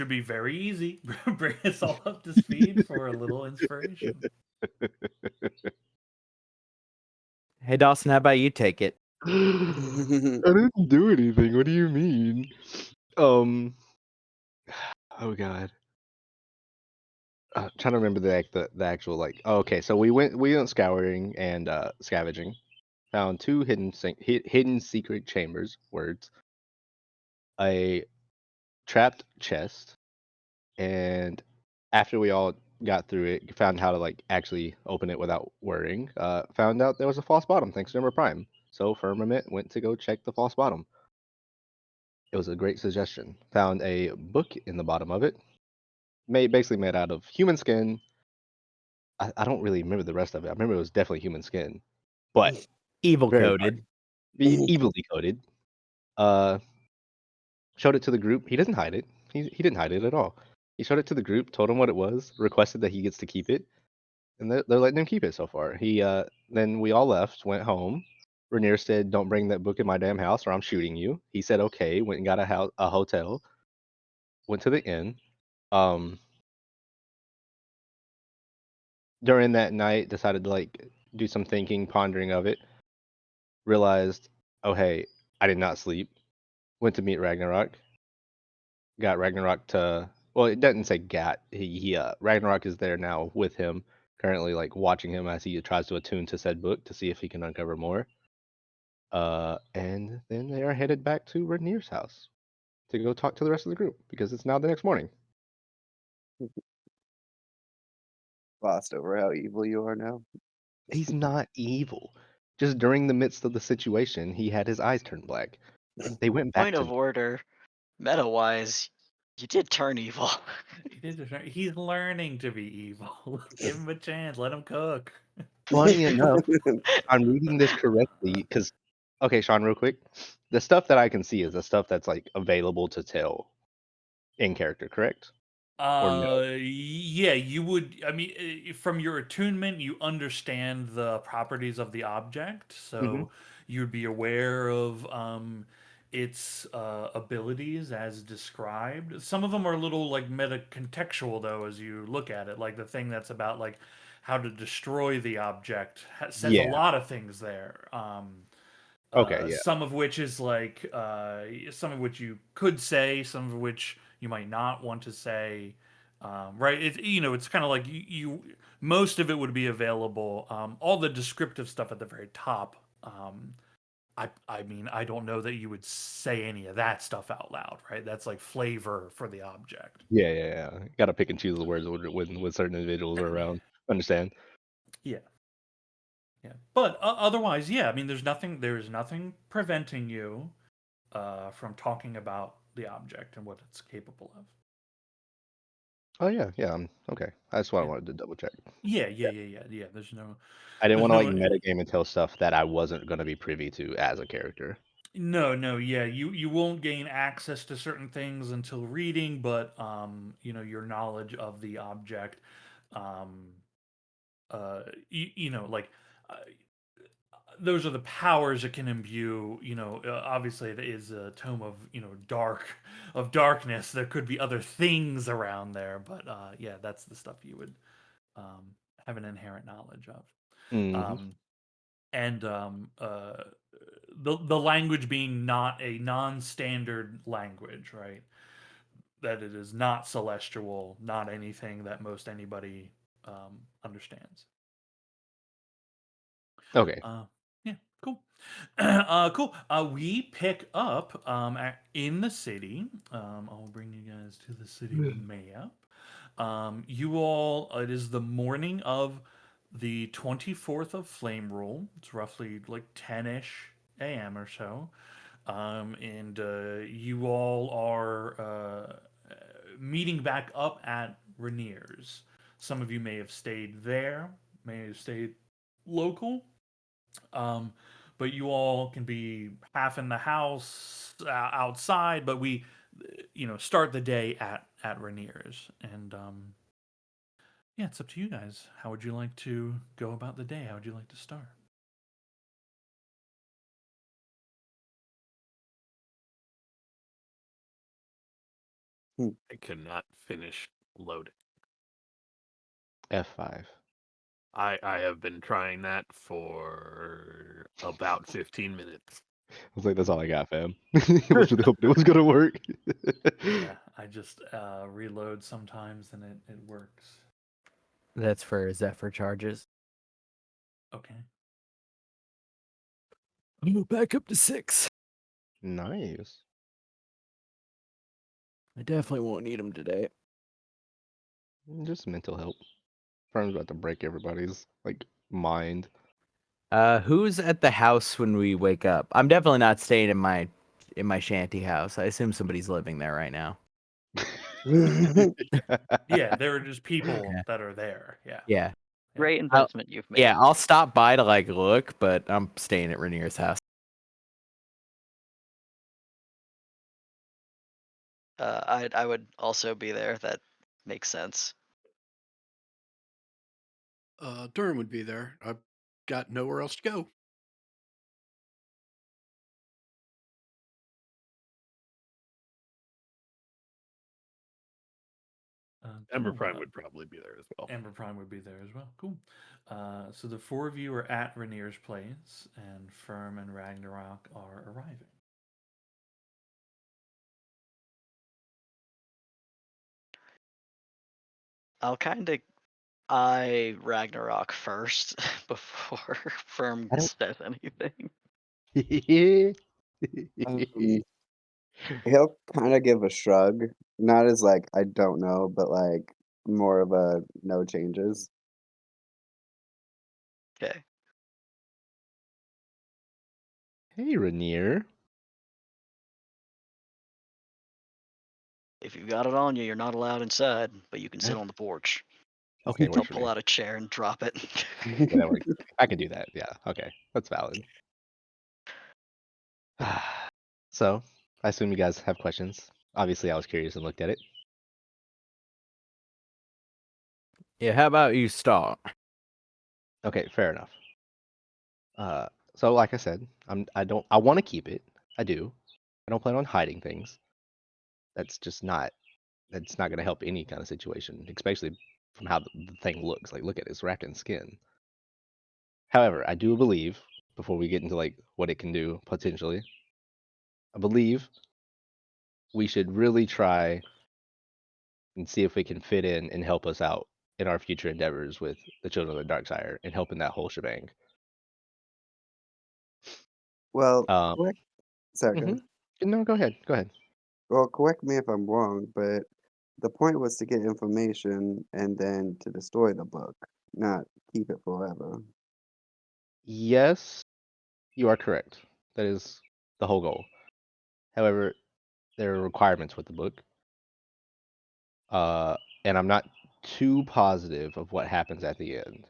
should be very easy. Bring us all up to speed for a little inspiration. Hey, Dawson, how about you take it? I didn't do anything. What do you mean? Um. Oh God. Trying to remember the actual like. Oh, okay, so we went scouring and scavenging. Found two hidden secret chambers. Words. A trapped chest, and after we all got through it, found how to like actually open it without worrying. Found out there was a false bottom thanks to Ember Prime. So Firmament went to go check the false bottom. It was a great suggestion. Found a book in the bottom of it, basically made out of human skin. I don't really remember the rest of it. I remember it was definitely human skin, but Evil very dark, coded. evilly coated. Uh, Showed it to the group. He doesn't hide it. He didn't hide it at all. He showed it to the group, told them what it was, requested that he gets to keep it, and they're letting him keep it so far. He Then we all left, went home. Rainier said, "Don't bring that book in my damn house, or I'm shooting you." He said, "Okay." Went and got a hotel. Went to the inn. Um, During that night, decided to like do some thinking, pondering of it. Realized, oh hey, I did not sleep. Went to meet Ragnarok. Got Ragnarok to. Well, it doesn't say got. He Ragnarok is there now with him, currently like watching him as he tries to attune to said book to see if he can uncover more. And then they are headed back to Rainier's house to go talk to the rest of the group because it's now the next morning. Glossed over how evil you are now. He's not evil. Just during the midst of the situation, he had his eyes turn black. They went back Point to of order, meta-wise, you did turn evil. He's learning to be evil. Give him a chance. Let him cook. funny enough. I'm reading this correctly because, okay, Sean, real quick. The stuff that I can see is the stuff that's like available to tell in character, correct? Or no? Yeah, you would. I mean, from your attunement, you understand the properties of the object, Hmm. so you'd be aware of its abilities as described. Some of them are a little like meta contextual, though, as you look at it. Like the thing that's about like how to destroy the object says a Yeah. lot of things there. Okay. Yeah. Some of which is like some of which you could say, some of which you might not want to say. Right? It's kind of like most of it would be available. All the descriptive stuff at the very top. I mean, I don't know that you would say any of that stuff out loud, right? That's like flavor for the object. Yeah. Yeah. Yeah. Got to pick and choose the words when certain individuals are around. Understand? Yeah. Yeah. But otherwise, yeah. I mean, there is nothing preventing you from talking about the object and what it's capable of. Oh yeah. Yeah. Okay. That's what I Yeah. wanted to double check. Yeah. I didn't There's want to like no, metagame and tell stuff that I wasn't going to be privy to as a character. no. Yeah, you won't gain access to certain things until reading, but your knowledge of the object, um, like. Uh, those are the powers it can imbue. Obviously, it is a tome of darkness. There could be other things around there, but yeah, that's the stuff you would have an inherent knowledge of. Hmm. Um, and the language being not a non-standard language, right? That it is not celestial, not anything that most anybody understands. Okay. Yeah, cool. Cool. We pick up in the city. I'll bring you guys to the city map. You all, it is the morning of the 24th of Flame Rule. It's roughly like 10-ish a.m. or so. And you all are meeting back up at Rainier's. Some of you may have stayed there, may have stayed local. Um, but you all can be half in the house, outside, but we, start the day at Rainier's. And yeah, it's up to you guys. How would you like to go about the day? How would you like to start? I cannot finish loading. F5. I have been trying that for about 15 minutes. I was like, that's all I got, fam. I was really hoping it was gonna work. Yeah, I just reload sometimes and it works. That's for Zephyr charges. Okay. Back up to 6. Nice. I definitely won't need them today. Just mental help. Firm's about to break everybody's like mind. Who's at the house when we wake up? I'm definitely not staying in my shanty house. I assume somebody's living there right now. Yeah, there are just people Yeah. that are there. Yeah. Yeah. Great investment you've made. Yeah, I'll stop by to like look, but I'm staying at Rainier's house. I would also be there. That makes sense. Durham would be there. I've got nowhere else to go. Ember Cool. Prime would probably be there as well. Amber Prime would be there as well. Cool. So the 4 of you are at Rainier's place, and Firm and Ragnarok are arriving. I'll kind of eye Ragnarok first before Firm I don't- says anything. He'll kind of give a shrug, not as like I don't know, but like more of a no changes. Okay. Hey, Rainier. If you've got it on you, you're not allowed inside, but you can sit Eh. on the porch. Okay, I'll works for pull me. out a chair and drop it. Yeah, that works. I can do that. Yeah. Okay, that's valid. So, I assume you guys have questions. Obviously, I was curious and looked at it. Yeah, how about you start? Okay, fair enough. So like I said, I want to keep it. I do. I don't plan on hiding things. That's not going to help any kind of situation, especially from how the thing looks. Like, look at it, it's wrapped in skin. However, I do believe, before we get into like what it can do potentially, I believe we should really try and see if we can fit in and help us out in our future endeavors with the Children of the Darksire and helping that whole shebang. Well, Um, sorry, go mhm. ahead. No, go ahead. Go ahead. Well, correct me if I'm wrong, but the point was to get information and then to destroy the book, not keep it forever. Yes, you are correct. That is the whole goal. However, there are requirements with the book. And I'm not too positive of what happens at the end.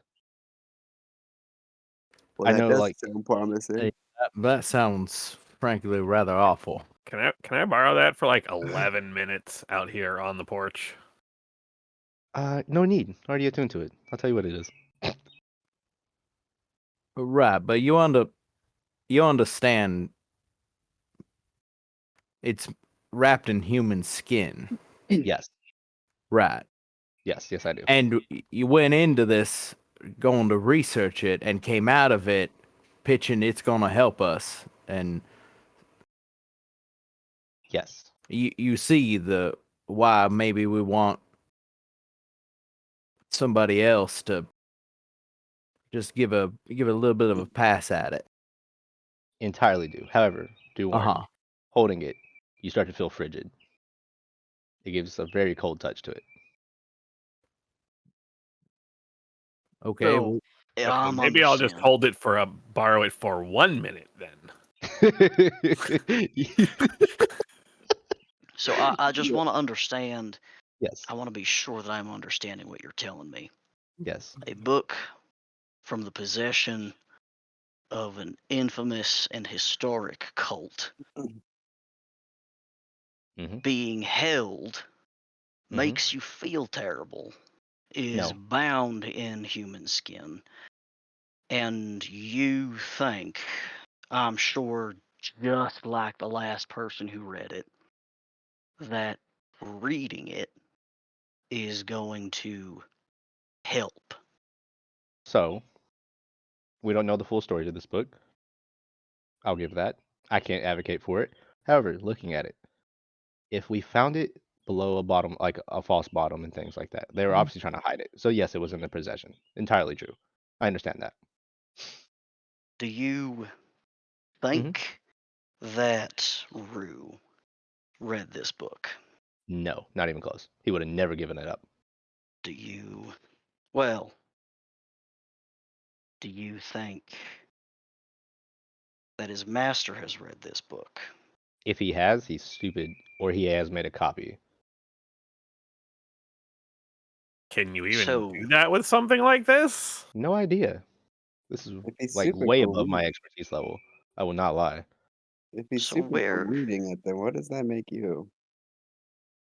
Well, I that know, does like, sound promising. Hey, that sounds frankly rather awful. Can I borrow that for like 11 minutes out here on the porch? no need. Already attuned to it. I'll tell you what it is. Right, but you understand it's wrapped in human skin. Yes, Right. yes, I do. And you went into this going to research it and came out of it pitching it's going to help us. And Yes, you see the why maybe we want somebody else to just give a little bit of a pass at it. entirely do. However, do warn Uh-huh. you, holding it, you start to feel frigid. It gives a very cold touch to it. Okay. So- well, Yeah, Okay, I'm maybe I'll just understanding. borrow it for 1 minute then. So I just want to understand. Yes, I want to be sure that I'm understanding what you're telling me. yes, A book from the possession of an infamous and historic cult Mhm. being held Mhm. makes you feel terrible, is No. bound in human skin, and you think, I'm sure, just like the last person who read it, that reading it is going to help. So, we don't know the full story to this book. I'll give that. I can't advocate for it. However, looking at it, if we found it below a bottom, like a false bottom and things like that, they were Mhm. obviously trying to hide it. So yes, it was in their possession. Entirely true. I understand that. Do you Mhm. think that Rue read this book? No, not even close. He would have never given it up. Do you, well, do you think that his master has read this book? If he has, he's stupid, or he has made a copy. Can you even So, do that with something like this? No idea. This is If he's like stupid way for above my reading, expertise level. I will not lie. if he's so stupid for where, reading it, then what does that make you?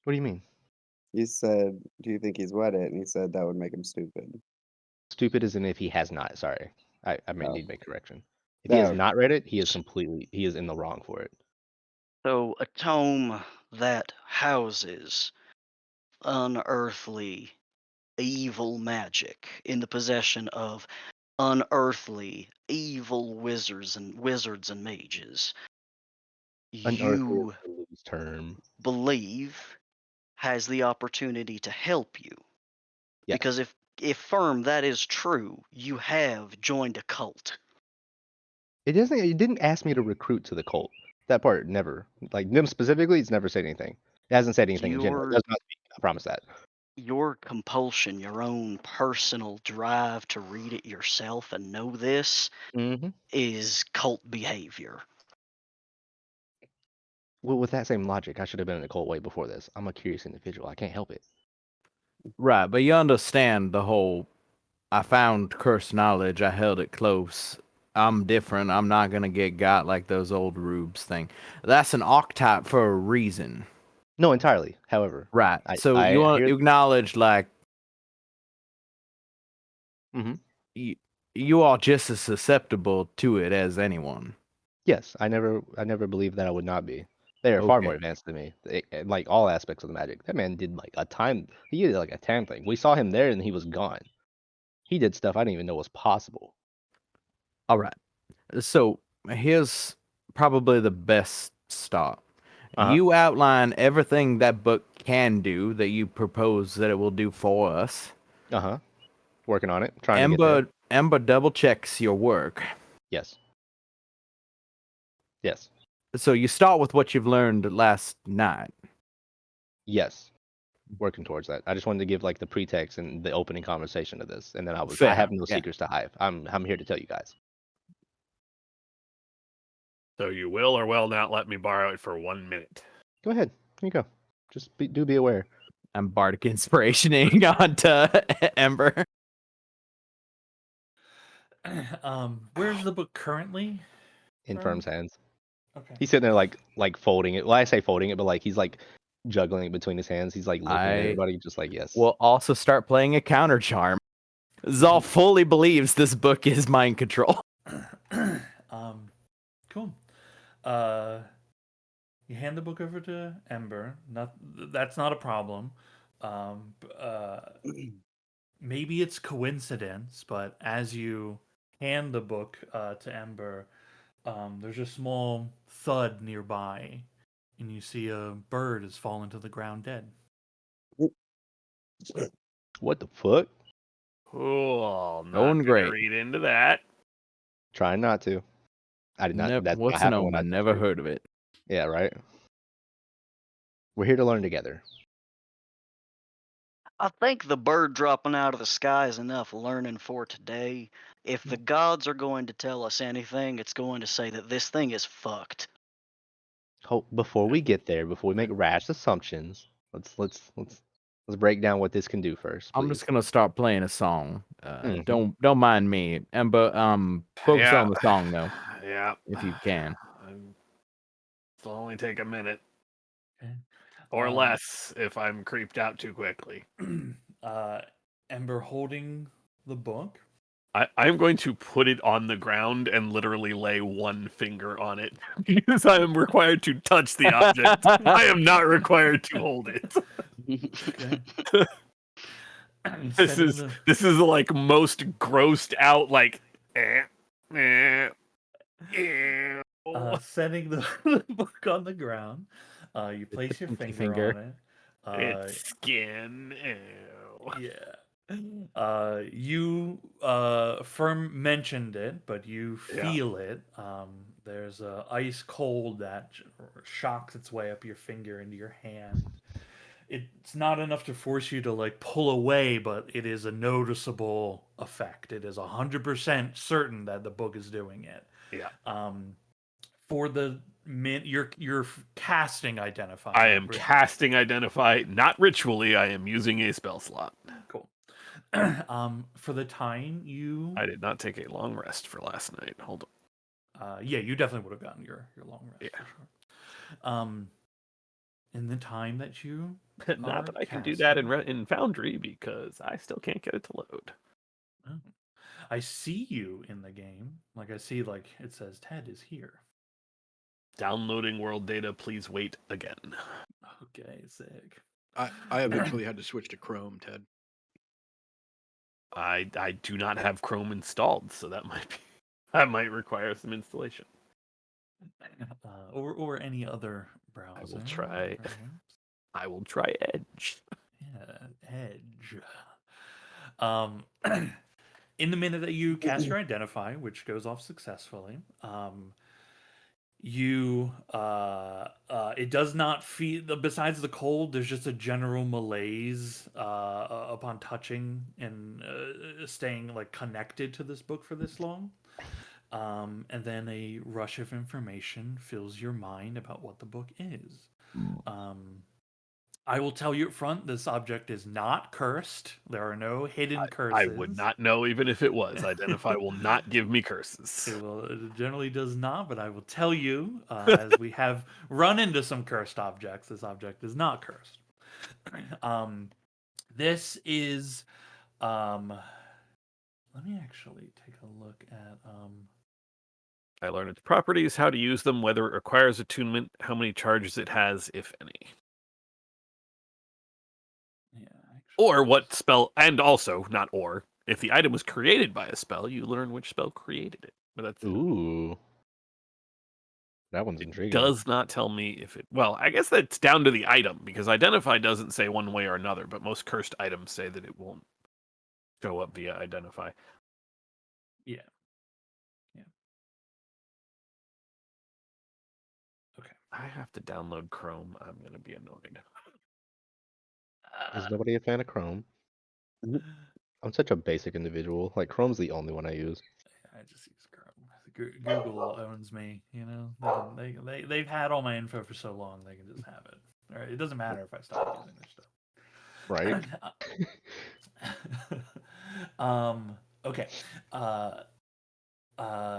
What do you mean? You said, "Do you think he's read it?" And he said that would make him stupid. Stupid as in if he has not. Sorry, I may Oh, need to make correction. If he has oh, not read it, he is in the wrong for it. so a tome that houses unearthly evil magic in the possession of unearthly evil wizards and mages, Unearthly is you a loose term. believe has the opportunity to help you. Because Yes. if firm that is true, you have joined a cult. It doesn't. It didn't ask me to recruit to the cult. That part never. Like them specifically, it's never said anything. It hasn't said anything in general. It Your does not speak. I promise that. your compulsion, your own personal drive to read it yourself and know this Mm-hmm. is cult behavior. Well, with that same logic, I should have been in the cult way before this. I'm a curious individual. I can't help it. Right, but you understand the whole I found cursed knowledge, I held it close. I'm different. I'm not gonna get got like those old rubes thing. That's an archetype for a reason. No, entirely. However, Right. So you I want hear. to acknowledge like Mm-hmm. you, you are just as susceptible to it as anyone. Yes, I never believed that I would not be. They are far more Okay. advanced than me. Like all aspects of the magic. That man did like a time. He did like a time thing. We saw him there, and he was gone. He did stuff I didn't even know was possible. All right. So here's probably the best start. Uh huh. You outline everything that book can do that you propose that it will do for us. Uh huh. Working on it. Trying to get there. Ember double checks your work. Yes. Yes. So you start with what you've learned last night. Yes. Working towards that. I just wanted to give like the pretext and the opening conversation of this, and then I Fair. have no Yeah. secrets to hide. I'm here to tell you guys. So you will or will not let me borrow it for 1 minute. Go ahead. Here you go. Just be aware. I'm bardic inspirationing onto Ember. Where's the book currently? In Firm? Firm's hands. Okay. He's sitting there like folding it. Well, I say folding it, but like he's like juggling it between his hands. He's like looking at everybody, just like yes. Will also start playing a counter charm. Zal fully believes this book is mind control. Cool. You hand the book over to Ember. That's not a problem. Maybe it's coincidence, but as you hand the book to Ember, there's a small thud nearby, and you see a bird has fallen to the ground dead. What the fuck? Cool. Not Going gonna great. read into that. Trying not to. I did not. That's what What's an happened when I omen? touched Never it. heard of it. Yeah, right. We're here to learn together. I think the bird dropping out of the sky is enough learning for today. If the gods are going to tell us anything, it's going to say that this thing is fucked. Before we get there, before we make rash assumptions, let's break down what this can do first, I'm please. just gonna start playing a song. Mhm. Don't mind me. Ember, focus Yeah. on the song though, Yeah. if you can. It'll only take a minute. Okay. Or less if I'm creeped out too quickly. Ember holding the book I'm going to put it on the ground and literally lay one finger on it because I am required to touch the object. I am not required to hold it. Okay. This Setting is the- this is like most grossed out like. Ew. setting the book on the ground. You It's a place your pinky finger finger. on it. It's skin. Ew. Yeah. You Firm mentioned it, but you Yeah. feel it. There's a ice cold that shocks its way up your finger into your hand. It's not enough to force you to like pull away, but it is a noticeable effect. It is 100% certain that the book is doing it. Yeah. For the you're casting identify. I am right? casting identify, not ritually. I am using a spell slot. Cool. For the time you I did not take a long rest for last night. Hold on. yeah, you definitely would have gotten your long rest Yeah. for sure. In the time that you Not that I can do casting- that in Foundry because I still can't get it to load. Oh. I see you in the game. Like I see like it says Ted is here. Downloading world data. Please wait again. Okay, sick. I eventually had to switch to Chrome, Ted. I do not have Chrome installed, so that might require some installation. Or any other browser. I will try. perhaps. I will try Edge. Yeah, Edge. In the minute that you cast your identify, which goes off successfully, you it does not feel, besides the cold, there's just a general malaise upon touching and staying like connected to this book for this long. And then a rush of information fills your mind about what the book is. I will tell you up front, this object is not cursed. There are no hidden curses. I would not know even if it was. Identify will not give me curses. It generally does not, but I will tell you, as we have run into some cursed objects, this object is not cursed. This is, let me actually take a look at, I learn its properties, how to use them, whether it requires attunement, how many charges it has, if any. yeah, actually, Or what spell, and also, not or, if the item was created by a spell, you learn which spell created it. But that's it. Ooh. That one's intriguing. Does not tell me if it. Well, I guess that's down to the item, because identify doesn't say one way or another, but most cursed items say that it won't show up via identify. yeah. Yeah. Okay. I have to download Chrome. I'm going to be annoyed. Is nobody a fan of Chrome? I'm such a basic individual. Like Chrome's the only one I use. I just use Chrome. Google owns me, you know. They've had all my info for so long, they can just have it. All right, it doesn't matter if I stop using their stuff. Right? Okay.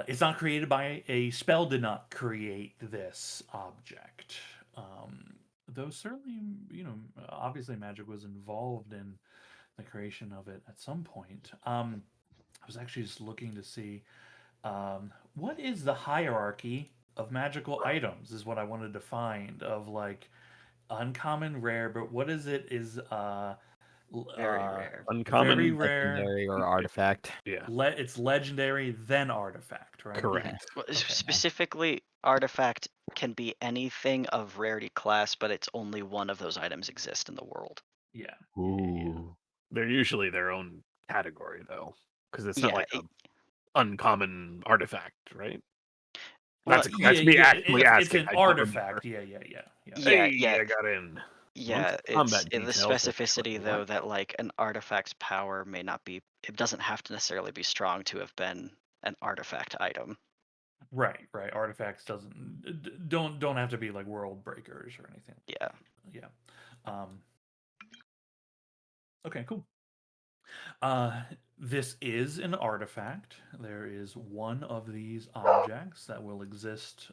It's not created by a spell. Did not create this object. Though certainly, you know, obviously magic was involved in the creation of it at some point. I was actually just looking to see what is the hierarchy of magical items is what I wanted to find, of like uncommon, rare, but what is it is Very rare. Uncommon, very rare. Legendary or artifact. yeah, It's legendary, then artifact, right? correct. Well, Okay. Specifically, artifact can be anything of rarity class, but it's only one of those items exist in the world. Yeah. Ooh. They're usually their own category, though, because it's Yeah, not like an uncommon artifact, right? Well, That's me actually it's asking. an I don't artifact. remember. Yeah. Yeah, Hey, yeah. I got in. Yeah, combat it's in the details, I specificity think, though what? that like an artifact's power may not be. It doesn't have to necessarily be strong to have been an artifact item. Right. Artifacts don't have to be like world breakers or anything. Yeah. Yeah. Okay, cool. This is an artifact. There is one of these objects that will exist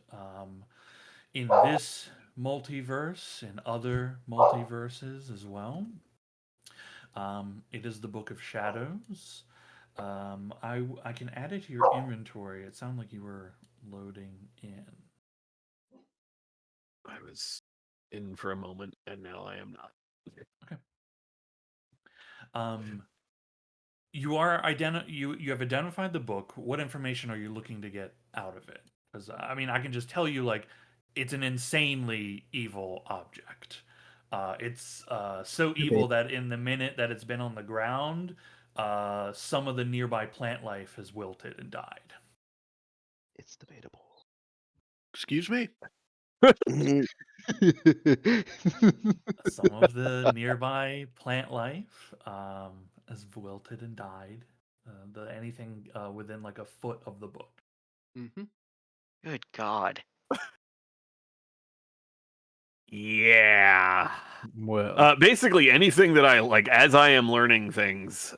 in this multiverse, in other multiverses as well. It is the Book of Shadows. I can add it to your inventory. It sounded like you were loading in. I was in for a moment, and now I am not. Okay. You have identified the book. What information are you looking to get out of it? Because I mean, I can just tell you like it's an insanely evil object. It's so evil that in the minute that it's been on the ground, some of the nearby plant life has wilted and died. It's debatable. Excuse me? Some of the nearby plant life has wilted and died. Anything within like a foot of the book. Mm-hmm. Good God. Yeah. Well, Basically, anything that I like, as I am learning things,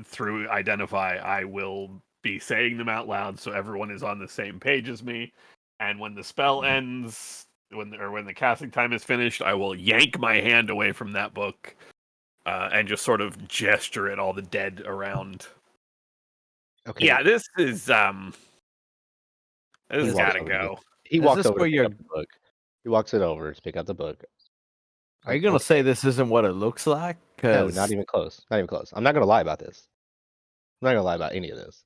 through identify, I will be saying them out loud so everyone is on the same page as me. And when the spell ends, when the casting time is finished, I will yank my hand away from that book, and just sort of gesture at all the dead around. Okay. Yeah, this has He walks gotta over to go. He Is walks this over to where pick you're- up the book. He walks it over to pick up the book. are you gonna say this isn't what it looks like? No, Because not even close. Not even close. I'm not gonna lie about this. I'm not gonna lie about any of this.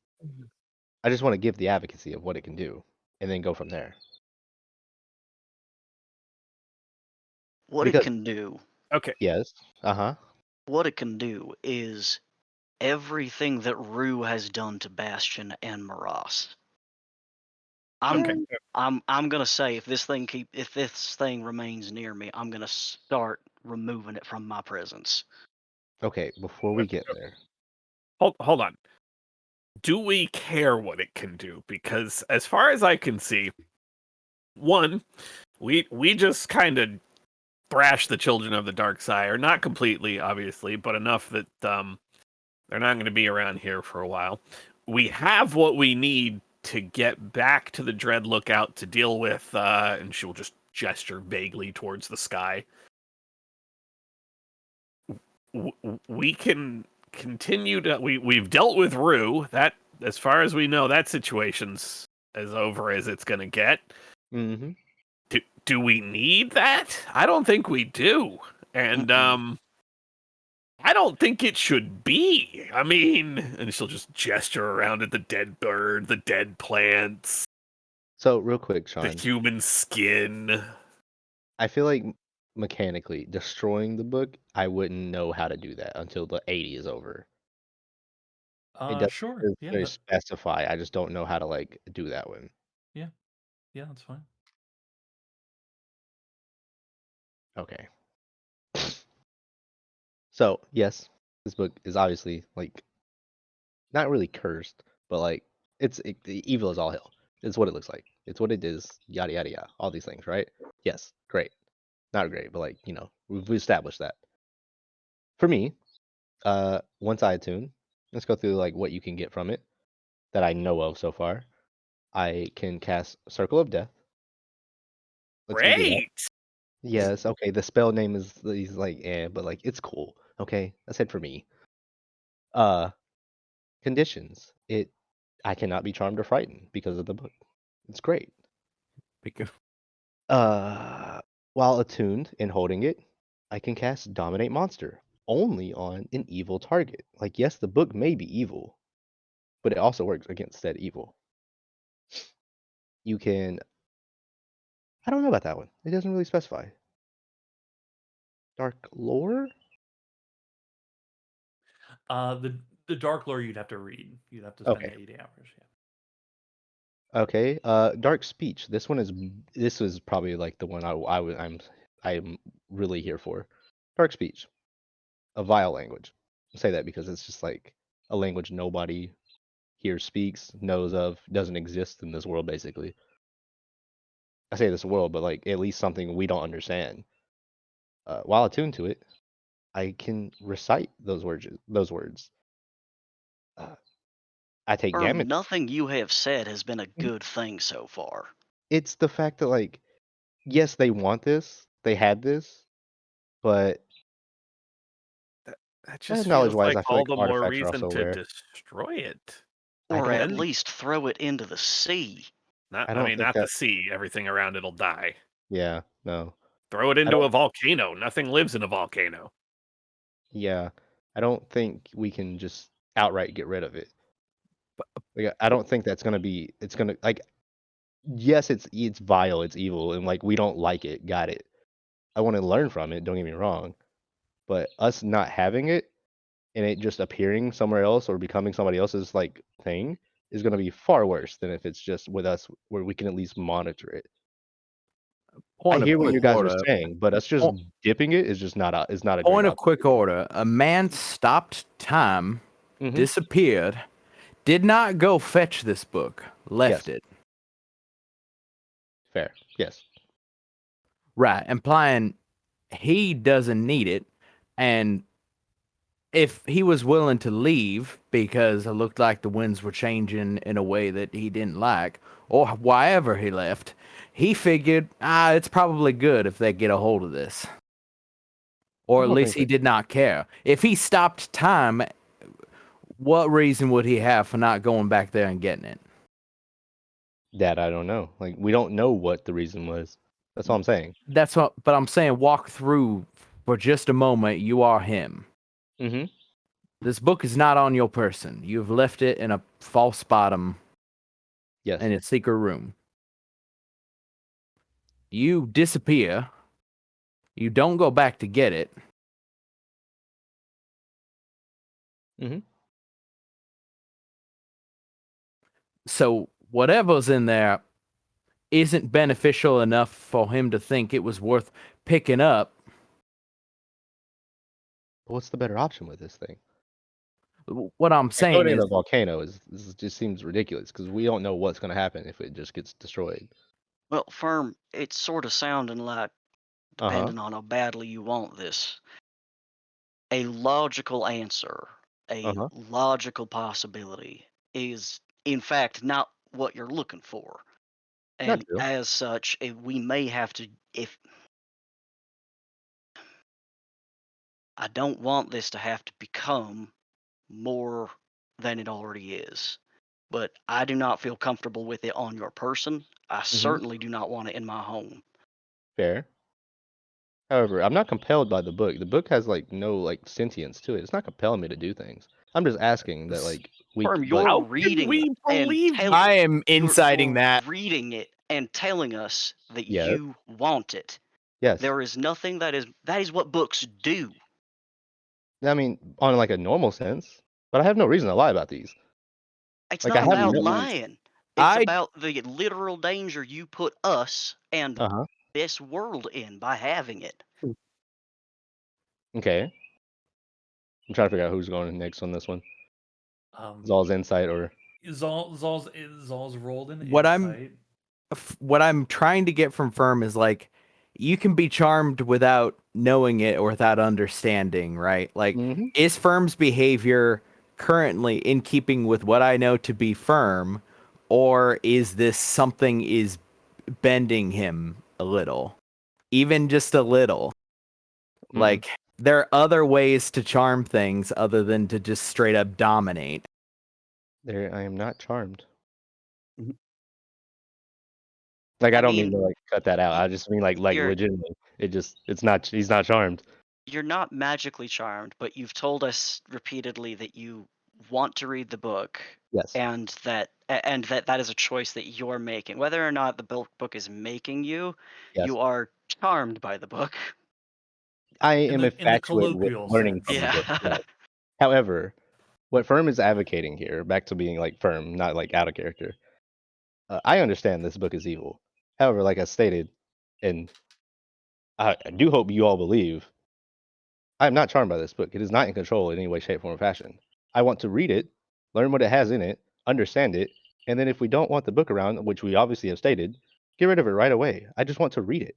I just want to give the advocacy of what it can do, and then go from there. What Because- it can do, Okay. Yes. what it can do is everything that Rue has done to Bastion and Maras. Okay. I'm gonna say if this thing remains near me, I'm gonna start removing it from my presence. Okay. Before we get there, Hold on. Do we care what it can do? Because as far as I can see, one, we just kind of thrash the children of the dark side, or not completely, obviously, but enough that they're not going to be around here for a while. We have what we need to get back to the Dread Lookout to deal with, and she'll just gesture vaguely towards the sky. We can continue to. We've dealt with Rue. That, as far as we know, that situation's as over as it's going to get. mm-hmm. Do we need that? I don't think we do. And I don't think it should be. I mean, and she'll just gesture around at the dead bird, the dead plants, So real quick, the Sean, human skin. I feel like mechanically destroying the book, I wouldn't know how to do that until the 80 is over. It doesn't Sure. Yeah, necessarily specify. I just don't know how to like do that one. yeah, that's fine. Okay. So yes, this book is obviously like not really cursed, but like the evil is all hell. It's what it looks like. It's what it is. Yada yada yada. All these things, right? Yes, great. Not great, but like we've established that. For me, once I attune, let's go through like what you can get from it that I know of so far. I can cast Circle of Death. Let's me do that. Great. Yes, okay. The spell name is he's like, but like it's cool. Okay, that's it for me. Conditions. I cannot be charmed or frightened because of the book. It's great. because While attuned and holding it, I can cast Dominate Monster only on an evil target. Like, yes, the book may be evil, but it also works against said evil. You can. I don't know about that one. It doesn't really specify. Dark Lore? The Dark Lore you'd have to read. You'd have to spend Okay. the 80 hours. Yeah. Okay. Dark Speech. This was probably like the one I'm really here for. Dark Speech. A vile language. I say that because it's just like a language nobody here speaks, knows of, doesn't exist in this world basically. I say this world, but like at least something we don't understand. While attuned to it, I can recite those words. I take damage. Nothing you have said has been a good thing so far. It's the fact that like, yes, they want this, they had this, but That just knowledge feels wise, like I feel all like the more artifacts are reason also to rare. destroy it. Or don't at think- least throw it into the sea. Not, I I don't mean, think not that. the sea. Everything around it'll die. Yeah, no. Throw it I into don't. a volcano. Nothing lives in a volcano. Yeah, I don't think we can just outright get rid of it. Like, I don't think that's gonna be. It's gonna like. Yes, it's vile, it's evil, and like we don't like it. Got it. I want to learn from it. Don't get me wrong, but us not having it and it just appearing somewhere else or becoming somebody else's like thing is gonna be far worse than if it's just with us where we can at least monitor it. I Point of hear what quick you guys are order. saying, but us just Po- dipping it is just not a great Point of option. quick order. A man stopped time, Mhm. disappeared, did not go fetch this book, left Yes. it. Fair. Yes. Right, implying he doesn't need it, and if he was willing to leave because it looked like the winds were changing in a way that he didn't like, or wherever he left, he figured, it's probably good if they get a hold of this. Or I at don't least think he that- did not care. If he stopped time, what reason would he have for not going back there and getting it? That I don't know. Like we don't know what the reason was. That's all I'm saying. That's what, but I'm saying walk through for just a moment. You are him. Mm-hmm. This book is not on your person. You've left it in a false bottom Yes. in a secret room. You disappear. You don't go back to get it. Mhm. So whatever's in there isn't beneficial enough for him to think it was worth picking up. But what's the better option with this thing? What I'm Like, saying throwing it in is, the volcano just seems ridiculous because we don't know what's going to happen if it just gets destroyed. Well, Firm, it's sort of sounding like, Uh huh. depending on how badly you want this, a logical answer, a Uh huh. logical possibility is, in fact, not what you're looking for. Not And true. as such, we may have to, if I don't want this to have to become more than it already is. But I do not feel comfortable with it on your person. I certainly do not want it in my home. Fair. However, I'm not compelled by the book. The book has like no like sentience to it. It's not compelling me to do things. I'm just asking that like we Firm, like you're How can reading we and believe tell, you? I am you're inciting that. reading it and telling us that Yes. you want it. yes. There is nothing that is what books do. I mean, on like a normal sense, but I have no reason to lie about these. It's Like I not have about no. lying. It's I about the literal danger you put us and Uh huh. this world in by having it. Okay. I'm trying to figure out who's going next on this one. Um, Zal's insight or Zal's rolled an What I'm- insight. what I'm trying to get from Firm is like, you can be charmed without knowing it or without understanding, right? Like, Mhm. is Firm's behavior currently in keeping with what I know to be Firm, or is this something is bending him a little, even just a little? Mm. Like, there are other ways to charm things other than to just straight up dominate. There, I am not charmed. Mhm. Like I I don't mean to mean, like cut that out. y- I just mean like you're- legitimately. It's not. He's not charmed. You're not magically charmed, but you've told us repeatedly that you want to read the book Yes. and that is a choice that you're making. Whether or not the book is making you, Yes. you are charmed by the book. I In am the infatuated with colloquial learning from sense. the book. Yeah. Yes. However, what Firm is advocating here, back to being like Firm, not like out of character. I understand this book is evil. However, like I stated, and I do hope you all believe, I am not charmed by this book. It is not in control in any way, shape, form, or fashion. I want to read it, learn what it has in it, understand it, and then if we don't want the book around, which we obviously have stated, get rid of it right away. I just want to read it.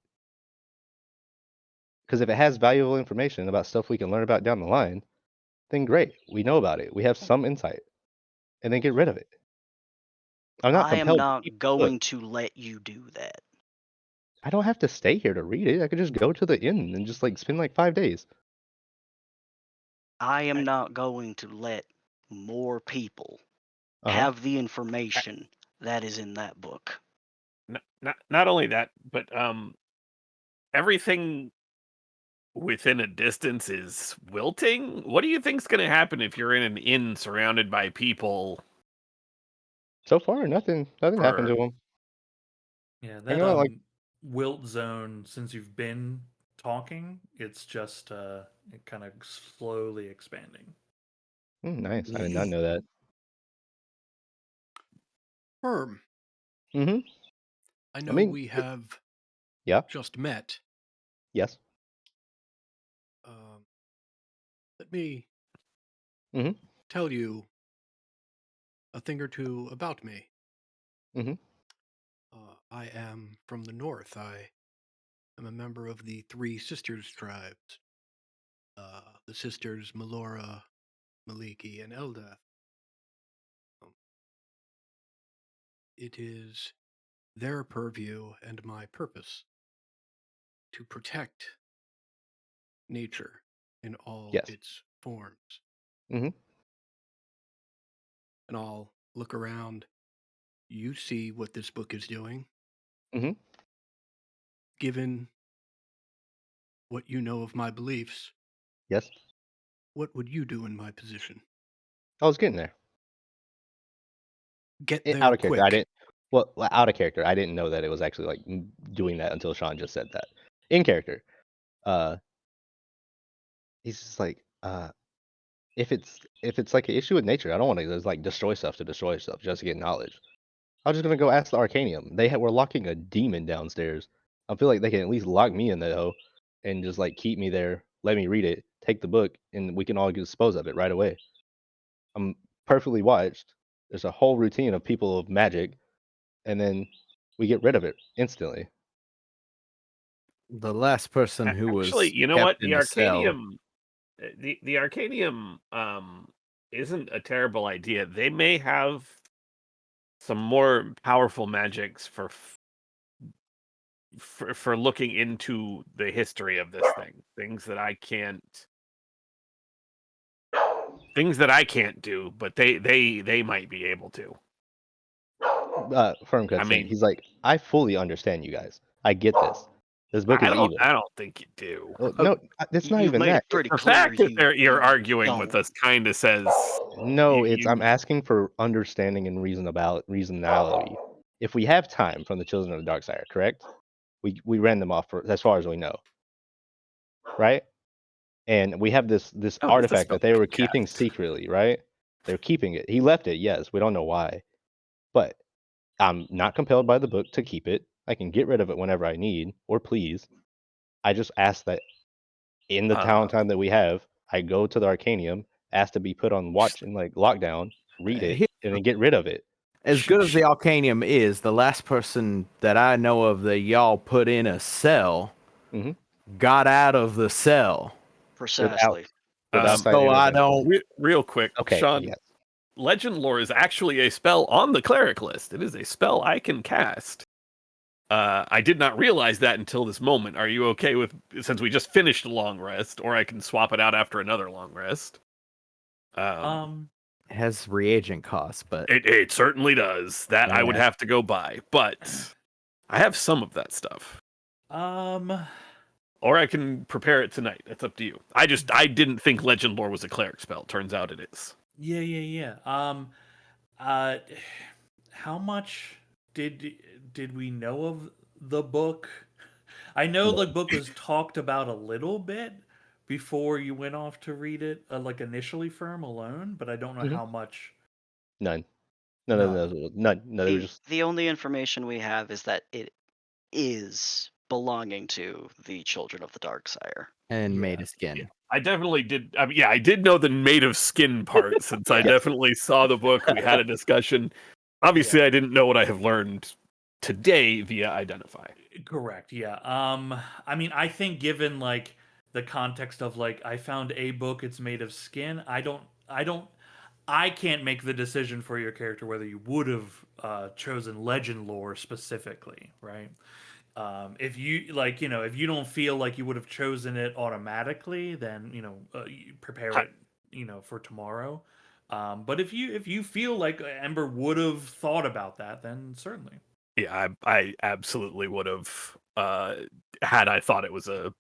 Because if it has valuable information about stuff we can learn about down the line, then great. We know about it. We have some insight. And then get rid of it. I'm not I am compelled to not keep the book. going to let you do that. I don't have to stay here to read it. I could just go to the inn and just like spend like 5 days. I am not going to let more people Uh-huh. have the information that is in that book. Not only that, but everything within a distance is wilting. What do you think's going to happen if you're in an inn surrounded by people? So far, nothing happened to For him. Yeah, I that know, like, wilt zone, since you've been talking, it's just it kind of slowly expanding. nice. I did not know that. Herm, Mm-hmm. I know mean, we have Yeah. just met. Yes. Let me Mhm. tell you a thing or two about me. Mhm. I am from the north. I am a member of the Three Sisters tribes. The sisters Melora, Maliki, and Eldath. It is their purview and my purpose to protect nature in all Yes. its forms. Mhm. And I'll look around. You see what this book is doing. Mhm. Given what you know of my beliefs, Yes. what would you do in my position? I was getting there. Get Out there of character. I quick. didn't. Well, out of character. I didn't know that it was actually like doing that until Sean just said that. In character, uh, he's just like, if it's like an issue with nature, I don't want to just like destroy stuff to destroy stuff just to get knowledge. I'm just gonna go ask the Arcanium. We're locking a demon downstairs. I feel like they can at least lock me in there though, and just like keep me there, let me read it, take the book, and we can all dispose of it right away. I'm perfectly watched. There's a whole routine of people of magic, and then we get rid of it instantly. The last person who actually, was you know what? kept in a cell. The Arcanium isn't a terrible idea. They may have some more powerful magics for looking into the history of this thing. Things that I can't do, but they might be able to. Firm I cuts saying mean, he's like, I fully understand you guys. I get this. This book is evil. I don't think you do. Oh, no, it's not You've even made that. it pretty The clear fact that you're you arguing with don't. us kind of says No, you, I'm you asking for understanding and reasonality. If we have time from the Children of the Darksire, correct? We ran them off for as far as we know, right? And we have this oh, it's a artifact spell that they you were can keeping cast. secretly, right? They're keeping it. He left it, yes. We don't know why, but I'm not compelled by the book to keep it. I can get rid of it whenever I need or please. I just ask that in the Uh, time that we have, I go to the Arcanium, ask to be put on watch and like lockdown, read it, He- and then get rid of it. As good as the Arcanium is, the last person that I know of that y'all put in a cell Mhm. got out of the cell. Precisely. Without Um, citing So I events. don't. real quick, Okay, Sean. yes. Legend lore is actually a spell on the cleric list. It is a spell I can cast. I did not realize that until this moment. Are you okay with, since we just finished a long rest, or I can swap it out after another long rest? Has reagent costs, but It certainly does. That I would Yeah. have to go buy, but I have some of that stuff. Or I can prepare it tonight. That's up to you. I didn't think Legend lore was a cleric spell. Turns out it is. Yeah. How much did we know of the book? I know the book was talked about a little bit before you went off to read it, like initially Firm alone, but I don't know Mhm. how much. None. None. None. No, they were just The only information we have is that it is belonging to the Children of the Darksire. and Yeah. made a skin. Yeah, I definitely did. I mean, yeah, I did know the made of skin part since I Yeah. definitely saw the book. We had a discussion. Obviously, Yeah. I didn't know what I have learned today via Identify. Correct. Yeah. I mean, I think given like the context of like I found a book, it's made of skin. I can't make the decision for your character whether you would have chosen legend lore specifically, right? If you like, if you don't feel like you would have chosen it automatically, then you prepare I- it for tomorrow. But if you feel like Ember would have thought about that, then certainly. Yeah, I absolutely would have had I thought it was a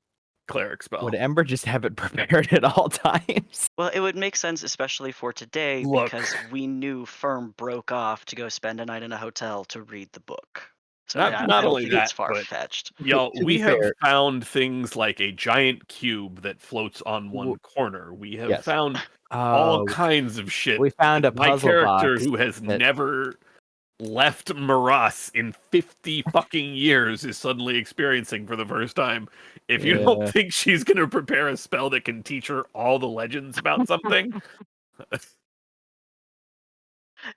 cleric spell. Would Ember just have it prepared at all times? Well, it would make sense, especially for today, Look. because we knew Firm broke off to go spend a night in a hotel to read the book. So Not- I not don't only think it's that, far but- fetched. Y'all, To we be have fair- found things like a giant cube that floats on one corner. We have Yes. found all Oh, kinds of shit. we found a My puzzle character box who has that- never left Maras in 50 fucking years is suddenly experiencing for the first time. If you Yeah. don't think she's going to prepare a spell that can teach her all the legends about something,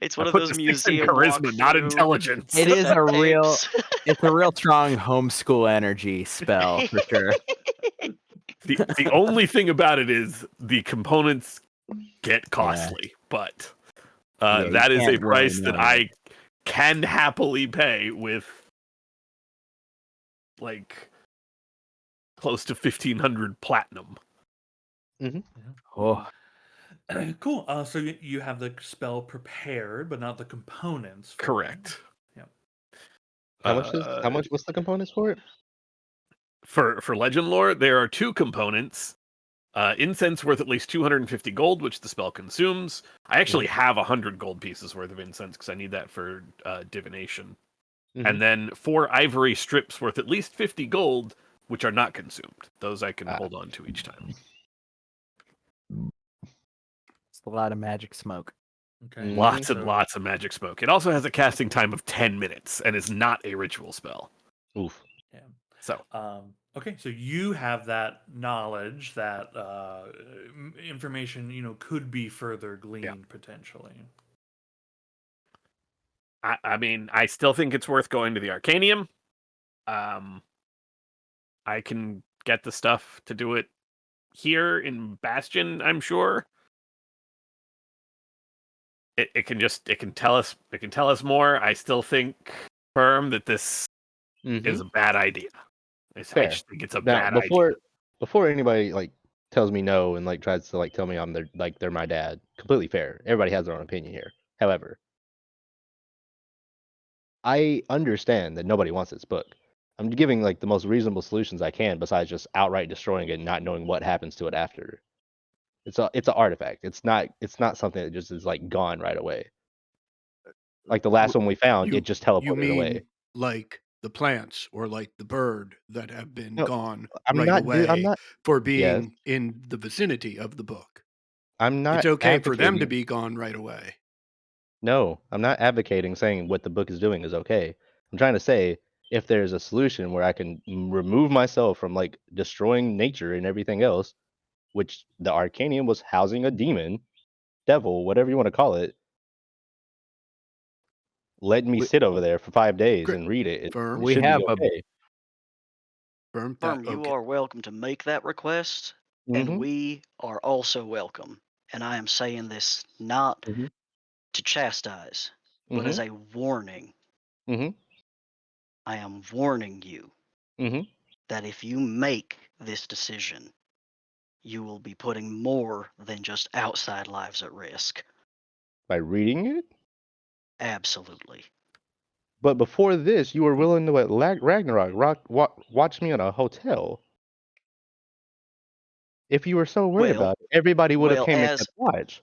It's I one of put those the 6 in museum charisma, not walkthrough intelligence. It is a cassette real- tapes. It's a real strong homeschool energy spell for sure. The only thing about it is the components get costly, but Yeah, you that is a can't really price that know. I can happily pay with like close to 1,500 platinum. Oh, Cool. So you have the spell prepared, but not the components. For it. Correct. Yep. How much? What's the components for it? For Legend Lore, there are 2 components. Incense worth at least 250 gold, which the spell consumes. I actually have 100 gold pieces worth of incense because I need that for divination. Mhm. And then 4 ivory strips worth at least 50 gold, which are not consumed. Those I can Ah. hold on to each time. it's a lot of magic smoke. Okay. Lots and So- lots of magic smoke. It also has a casting time of 10 minutes and is not a ritual spell. Oof. So, Okay, so you have that knowledge, that information, could be further gleaned potentially. I mean, I still think it's worth going to the Arcanium. I can get the stuff to do it here in Bastion, I'm sure. It can tell us more. I still think firm that this is a bad idea. I Fair. just think it's a Now, bad before anybody like tells me no and like tries to like tell me they're my dad, completely fair. Everybody has their own opinion here. However, I understand that nobody wants this book. I'm giving like the most reasonable solutions I can, besides just outright destroying it and not knowing what happens to it after. It's an artifact. It's not something that just is like gone right away. Like the last one we found, You- it just You teleported mean away. like the plants or like the bird that have been No, gone I'm right not. away I'm not. for being in the vicinity of the book? I'm not. It's okay for them to advocating- be gone right away. No, I'm not advocating saying what the book is doing is okay. I'm trying to say if there's a solution where I can remove myself from like destroying nature and everything else, which the Arcanium was housing a demon, devil, whatever you want to call it, letting me We- sit over there for 5 days Great. and read it. Firm, We should have be a- okay. firm, Firm, that, you okay. are welcome to make that request, Mhm. and we are also welcome. And I am saying this not Mhm. to chastise, but as a warning. Mhm. I am warning you Mhm. that if you make this decision, you will be putting more than just outside lives at risk. By reading it. Absolutely. But before this, you were willing to let Ragnarok watch me in a hotel. If you were so worried Well- about it, everybody would have well, came and as- kept watch.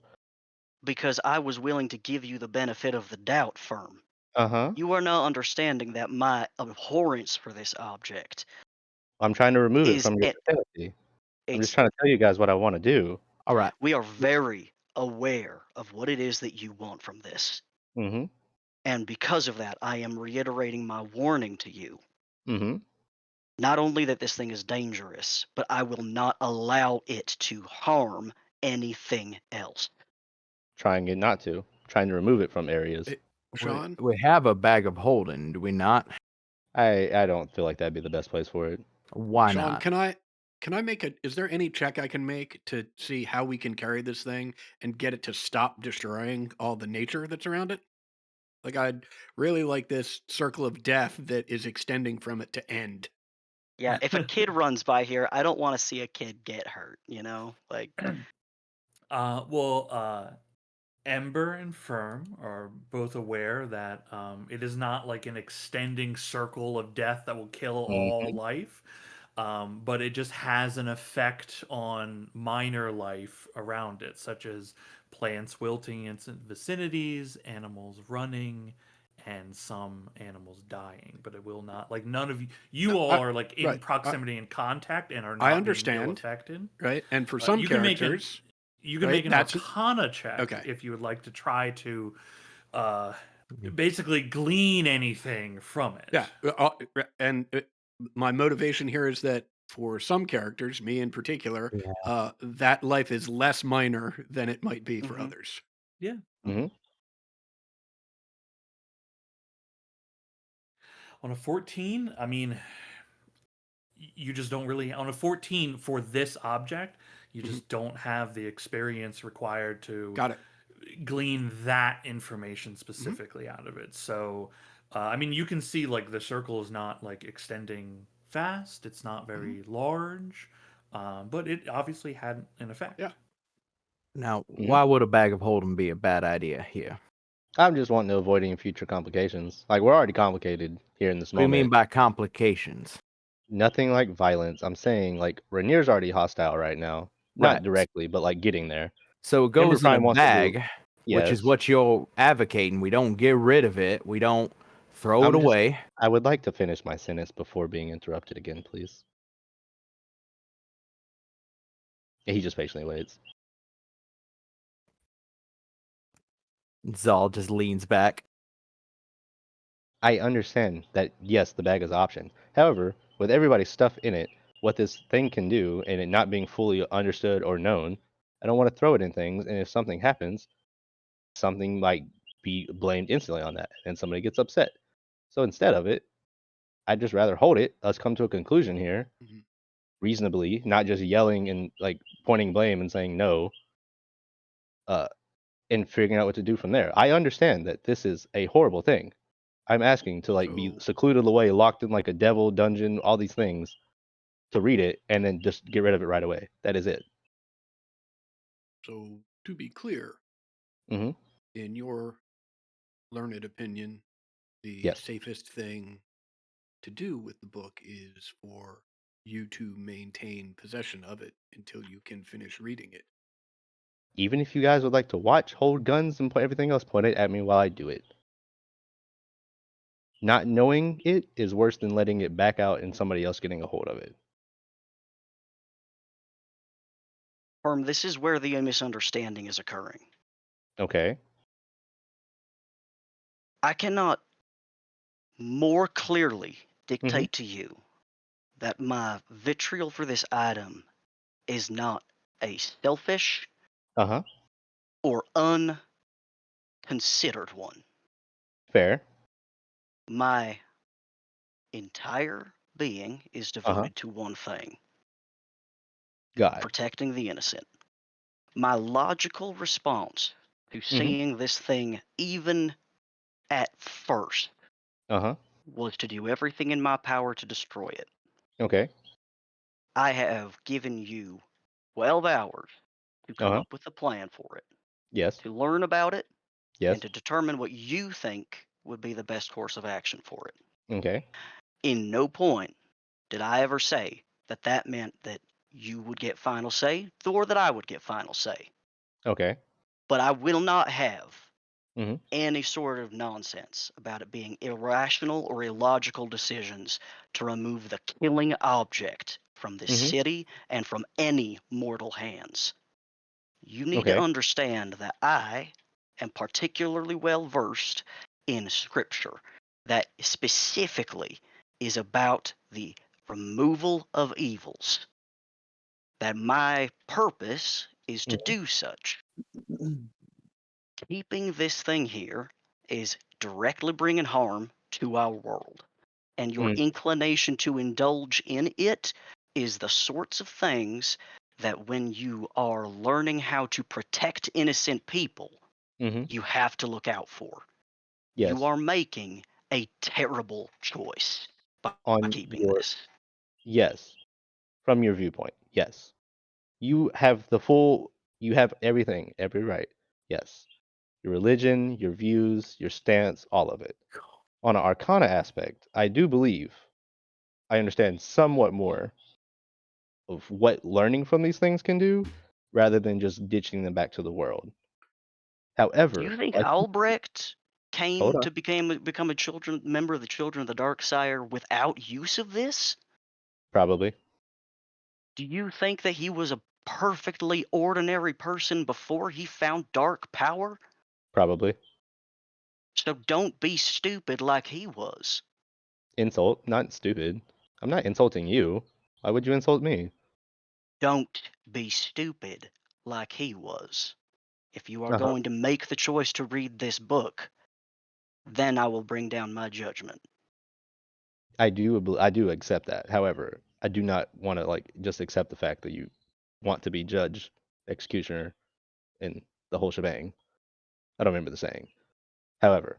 Because I was willing to give you the benefit of the doubt, Firm. Uh-huh. You are now understanding that my abhorrence for this object I'm trying to remove it is from your it- vicinity. I'm it's just trying to tell you guys what I want to do. All right. we are very aware of what it is that you want from this. Mm-hmm. And because of that, I am reiterating my warning to you. Mm-hmm. Not only that this thing is dangerous, but I will not allow it to harm anything else. Trying it not to. Trying to remove it from areas. Sean, We have a bag of holding, do we not? I don't feel like that'd be the best place for it. Why Sean, not? can I make is there any check I can make to see how we can carry this thing and get it to stop destroying all the nature that's around it? Like, I'd really like this circle of death that is extending from it to end. Yeah, if a kid runs by here, I don't want to see a kid get hurt, you know? Like, Ember and Firm are both aware that it is not like an extending circle of death that will kill all Mhm. life, but it just has an effect on minor life around it, such as plants wilting in its vicinities, animals running, and some animals dying. But it will not, like, none of you, No, you all are like in right. proximity and contact and are I not being ill understand, affected. right? And for some You can make an characters, you can make right? an Arcana check Okay. if you would like to try to uh, Mhm. basically glean anything from it. Yeah. And my motivation here is that for some characters, me in particular, Yeah. that life is less minor than it might be for Mhm. others. Yeah. Mhm. On a 14, I mean, you just don't really, on a 14 for this object, you Mhm. just don't have the experience required to Got it. glean that information Mm-hmm. specifically out of it. So, I mean, you can see like the circle is not like extending fast, it's not Mm-hmm. very large, but it obviously had an effect. Yeah. Now, Mhm. why would a bag of hold'em be a bad idea here? I'm just wanting to avoid any future complications. Like, we're already complicated here in this What do you mean moment. by complications? Nothing like violence. I'm saying, like, Rainier's already hostile right now. Right. Not directly, but, like, getting there. So it Ember goes in a Prime wants to do. bag, which is Yes. what you're advocating. We don't get rid of it. We don't throw it I'm just. away. I would like to finish my sentence before being interrupted again, please. He just patiently waits. Zal just leans back. I understand that, yes, the bag is an option. However, with everybody's stuff in it, what this thing can do, and it not being fully understood or known, I don't want to throw it in things, and if something happens, something might be blamed instantly on that, and somebody gets upset. So instead of it, I'd just rather hold it. Let's come to a conclusion here, Mhm. reasonably, not just yelling and like pointing blame and saying no, uh, and figuring out what to do from there. I understand that this is a horrible thing. I'm asking to like be So, secluded away, locked in like a devil dungeon, all these things, to read it and then just get rid of it right away. That is it. so to be clear, Hmm. in your learned opinion, the Yes. safest thing to do with the book is for you to maintain possession of it until you can finish reading it. Even if you guys would like to watch, hold guns, and put everything else, point it at me while I do it. Not knowing it is worse than letting it back out and somebody else getting a hold of it. Firm, this is where the misunderstanding is occurring. Okay. I cannot more clearly Hmm. dictate to you that my vitriol for this item is not a selfish Uh huh. or unconsidered one. Fair. My entire being is Uh huh. devoted to one thing: God. protecting the innocent. My logical response to Hmm. seeing this thing, even at first, Uh huh. was to do everything in my power to destroy it. Okay. I have given you 12 hours to Uh come huh. up with a plan for it, Yes. to learn about it, and Yes. to determine what you think would be the best course of action for it. Okay. In no point did I ever say that that meant that you would get final say, or that I would get final say. Okay. But I will not have Hmm. any sort of nonsense about it being irrational or illogical decisions to remove the killing object from this Hmm. city and from any mortal hands. You need to Okay. understand that I am particularly well versed in scripture that specifically is about the removal of evils. That my purpose is to Hmm. do such. Keeping this thing here is directly bringing harm to our world. And your inclination to indulge in it is the sorts of things that when you are learning how to protect innocent people, Hmm. you have to look out for. You Yes. are making a terrible choice by On keeping your this. yes. From your viewpoint, yes. You have the full You have everything, every right. Yes. Your religion, your views, your stance, all of it. On an arcana aspect, I do believe I understand somewhat more of what learning from these things can do rather than just ditching them back to the world. Do you However, think like Albrecht hold came on, to become a children member of the Children of the Dark Sire without use of this? probably. Do you think that he was a perfectly ordinary person before he found dark power? Probably. So don't be stupid like he was. Insult, not stupid. I'm not insulting you. Why would you insult me? Don't be stupid like he was. If you are Uh-huh. going to make the choice to read this book, then I will bring down my judgment. I do accept that. However, I do not want to like just accept the fact that you want to be judge, executioner, and the whole shebang. I don't remember the saying. However,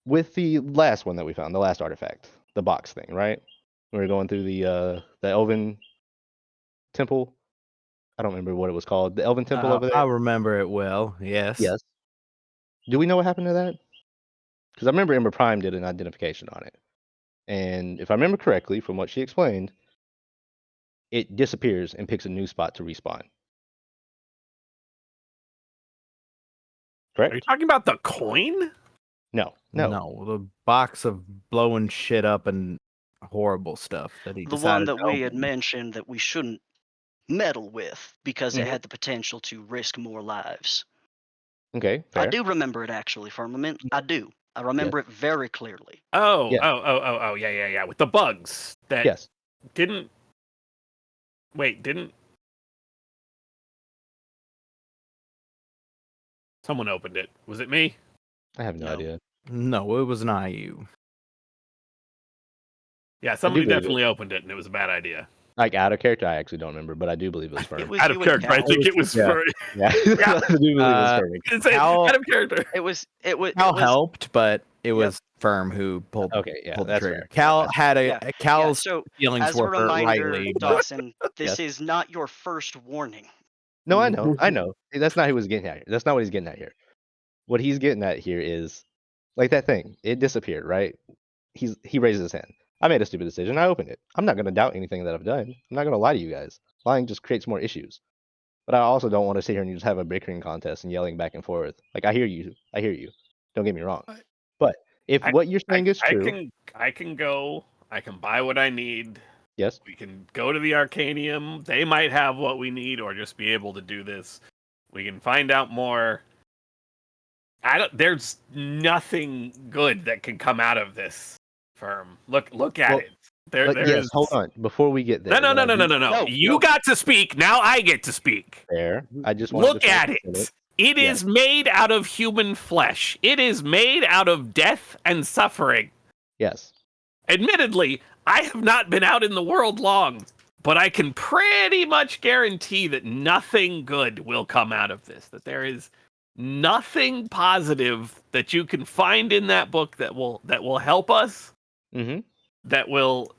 with the last one that we found, the last artifact, the box thing, right? We were going through the Elven temple. I don't remember what it was called. The Elven temple over I there. remember it well. Yes. Yes. Do we know what happened to that? Because I remember Ember Prime did an identification on it, and if I remember correctly from what she explained, it disappears and picks a new spot to respawn. Are you Correct? talking about the coin? No. No, the box of blowing shit up and horrible stuff that he The one decided that to we had open. mentioned that we shouldn't meddle with because it Mhm. had the potential to risk more lives. Okay, I fair. do remember it actually, Firmament. I do. I remember it very clearly. Oh, Yeah. oh, yeah. With the bugs that Yes. didn't. Someone opened it. Was it me? I have no No. idea. No, it was not you. Yeah, somebody believe it. definitely opened it, and it was a bad idea. Like out of character, I actually don't remember, but I do believe it was It Fern. was Out you of and character, I Cal. think it was Yeah. for. Yeah, Yeah. I do believe it was Fern. It's out of character. It was Cal helped, but it Yep. was Firm who pulled, Okay, yeah, pulled the that's trigger. fair. Cal That's had a yeah. Cal's So feelings as a were hurt reminder, rightly, but Dawson, this Yes. is not your first warning. No, I know. That's not who he's getting at here. That's not what he's getting at here. What he's getting at here is like that thing. It disappeared, right? He raises his hand. I made a stupid decision. I opened it. I'm not gonna doubt anything that I've done. I'm not gonna lie to you guys. Lying just creates more issues. But I also don't want to sit here and just have a bickering contest and yelling back and forth. Like I hear you. Don't get me wrong. I- But if what you're saying is I true, can go. I can buy what I need. yes. We can go to the Arcanium. They might have what we need, or just be able to do this. We can find out more. There's nothing good that can come out of this firm. Look at Well, it. There yes, is. hold on. Before we get there. No. what I do- No, You no. got to speak. Now I get to speak. Fair. I just wanted Look to at finish it. It Yes. is made out of human flesh. It is made out of death and suffering. Yes. Admittedly, I have not been out in the world long, but I can pretty much guarantee that nothing good will come out of this. That there is nothing positive that you can find in that book that will help us, Mm-hmm. that will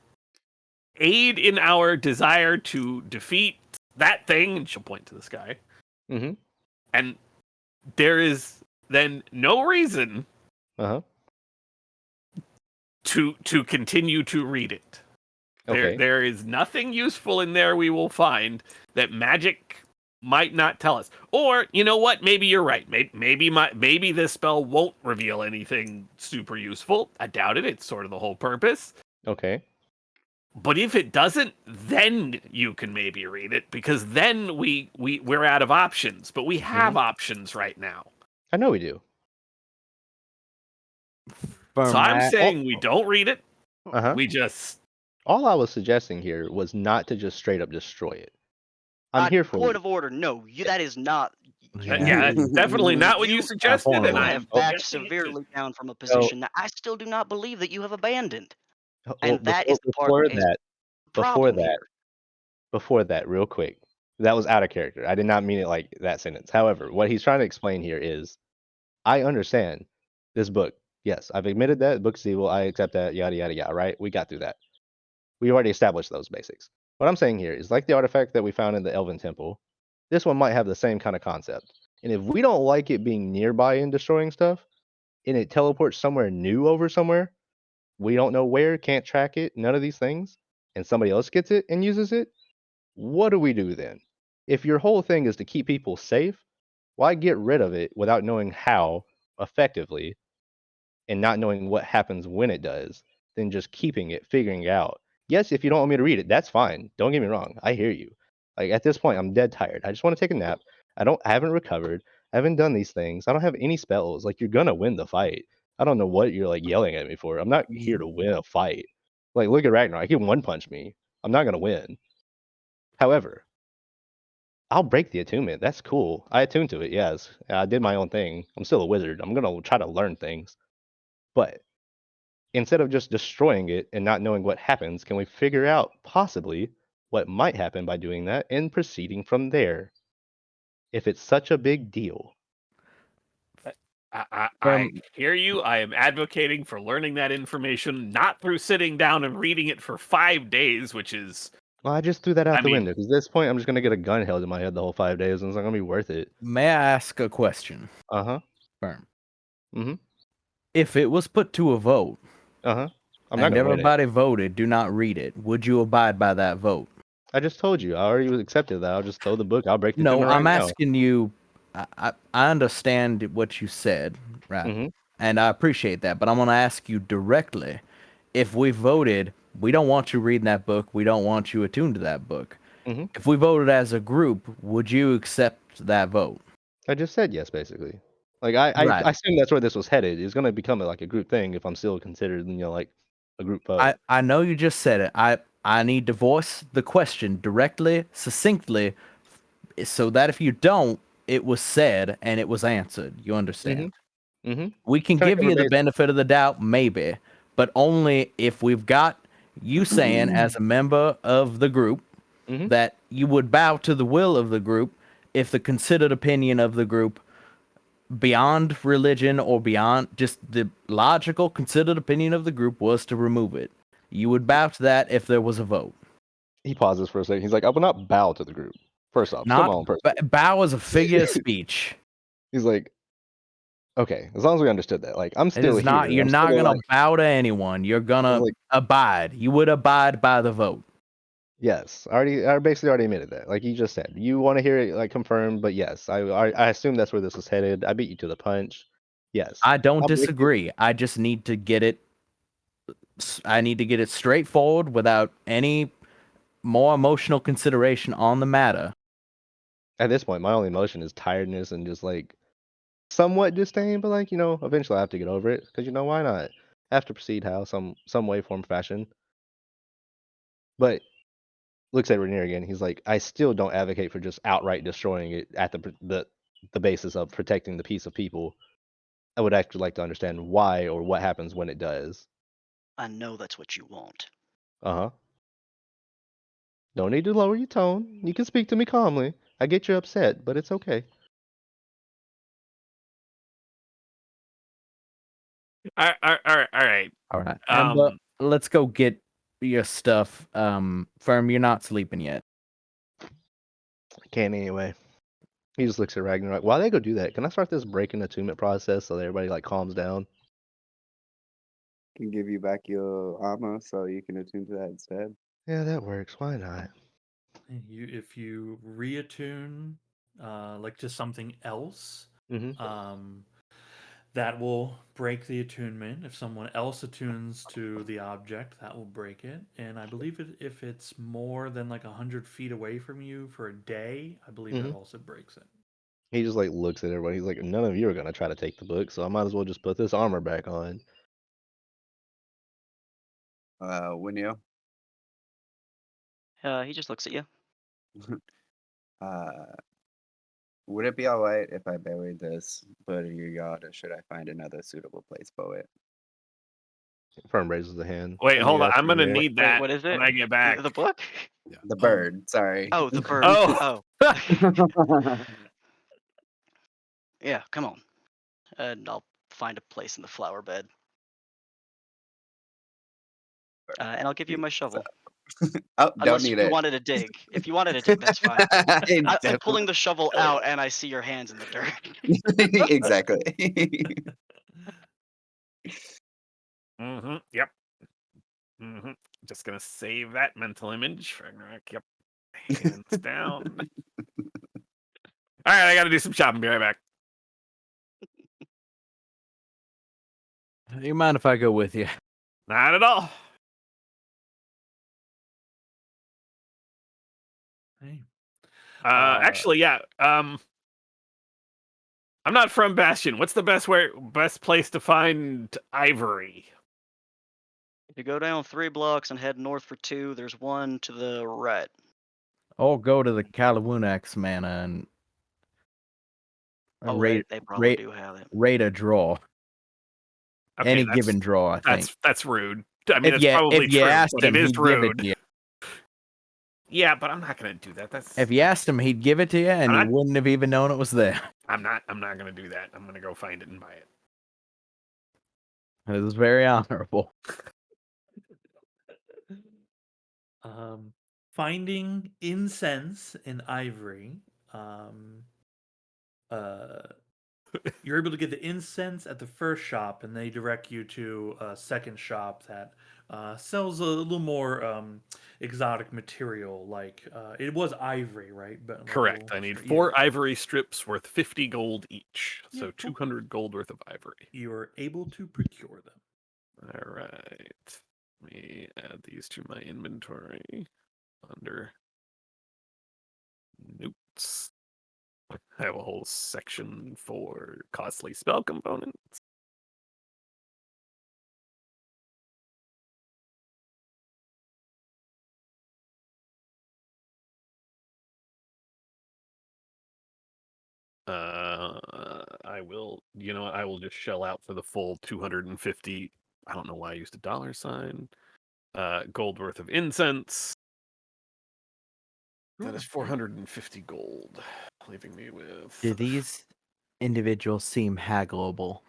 aid in our desire to defeat that thing, and she'll point to the sky. Mm-hmm. And there is then no reason Uh-huh. to continue to read it. Okay. There is nothing useful in there we will find that magic might not tell us. Or, you know what? Maybe you're right. Maybe this spell won't reveal anything super useful. I doubt it. It's sort of the whole purpose. Okay. But if it doesn't, then you can maybe read it, because then we're out of options. But we have options right now. I know we do. So I'm saying we don't read it. Uh-huh. We just All I was suggesting here was not to just straight up destroy it. I'm here for Point you. of order. No, that is not. yeah, that's definitely not what you suggested, point and of I I have am backed severely down from a position that I still do not believe that you have abandoned. Well, And that is the part that is the problem here. Before that, real quick. That was out of character. I did not mean it like that sentence. However, what he's trying to explain here is I understand this book. Yes, I've admitted that the book's evil. I accept that, yada, yada, yada, right? We got through that. We already established those basics. What I'm saying here is like the artifact that we found in the Elven Temple, this one might have the same kind of concept. And if we don't like it being nearby and destroying stuff, and it teleports somewhere new over somewhere, we don't know where, can't track it, none of these things, and somebody else gets it and uses it, what do we do then? If your whole thing is to keep people safe, why get rid of it without knowing how effectively and not knowing what happens when it does, than just keeping it, figuring it out? Yes, if you don't want me to read it, that's fine. Don't get me wrong. I hear you. Like at this point, I'm dead tired. I just want to take a nap. I haven't recovered. I haven't done these things. I don't have any spells. Like you're gonna win the fight. I don't know what you're like yelling at me for. I'm not here to win a fight. Like look at Ragnar. He can one punch me. I'm not gonna win. However, I'll break the attunement. That's cool. I attuned to it. Yes, I did my own thing. I'm still a wizard. I'm gonna try to learn things. But instead of just destroying it and not knowing what happens, can we figure out possibly what might happen by doing that and proceeding from there? If it's such a big deal. I hear you. I am advocating for learning that information, not through sitting down and reading it for 5 days, which is Well, I just threw that out I the mean- window because at this point I'm just gonna get a gun held in my head the whole 5 days and it's not gonna be worth it. May I ask a question? Uh-huh. Firm. Mhm. If it was put to a vote Uh-huh. I'm not and gonna win it. everybody voted, do not read it, would you abide by that vote? I just told you. I already accepted that. I'll just throw the book. I'll break the No, attunement I'm right now. asking you. I understand what you said, right? Mhm. And I appreciate that, but I'm going to ask you directly. If we voted, we don't want you reading that book. We don't want you attuned to that book. Mhm. If we voted as a group, would you accept that vote? I just said yes, basically. Like I Right. assume that's where this was headed. It's gonna become like a group thing if I'm still considered, like a group vote. I know you just said it. I need to voice the question directly, succinctly, so that if you don't, it was said and it was answered. You understand? Mhm. We can Trying to give you cover the base. benefit of the doubt, maybe, but only if we've got you saying as a member of the group Mhm. that you would bow to the will of the group if the considered opinion of the group, beyond religion or beyond just the logical considered opinion of the group, was to remove it. You would bow to that if there was a vote. He pauses for a second. He's like, I will not bow to the group. First off, Not come on, person. bow as a figure of speech. He's like, okay, as long as we understood that. Like, I'm It still is not. here. You're I'm not still gonna like, bow to anyone. You're gonna like, abide. You would abide by the vote. yes, I basically already admitted that. Like you just said, you want to hear it like confirmed, but yes, I assume that's where this was headed. I beat you to the punch. Yes, I don't I'll break it. disagree. I just need to get it. I need to get it straightforward without any more emotional consideration on the matter. At this point, my only emotion is tiredness and just like somewhat disdain, but like eventually I have to get over it because why not? I have to proceed how some way, form, fashion. But looks at Rainier again. He's like, I still don't advocate for just outright destroying it at the basis of protecting the peace of people. I would actually like to understand why or what happens when it does. I know that's what you want. Uh-huh. Don't need to lower your tone. You can speak to me calmly. I get you're upset, but it's okay. all right. All right, Amber, Um, let's go get your stuff. Firm, you're not sleeping yet. Can't anyway. He just looks at Ragnar like, why they go do that? Can I start this breaking attunement process so that everybody like calms down? Can give you back your armor so you can attune to that instead. Yeah, that works. Why not? If you reattune like to something else, Mm-hmm. that will break the attunement. If someone else attunes to the object, that will break it. And I believe if it's more than like 100 feet away from you for a day, I believe that also breaks it. He just like looks at everybody. He's like, none of you are gonna try to take the book, so I might as well just put this armor back on. Winio, He just looks at you. uh, would it be alright if I buried this bird in your yard, or should I find another suitable place for it? Firm raises a hand. wait, What do hold you on. ask I'm me gonna here? need Wait, that what is it? when I get back. The book? Yeah. The bird, sorry. Oh, the bird. Oh. Oh. Yeah, come on. And I'll find a place in the flower bed. And I'll give you my shovel. Oh, don't Unless need you it. wanted to dig. If you wanted to dig, that's fine. But I I'm definitely- pulling the shovel out, and I see your hands in the dirt. exactly. Yep. Just gonna save that mental image. Ragnarok. Yep. Hands down. All right, I gotta do some shopping. Be right back. You mind if I go with you? Not at all. Hey. Actually, yeah. I'm not from Bastion. What's the best place to find ivory? If you go down 3 blocks and head north for 2, there's one to the right. Or go to the Kalawunax Manor and Oh, rate they probably rate do have it. rate a draw. Okay, Any that's- given draw, I think. That's rude. I mean, If it's probably you true, asked but him, it is he'd give it rude. to you. Yeah, but I'm not gonna do that. That's If you asked him, he'd give it to you, and I'm you not- wouldn't have even known it was there. I'm not gonna do that. I'm gonna go find it and buy it. It was very honorable. Finding incense and ivory. You're able to get the incense at the first shop, and they direct you to a second shop that sells a little more exotic material. Like it was ivory, right? But like a Correct. little I need stri- 4 yeah. ivory strips worth 50 gold each. Yeah, So cool. 200 gold worth of ivory. You are able to procure them. All right. Let me add these to my inventory under notes. I have a whole section for costly spell components. I will, you know what, I will just shell out for the full 250. I don't know why I used a dollar sign. Gold worth of incense. That is 450 gold, leaving me with. Do these individuals seem haggleable?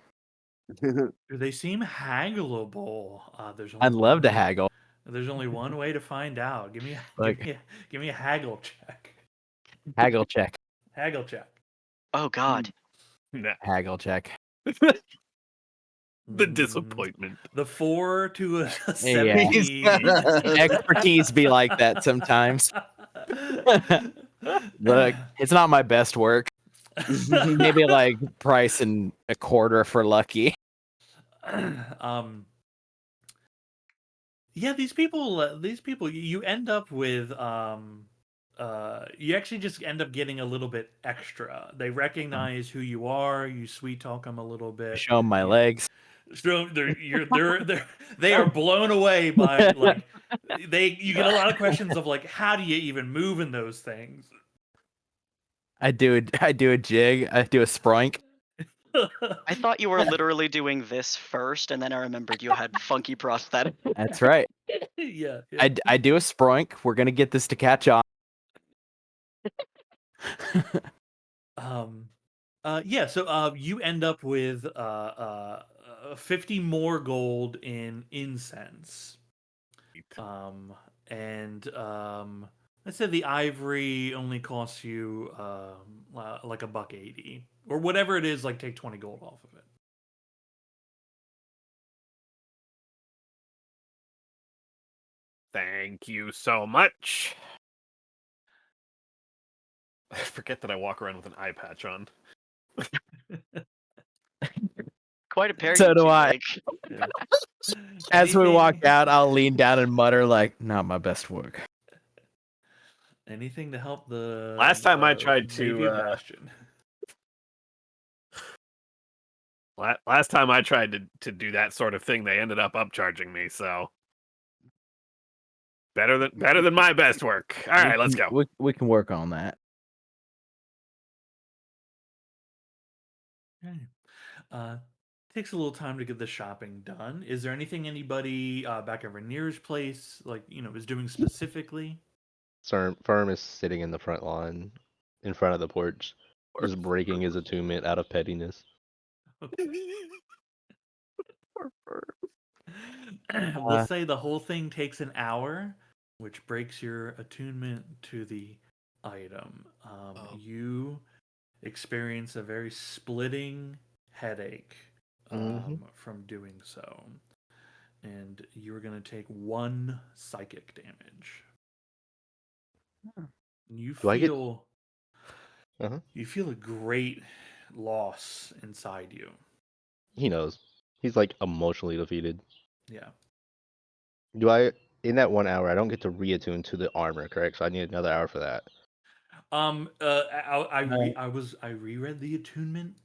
Do they seem haggleable? There's only I'd love to one- haggle. There's only one way to find out. Give me Like- give me a haggle check. Haggle check. Haggle check. Oh, God. Nah, Haggle check. the Mm, disappointment. The 4 to a Yeah. 70. Expertise be like that sometimes. Look, it's not my best work. Maybe like price and a quarter for lucky. Yeah, these people you end up with you actually just end up getting a little bit extra. They recognize who you are, you sweet talk them a little bit. Show 'em my you- legs. So they are blown away by like you get a lot of questions of like how do you even move in those things? I do a jig. I do a sproink. I thought you were literally doing this first, and then I remembered you had funky prosthetic. That's right. yeah. I do a sproink. We're gonna get this to catch on. Yeah, so you end up with 50 more gold in incense. And let's say the ivory only costs you like $1.80 or whatever it is, like take 20 gold off of it. Thank you so much. I forget that I walk around with an eye patch on. Quite a pair. So you do two, I. like. As we walk Anything- out, I'll lean down and mutter like, "Not my best work." Anything to help the Last time I tried to, Navy of Bastion. Last time I tried to do that sort of thing, they ended up upcharging me. So better than my best work. All right, let's go. We can work on that. Okay. Takes a little time to get the shopping done. Is there anything anybody back at Rainier's place is doing specifically? Firm is sitting in the front lawn, in front of the porch, just breaking his attunement out of pettiness. Let's say the whole thing takes an hour. which breaks your attunement to the item. Oh. You experience a very splitting headache from doing so. And you're going to take 1 psychic damage. You Do I get- feel Uh-huh. you feel a great loss inside you. He knows. He's like emotionally defeated. Yeah. Do I in that 1 hour I don't get to reattune to the armor, correct? So I need another hour for that. I reread the attunement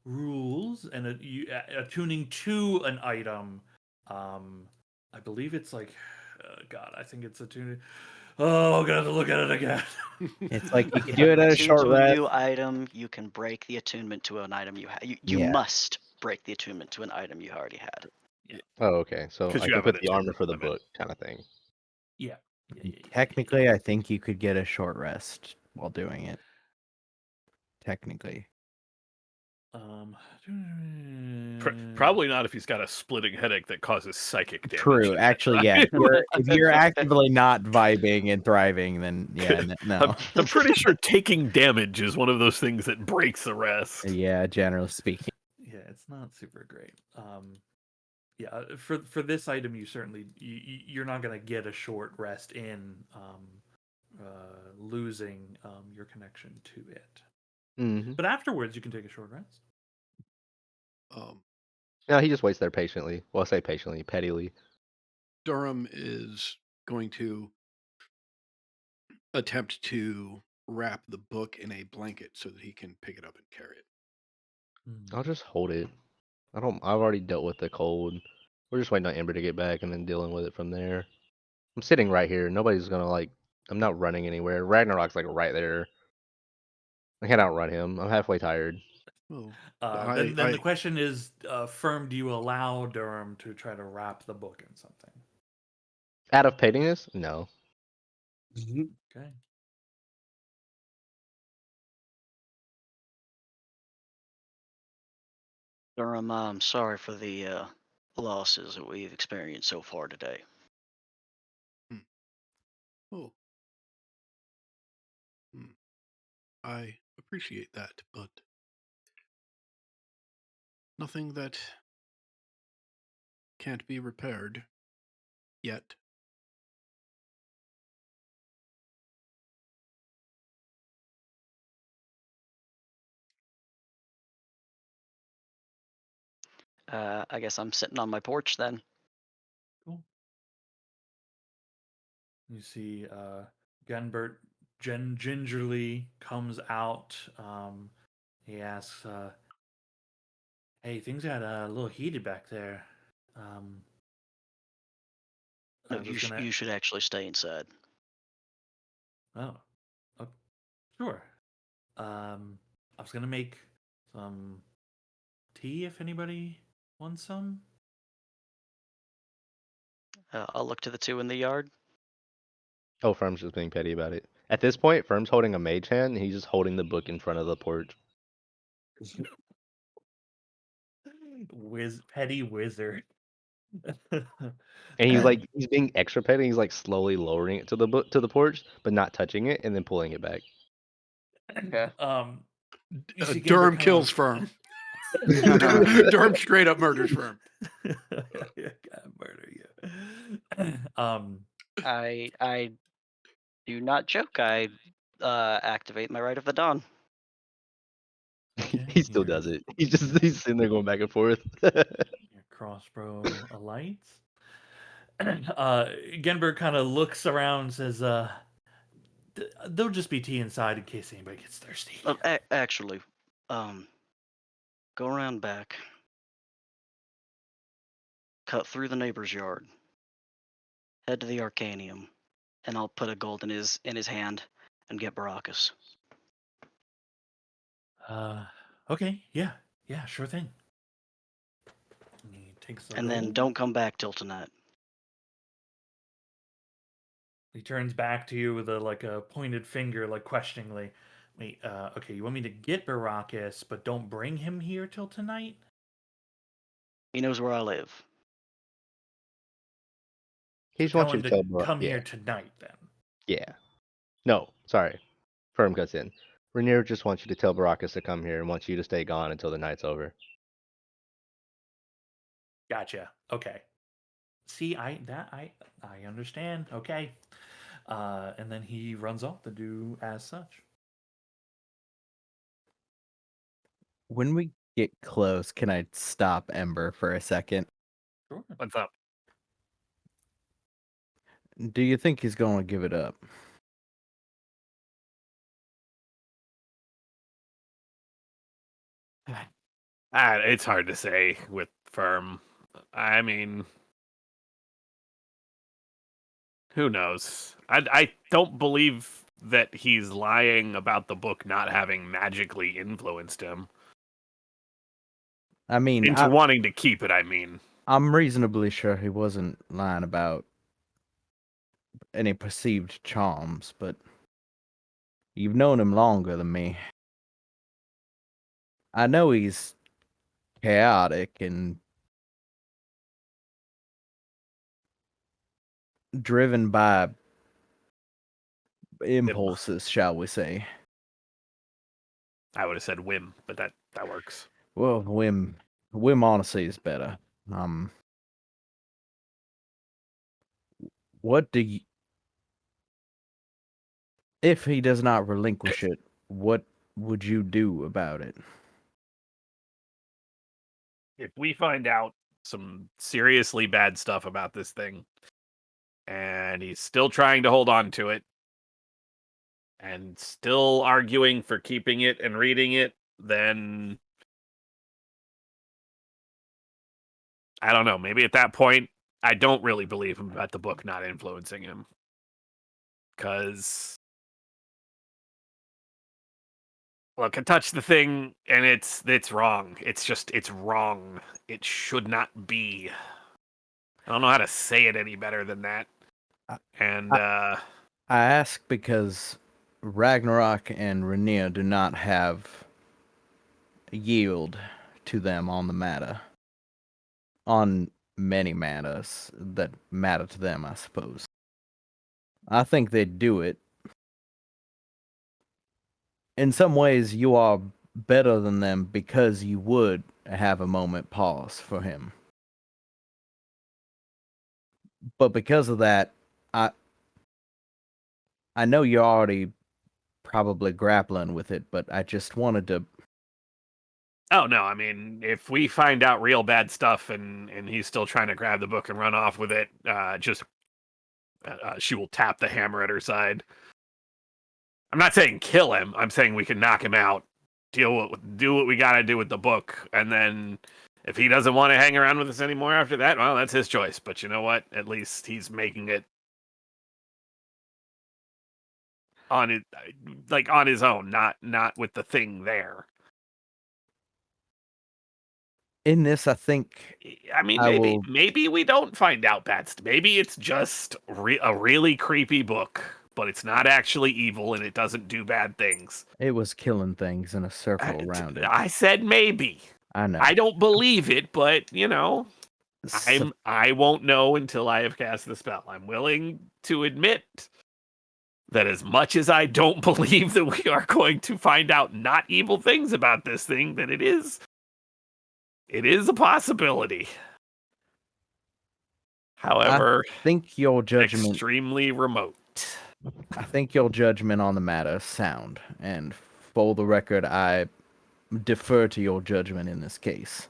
rules and attuning to an item. I believe it's like, God, I think it's attuning. Oh, I'm gonna have to look at it again. It's like you can do it at a Attune short to a rest. new item, you can break the attunement to an item you have. You Yeah. must break the attunement to an item you already had. Oh, okay. So 'Cause I you can have an put the armor attunement for the limit. book kind of thing. Yeah. Technically, I think you could get a short rest while doing it. Technically. Probably not if he's got a splitting headache that causes psychic damage. True. at that Actually, yeah. time. If you're actively not vibing and thriving, then yeah, no. I'm pretty sure taking damage is one of those things that breaks the rest. Yeah, generally speaking. Yeah, it's not super great. Yeah, for this item, you certainly you're not gonna get a short rest in losing your connection to it. Mm-hmm. But afterwards, you can take a short rest. No, he just waits there patiently. Well, I say patiently, pettily. Durham is going to attempt to wrap the book in a blanket so that he can pick it up and carry it. I'll just hold it. I've already dealt with the cold. We're just waiting on Ember to get back and then dealing with it from there. I'm sitting right here. Nobody's gonna like. I'm not running anywhere. Ragnarok's like right there. I can't outrun him. I'm halfway tired. Oh, Then the question is, Firm, do you allow Durham to try to wrap the book in something? Out of pettiness? No. Okay. Durham, I'm sorry for the losses that we've experienced so far today. Oh. I appreciate that, but nothing that can't be repaired yet. I guess I'm sitting on my porch then. Cool. You see, Gunbert gingerly comes out. He asks, "Hey, things got a little heated back there." No, I was gonna. you should actually stay inside. Oh, sure. I was gonna make some tea if anybody wants some. I'll look to the 2 in the yard. Oh, Firm's just being petty about it. At this point, Firm's holding a mage hand, and he's just holding the book in front of the porch. Petty wizard. And he's like, he's being extra petty. He's like slowly lowering it to the porch, but not touching it, and then pulling it back. You see Durham Gunbert kills kinda- Firm. Durham straight up murders Firm. Gotta murder you. I do not joke. I activate my Right of the Dawn. Okay, He still does it. He's sitting there going back and forth. Your crossbow alights. Genberg kind of looks around and says, there'll just be tea inside in case anybody gets thirsty. Actually, go around back, cut through the neighbor's yard, head to the Arcanium, and I'll put a gold in his hand and get Baracus. Okay, yeah, sure thing. He takes the And then gold. don't come back till tonight. He turns back to you with a pointed finger, like questioningly. Wait, okay, you want me to get Baracus, but don't bring him here till tonight? He knows where I live. He So just wants tell you him to to tell Barak. come Yeah, here tonight then. yeah. No, sorry. Firm cuts in. Rainier just wants you to tell Baracus to come here and wants you to stay gone until the night's over. Gotcha. Okay. See, I understand. Okay. And then he runs off to do as such. When we get close, can I stop Ember for a second? Sure. What's up? Do you think he's going to give it up? It's hard to say with Firm. I mean, who knows? I don't believe that he's lying about the book not having magically influenced him I mean, into wanting to keep it. I mean, I'm reasonably sure he wasn't lying about any perceived charms, but you've known him longer than me. I know he's chaotic and driven by impulses, shall we say. I would have said whim, but that works. Well, whim honestly is better. What do you, if he does not relinquish it, what would you do about it? If we find out some seriously bad stuff about this thing, and he's still trying to hold on to it, and still arguing for keeping it and reading it, then I don't know. Maybe at that point, I don't really believe him about the book not influencing him. Because, look, I touched the thing, and it's wrong. It's wrong. It should not be. I don't know how to say it any better than that. And, I ask because Ragnarok and Rainier do not have yield to them on the matter. On many matters that matter to them, I suppose. I think they'd do it. In some ways, you are better than them because you would have a moment pause for him. But because of that, I know you're already probably grappling with it, but I just wanted to. oh no, I mean, if we find out real bad stuff and he's still trying to grab the book and run off with it, she will tap the hammer at her side. I'm not saying kill him. I'm saying we can knock him out, do what we gotta do with the book, and then if he doesn't want to hang around with us anymore after that, well, that's his choice. But you know what? At least he's making it on it, like on his own, not with the thing there. In this, I think I mean, I maybe will- maybe we don't find out bad stuff. Maybe it's just a really creepy book, but it's not actually evil and it doesn't do bad things. it was killing things in a circle around it. I said maybe. I know. I don't believe it, but you know, So- I won't know until I have cast the spell. I'm willing to admit that as much as I don't believe that we are going to find out not evil things about this thing, that it is a possibility. However, I think your judgment. extremely remote. I think your judgment on the matter is sound, and for the record, I defer to your judgment in this case.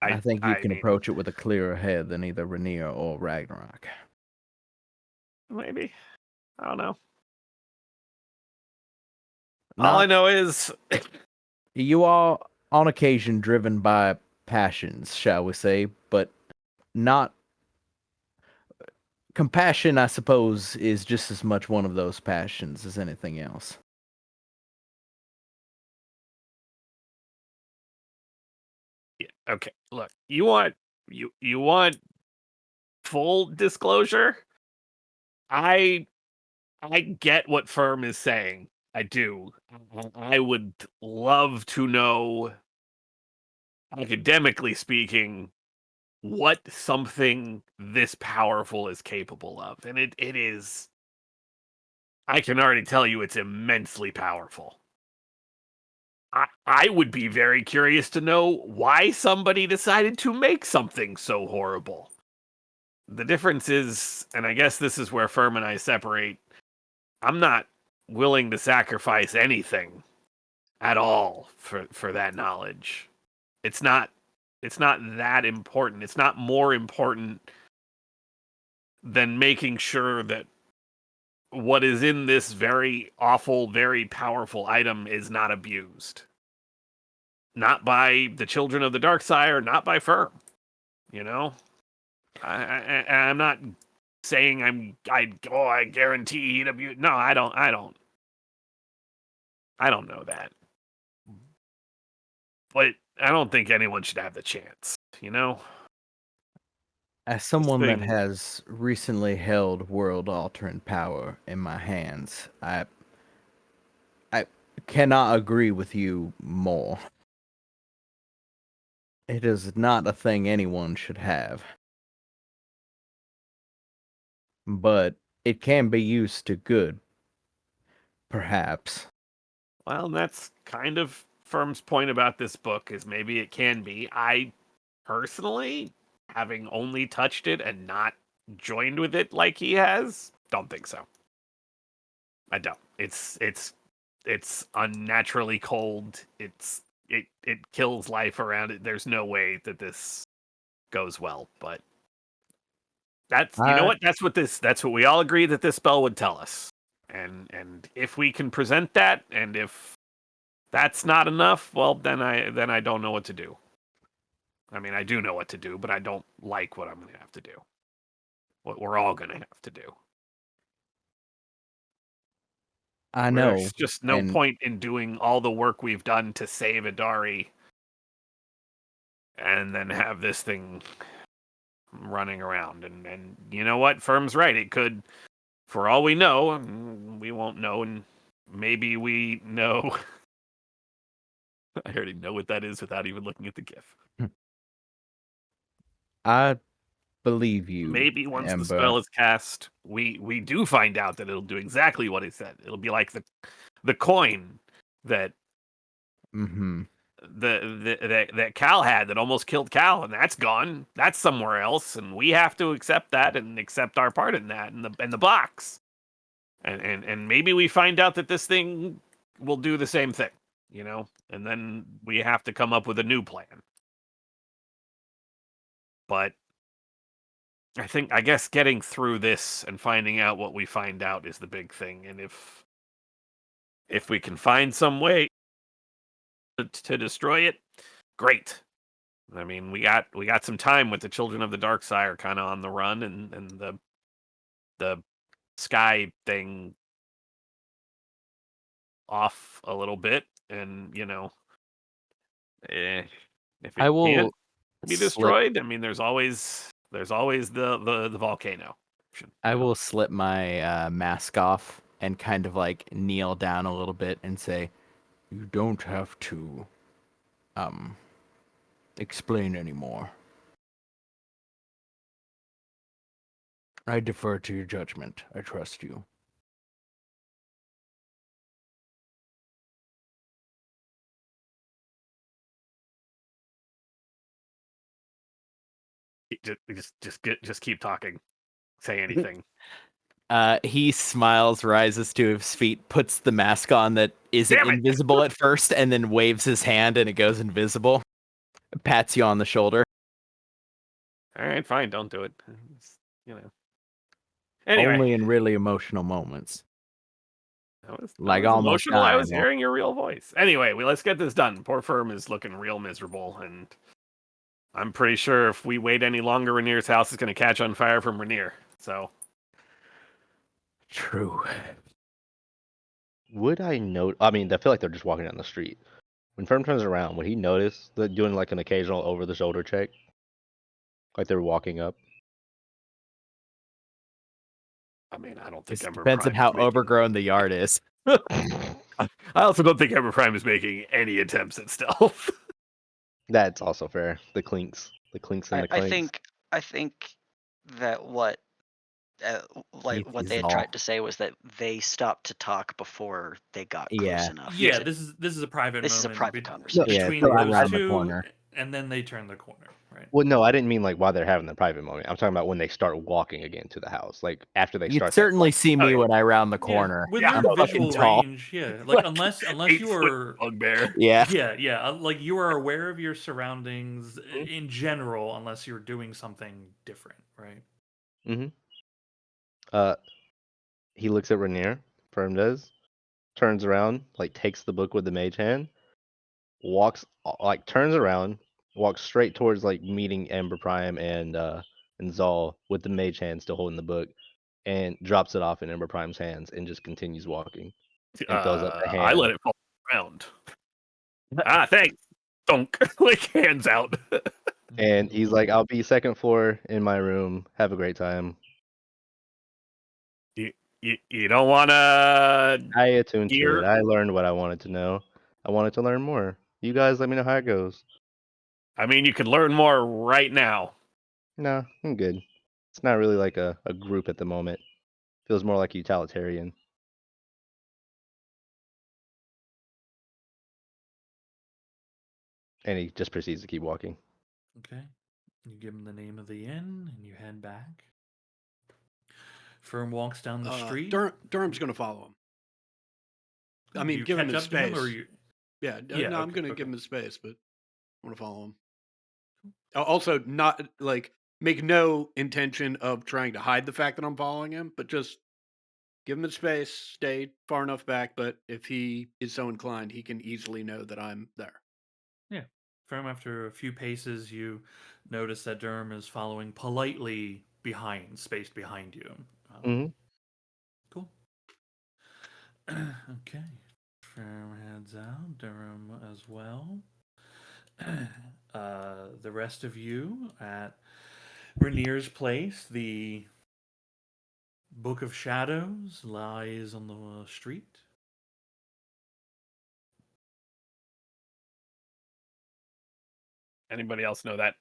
I think you can mean, approach it with a clearer head than either Rainier or Ragnarok. maybe. I don't know. All I know is You are on occasion driven by passions, shall we say, but not compassion, I suppose, is just as much one of those passions as anything else. yeah, okay. Look, you want full disclosure? I get what Firm is saying. I do. I would love to know, academically speaking, what something this powerful is capable of. And it is, I can already tell you it's immensely powerful. I would be very curious to know why somebody decided to make something so horrible. The difference is, and I guess this is where Firm and I separate, I'm not willing to sacrifice anything at all for that knowledge. It's not that important. It's not more important than making sure that what is in this very awful, very powerful item is not abused. Not by the children of the dark side, not by Firm. You know? I'm not saying I guarantee he'd abuse. No, I don't know that. But I don't think anyone should have the chance, you know? As someone that thing- has recently held world altering power in my hands, I cannot agree with you more. It is not a thing anyone should have. But it can be used to good. Perhaps. Well, that's kind of Firm's point about this book, is maybe it can be. I personally, having only touched it and not joined with it like he has, don't think so. I don't. It's unnaturally cold. It kills life around it. There's no way that this goes well, but that's, you know what? That's what we all agree that this spell would tell us. And if we can present that, and if that's not enough, well, then I don't know what to do. I mean, I do know what to do, but I don't like what I'm going to have to do. What we're all going to have to do. I know. There's just no point in doing all the work we've done to save Adari and then have this thing running around. And you know what? Firm's right. It could, for all we know, we won't know, and maybe we know. I already know what that is without even looking at the GIF. I believe you. Maybe once Amber. the spell is cast, we do find out that it'll do exactly what it said. It'll be like the coin that that Cal had that almost killed Cal, and that's gone. That's somewhere else, and we have to accept that and accept our part in that, and the box. And maybe we find out that this thing will do the same thing, you know, and then we have to come up with a new plan. But I guess getting through this and finding out what we find out is the big thing. And if we can find some way to destroy it, great. I mean, we got some time with the Children of the Darksire kind of on the run, and the sky thing off a little bit, and you know, if it can't be destroyed, I mean, there's always the volcano. I will slip my mask off and kind of like kneel down a little bit and say, "You don't have to explain anymore. I defer to your judgment. I trust you." Just keep talking. Say anything. He smiles, rises to his feet, puts the mask on that isn't invisible at first, and then waves his hand and it goes invisible. Pats you on the shoulder. All right, fine. Don't do it. You know. Anyway. Only in really emotional moments. That was almost emotional. I was dying. hearing your real voice. Anyway, let's get this done. Poor Firm is looking real miserable, and I'm pretty sure if we wait any longer, Rainier's house is going to catch on fire from Rainier. So. True. Would I note? I mean, I feel like they're just walking down the street. When Firm turns around, would he notice that doing like an occasional over-the-shoulder check, like they're walking up? I mean, I don't think It Ember depends on Prime how is making- overgrown the yard is. I also don't think Ember Prime is making any attempts at stealth. That's also fair. The clinks. The clinks and the I clanks. think that what like what they He's had all. tried to say was that they stopped to talk before they got close Yeah. enough. Yeah, to- this is a private this is a moment private conversation. Yeah, between so those around the two, corner. and then they turn the corner, right? Well, no, I didn't mean like while they're having the private moment. I'm talking about when they start walking again to the house. Like after they You'd start that, certainly like, see Oh, me yeah. when I round the Yeah, corner. when Yeah, they're I'm in fucking visual tall. range, yeah. Like Like unless 8 you foot were bugbear. Yeah. yeah, like you are aware of your surroundings Mhm. in general, unless you're doing something different, right? Mm-hmm. He looks at Rainier, Firm does, turns around, like takes the book with the mage hand, walks like turns around, walks straight towards like meeting Ember Prime and Zal with the mage hand still holding the book, and drops it off in Ember Prime's hands and just continues walking and throws up the I hand. let it fall around. Thanks. Dunk. Like hands out. And he's like, "I'll be second floor in my room. Have a great time." You don't wanna I attuned to it. gear. I learned what I wanted to know. I wanted to learn more. You guys let me know how it goes. I mean, you can learn more right now. No, I'm good. It's not really like a group at the moment. Feels more like utilitarian. And he just proceeds to keep walking. Okay. You give him the name of the inn, and you head back. Firm walks down the street. Durham's going to follow him. I Do mean, you give him catch his up to him, or space. you? Yeah, Yeah, no, I'm okay, going to okay. give him his space, but I want to follow him. Also, not like make no intention of trying to hide the fact that I'm following him, but just give him his space, stay far enough back. But if he is so inclined, he can easily know that I'm there. Yeah. Firm, after a few paces, you notice that Durham is following politely behind, spaced behind you. Mm-hmm. Cool. Okay. Firm heads out. Durham as well. The rest of you at Rainier's place, the Book of Shadows lies on the street. Anybody else know that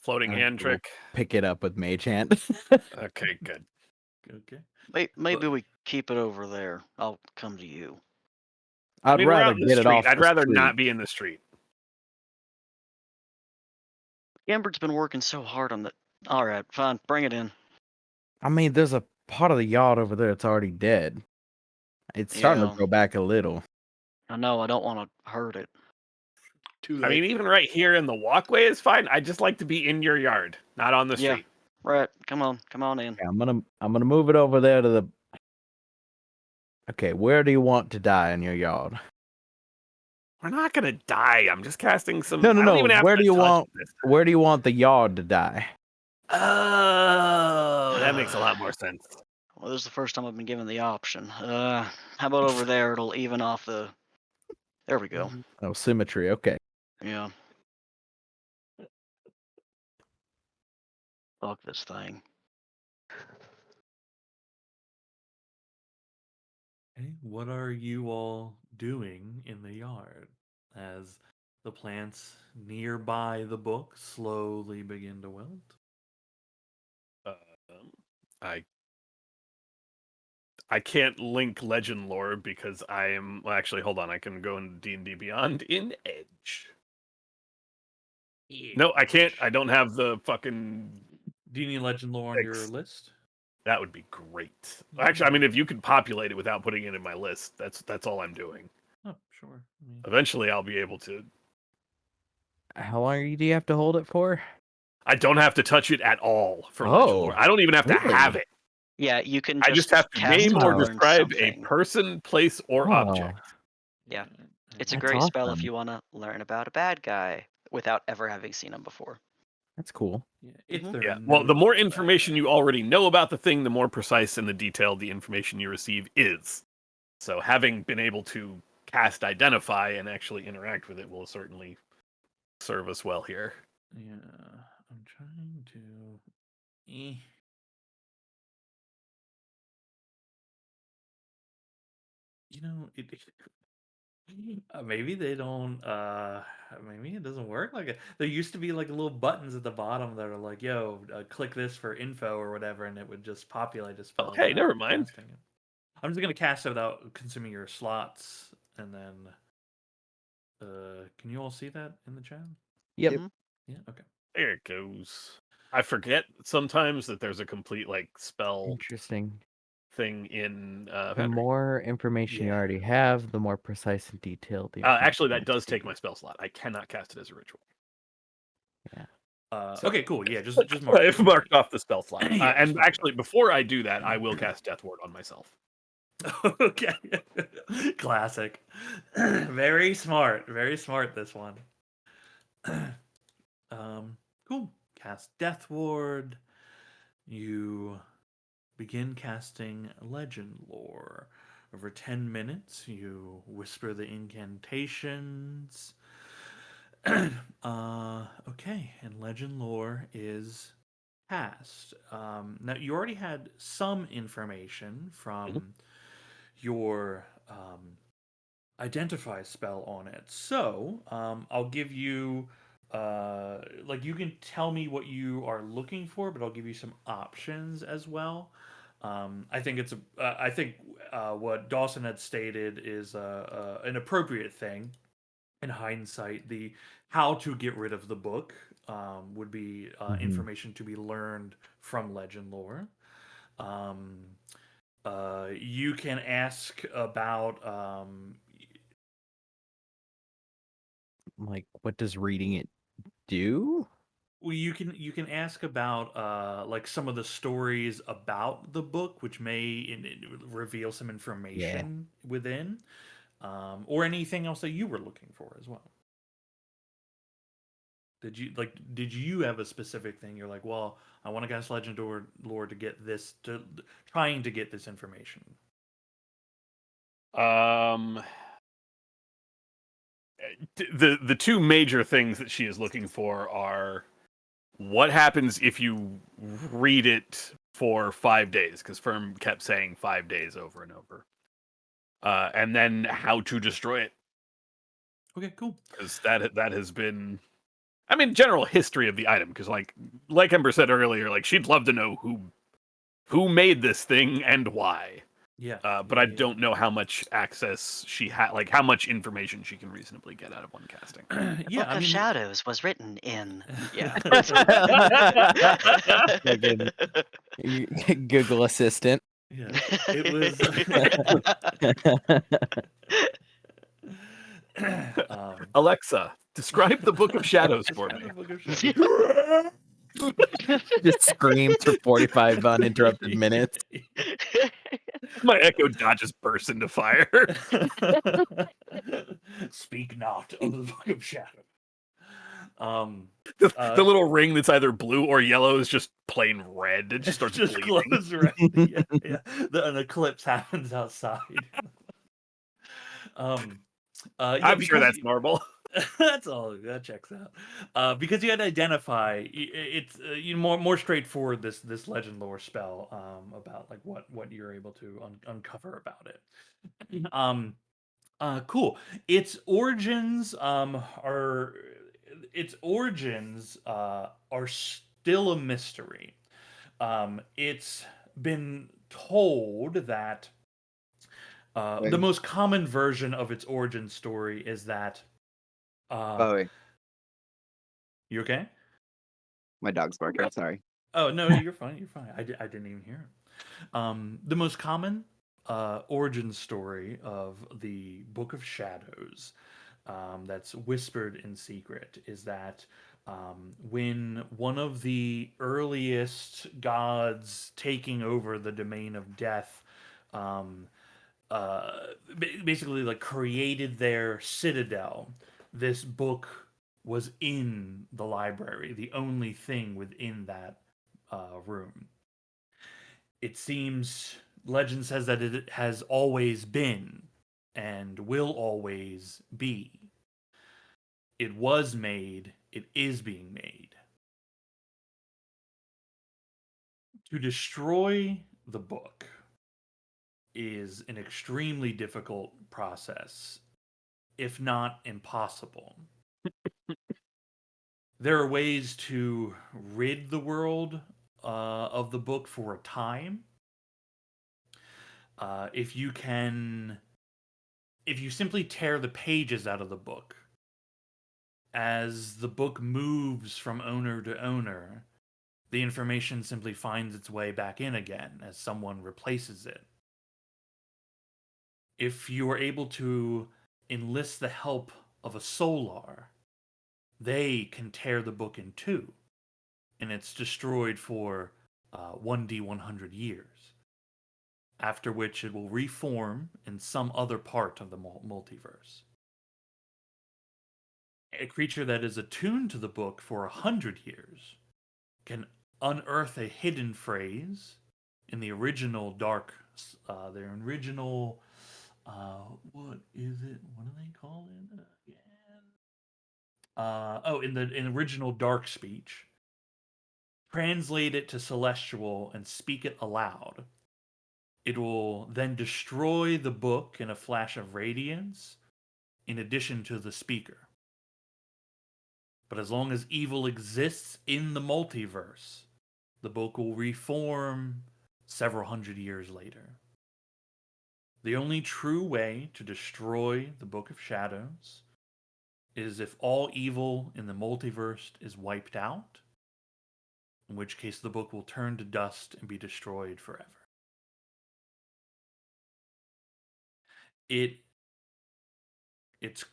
floating hand We'll trick? pick it up with mage hand. Okay, good. Okay. Maybe we keep it over there. I'll come to you. I'd We're rather out in the get it street. off I'd the rather street. not be in the street. Gambert's been working so hard on the. All right, fine. Bring it in. I mean, there's a part of the yard over there that's already dead. It's starting Yeah. to go back a little. I know. I don't want to hurt it. Too I late. mean, even right here in the walkway is fine. I just like to be in your yard, not on the Yeah. street. Right. Come on in. Yeah, I'm gonna move it over there to the. Okay, where do you want to die in your yard? We're not gonna die. I'm just casting some. No. I don't even have Where to do you touch want? this. Where do you want the yard to die? Oh, that makes a lot more sense. Well, this is the first time I've been given the option. How about over there? It'll even off the. There we go. Oh, symmetry. Okay. Yeah. Fuck this thing. Okay, what are you all doing in the yard as the plants nearby the book slowly begin to wilt? I can't link legend lore because I am. Well, actually, hold on. I can go into D&D Beyond in Edge. No, I can't. I don't have the fucking. Do you need legend lore on your list? That would be great. Actually, I mean, if you could populate it without putting it in my list, that's all I'm doing. Oh, sure. Eventually, I'll be able to. How long do you have to hold it for? I don't have to touch it at all for legend Oh, lore. I don't even have to have really? it. Yeah, you can. I just have to cast name it or to learn describe a something. person, place, or Oh, object. Yeah, it's a That's great spell if awesome. you want to learn about a bad guy without ever having seen him before. That's cool. Yeah, if Mhm. they're Yeah. Well, the new, more but- information you already know about the thing, the more precise and the detailed the information you receive is. So having been able to cast Identify and actually interact with it will certainly serve us well here. Yeah, I'm trying to. You know, Maybe they don't. Maybe it doesn't work like it. There used to be like little buttons at the bottom that are like, "Yo, click this for info" or whatever, and it would just populate a spell. Okay, without never mind. casting it. I'm just gonna cast it without consuming your slots, and then. Can you all see that in the chat? Yep. Mhm. Yeah. Okay. There it goes. I forget sometimes that there's a complete like spell Interesting. thing in The Foundry. more information you Yeah. already have, the more precise and detailed the Actually, information that has does to take be. my spell slot. I cannot cast it as a ritual. So- Okay. Cool. Yeah. Just mark. I've marked off the spell slot. Yeah, just And mark it actually, before I do that, I will cast Death Ward on myself. Okay. Classic. Very smart. Very smart, this one. Cool. Cast Death Ward. You begin casting Legend Lore. Over 10 minutes, you whisper the incantations. Okay, and Legend Lore is cast. Now, you already had some information from your identify spell on it. So I'll give you like you can tell me what you are looking for, but I'll give you some options as well. I think it's I think what Dawson had stated is an appropriate thing in hindsight. The how to get rid of the book would be information to be learned from Legend Lore. Um, you can ask about Like, what does reading it do? well, you can ask about like some of the stories about the book, which may reveal some information within, or anything else that you were looking for as well. Did you have a specific thing you're like, well, I want to cast Legend or Lore to get this to trying to get this information? The two major things that she is looking for are what happens if you read it for 5 days, because Firm kept saying 5 days over and over, and then how to destroy it, Okay, cool. because that has been, I mean, general history of the item, because like Ember said earlier, like she'd love to know who made this thing and why. Yeah. But I don't know how much access she had, like how much information she can reasonably get out of one casting. The Yeah, Book I of mean, Shadows was written in. Yeah. Fucking Google Assistant. yeah, it was. Alexa, describe the Book of Shadows for Describe me. the Book of Shadows. Just screams for 45 uninterrupted minutes. My Echo Dot just bursts into fire. Speak not of the Book of Shadows. The little ring that's either blue or yellow is just plain red. It just starts just bleeding. glows red. Yeah, yeah. An eclipse happens outside. Yeah, I'm sure because that's normal. that's all that checks out. Because you had to identify it's more straightforward this Legend Lore spell about like what you're able to uncover about it. Cool. Its origins are still a mystery. It's been told that the Wait. most common version of its origin story is that Oh, wait. you okay? My dog's barking. Sorry. Oh no, you're fine. You're fine. I didn't even hear it. The most common origin story of the Book of Shadows that's whispered in secret is that when one of the earliest gods taking over the domain of death basically like created their citadel, this book was in the library, the only thing within that room. It seems legend says that it has always been and will always be. It was made, it is being made. To destroy the book is an extremely difficult process. if not impossible. There are ways to rid the world of the book for a time. If you simply tear the pages out of the book, as the book moves from owner to owner, the information simply finds its way back in again as someone replaces it. If you are able to enlist the help of a Solar, they can tear the book in two, and it's destroyed for 1d100 years, after which it will reform in some other part of the multiverse. A creature that is attuned to the book for 100 years can unearth a hidden phrase in the original what is it? What do they call it again? In original dark speech, translate it to Celestial and speak it aloud. It will then destroy the book in a flash of radiance, in addition to the speaker. But as long as evil exists in the multiverse, the book will reform several hundred years later. The only true way to destroy the Book of Shadows is if all evil in the multiverse is wiped out, in which case the book will turn to dust and be destroyed forever. Its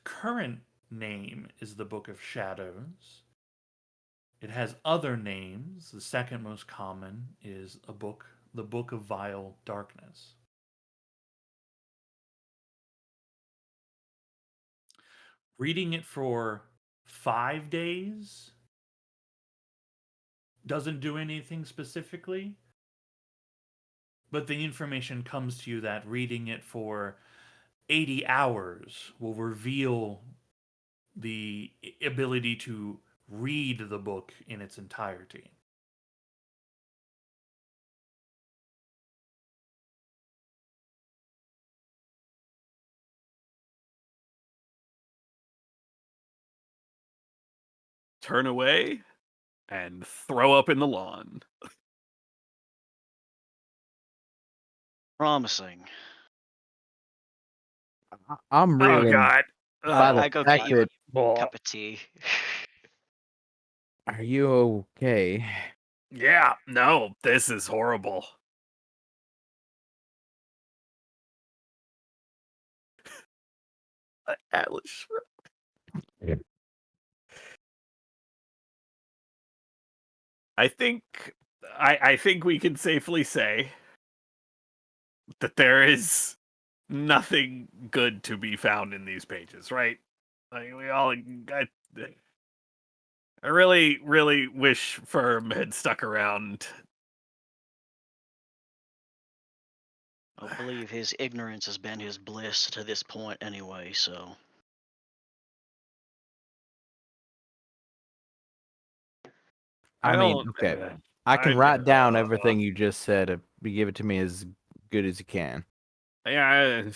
current name is the Book of Shadows. It has other names. The second most common is the Book of Vile Darkness. Reading it for 5 days doesn't do anything specifically, but the information comes to you that reading it for 80 hours will reveal the ability to read the book in its entirety. Turn away and throw up in the lawn. Promising. I'm Oh really God! by the I go fact get you that a cup of tea. are you okay? Yeah, no, this is horrible. Atlas. I think we can safely say that there is nothing good to be found in these pages, right? Like we all, I really, really wish Firm had stuck around. I believe his ignorance has been his bliss to this point anyway, so. I mean, okay. I can write down everything you just said. You give it to me as good as you can. Yeah,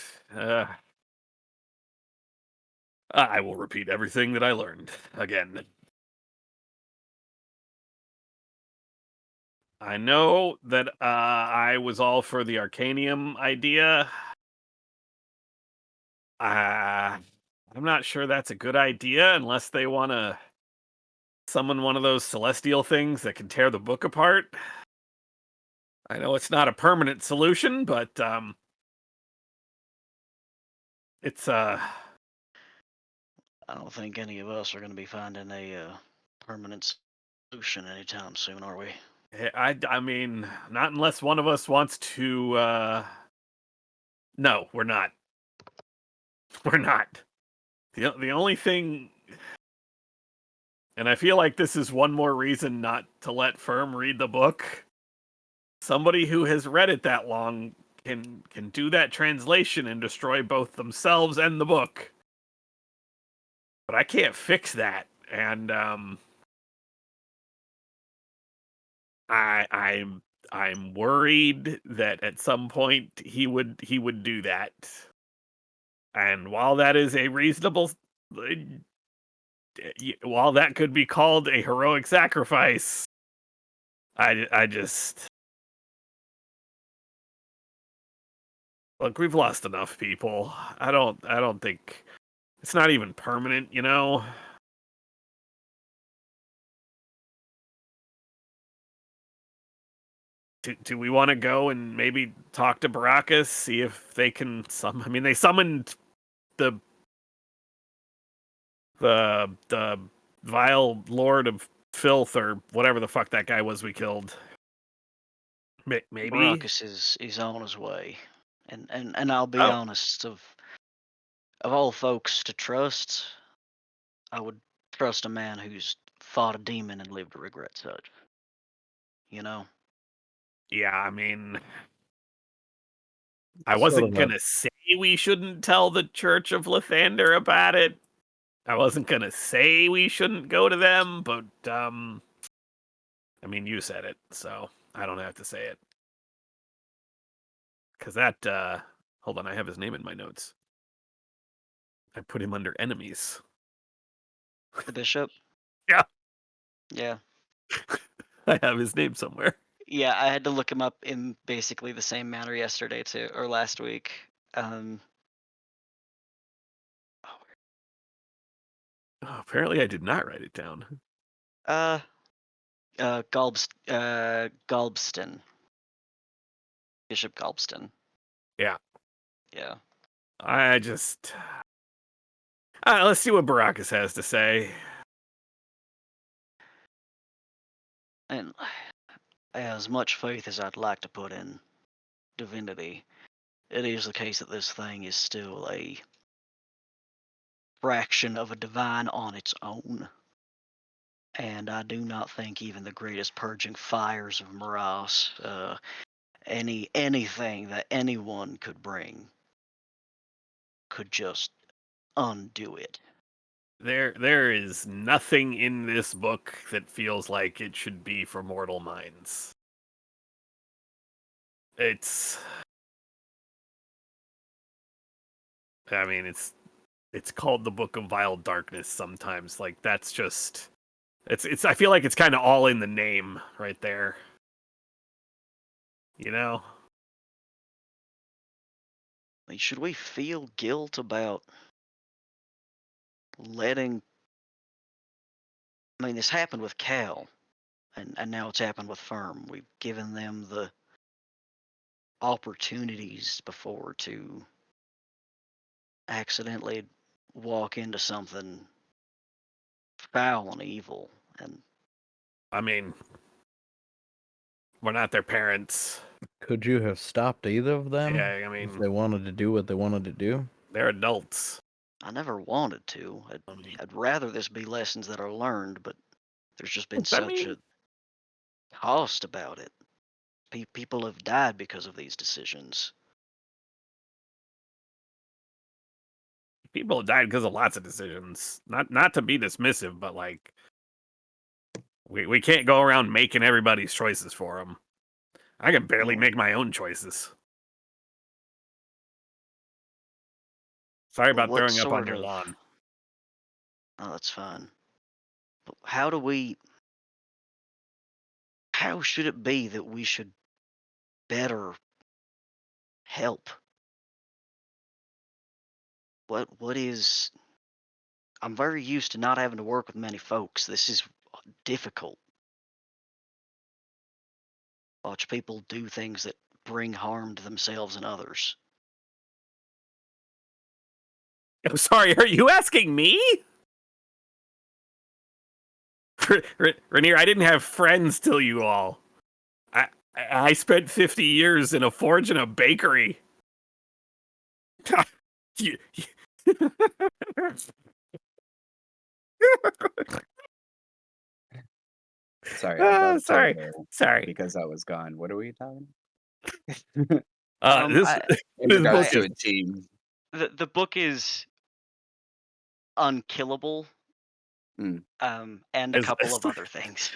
I will repeat everything that I learned again. I know that I was all for the Arcanium idea. I'm not sure that's a good idea unless they want to summon one of those celestial things that can tear the book apart. I know it's not a permanent solution, but it's I don't think any of us are going to be finding a permanent solution anytime soon, are we? I mean, not unless one of us wants to. No, we're not. We're not. The only thing, and I feel like this is one more reason not to let Firm read the book. Somebody who has read it that long can do that translation and destroy both themselves and the book. But I can't fix that, and I'm worried that at some point he would do that. And while that is a reasonable, while that could be called a heroic sacrifice, I just look. We've lost enough people. I don't think it's not even permanent. You know. Do we want to go and maybe talk to Baracus, see if they can I mean, they summoned the vile Lord of Filth or whatever the fuck that guy was we killed. Maybe Baracus is on his way, and I'll be Oh. honest. Of all folks to trust, I would trust a man who's fought a demon and lived to regret such. You know. Yeah, I mean, I Sort wasn't of gonna say we shouldn't tell the Church of Lathander about it. I wasn't gonna say we shouldn't go to them, but I mean, you said it, so I don't have to say it. Because that, hold on, I have his name in my notes. I put him under enemies. The bishop? Yeah. Yeah. I have his name somewhere. Yeah, I had to look him up in basically the same manner yesterday too, or last week. Oh, apparently I did not write it down. Galbston. Bishop Galbston. Yeah. Yeah. I just... let's see what Baracus has to say. And as much faith as I'd like to put in divinity, it is the case that this thing is still a fraction of a divine on its own. And I do not think even the greatest purging fires of Morass, anything that anyone could bring, could just undo it. There is nothing in this book that feels like it should be for mortal minds. It's... I mean, it's called the Book of Vile Darkness sometimes. Like, that's just... It's. I feel like it's kind of all in the name right there. You know? Like, should we feel guilt about letting... I mean, this happened with Cal, and now it's happened with Firm. We've given them the opportunities before to accidentally walk into something foul and evil. And I mean, we're not their parents. Could you have stopped either of them? Yeah, I if mean, they wanted to do what they wanted to do? they're adults. I never wanted to. I'd rather this be lessons that are learned, but there's just been such a cost about it. People have died because of these decisions. People have died because of lots of decisions. Not to be dismissive, but like, we can't go around making everybody's choices for them. I can barely make my own choices. Sorry about What throwing up on sort your of- lawn. Oh, that's fine. But how should it be that we should better help? What is... I'm very used to not having to work with many folks. This is difficult. Watch people do things that bring harm to themselves and others. I'm sorry, are you asking me? Rainier, I didn't have friends till you all. I spent 50 years in a forge and a bakery. Sorry. I got sorry. there Sorry. Because I was gone. What are we talking? This In this regards book to is a team. The book is unkillable. Mm. And a couple of other things.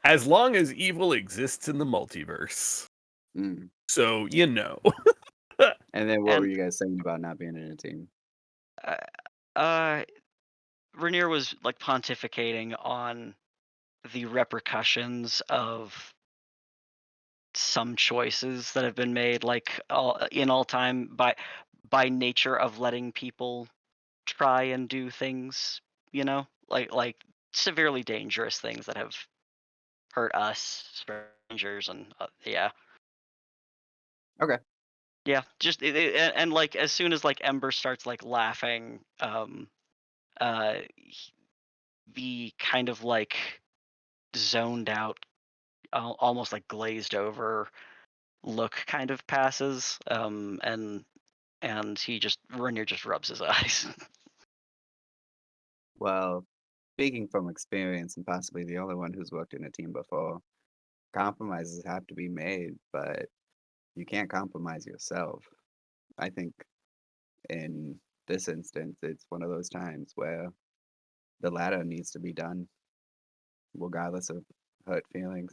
as long as evil exists in the multiverse. Mm. So, you know. And then what were And- you guys saying about not being in a team? Rainier was like pontificating on the repercussions of some choices that have been made, like in all time by nature of letting people try and do things, like severely dangerous things that have hurt us, strangers, and yeah. Okay. Yeah, just and like as soon as like Ember starts like laughing, the kind of like zoned out, almost like glazed over look kind of passes, and Rainier just rubs his eyes. Well, speaking from experience and possibly the only one who's worked in a team before, compromises have to be made, but you can't compromise yourself. I think in this instance, it's one of those times where the latter needs to be done, regardless of hurt feelings.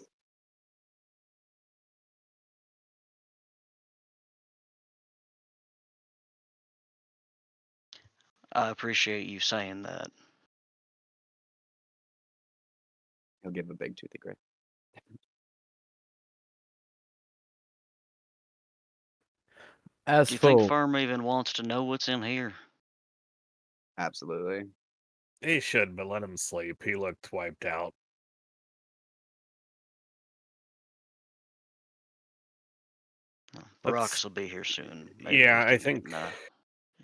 I appreciate you saying that. He'll give a big toothy grit. As Do you think for Firm even wants to know what's in here? Absolutely. He should, but let him sleep. He looked wiped out. Brox will be here soon. Yeah, I we think. can,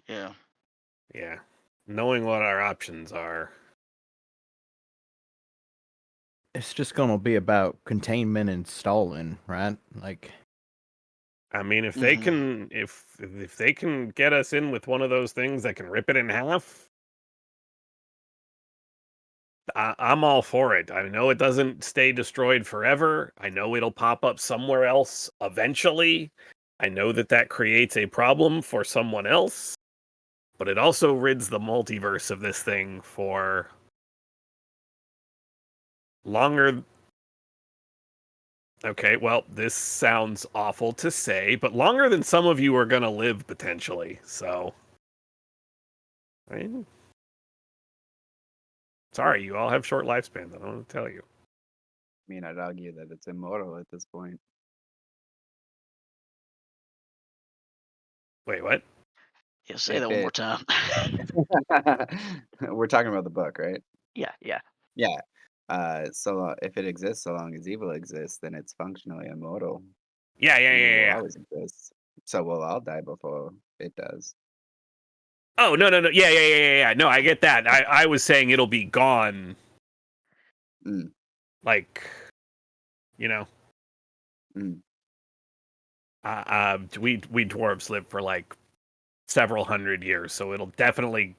yeah. Yeah, knowing what our options are. it's just gonna be about containment and stalling, right? Like, I mean, if they Mhm. can, if they can get us in with one of those things that can rip it in half, I'm all for it. I know it doesn't stay destroyed forever. I know it'll pop up somewhere else eventually. I know that creates a problem for someone else, but it also rids the multiverse of this thing for longer. Okay, well, this sounds awful to say, but longer than some of you are going to live potentially. So, I mean, sorry, you all have short lifespans. I don't want to tell you. I mean, I'd argue that it's immortal at this point. Wait, what? Yeah, say If that one more it, time. we're talking about the book, right? Yeah. Yeah. So if it exists so long as evil exists, then it's functionally immortal. Yeah. Evil will always exist. So we'll all die before it does. Oh, no. Yeah. No, I get that. I was saying it'll be gone. Mm. Like, you know, Mm. we dwarves live for like several hundred years, so it'll definitely.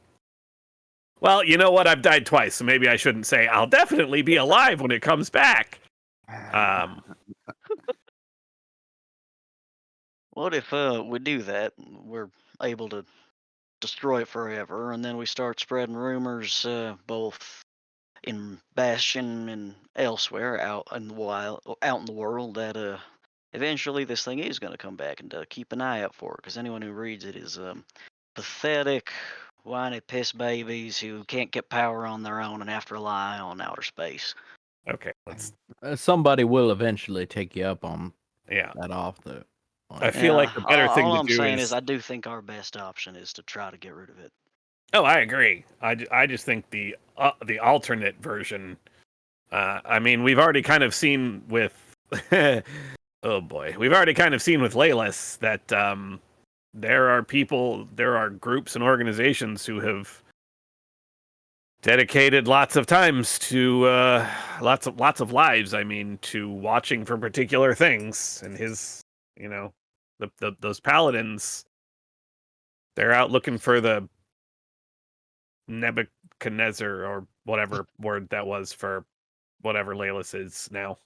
Well, you know what? I've died twice, so maybe I shouldn't say I'll definitely be alive when it comes back. What if we do that? We're able to destroy it forever, and then we start spreading rumors, both in Bastion and elsewhere out in the out in the world, that eventually this thing is going to come back, and keep an eye out for it, because anyone who reads it is pathetic, whiny piss babies who can't get power on their own and have to rely on outer space. Okay, let's. somebody will eventually take you up on Yeah, that off the. I feel like the better thing all to I'm do saying is I do think our best option is to try to get rid of it. Oh, I agree. I just think the alternate version. I mean, we've already kind of seen with. Oh boy, we've already kind of seen with Laylas that there are groups and organizations who have dedicated lots of times to lots of lives. I mean, to watching for particular things, and those paladins. They're out looking for the Nebuchadnezzar or whatever word that was for whatever Laylas is now.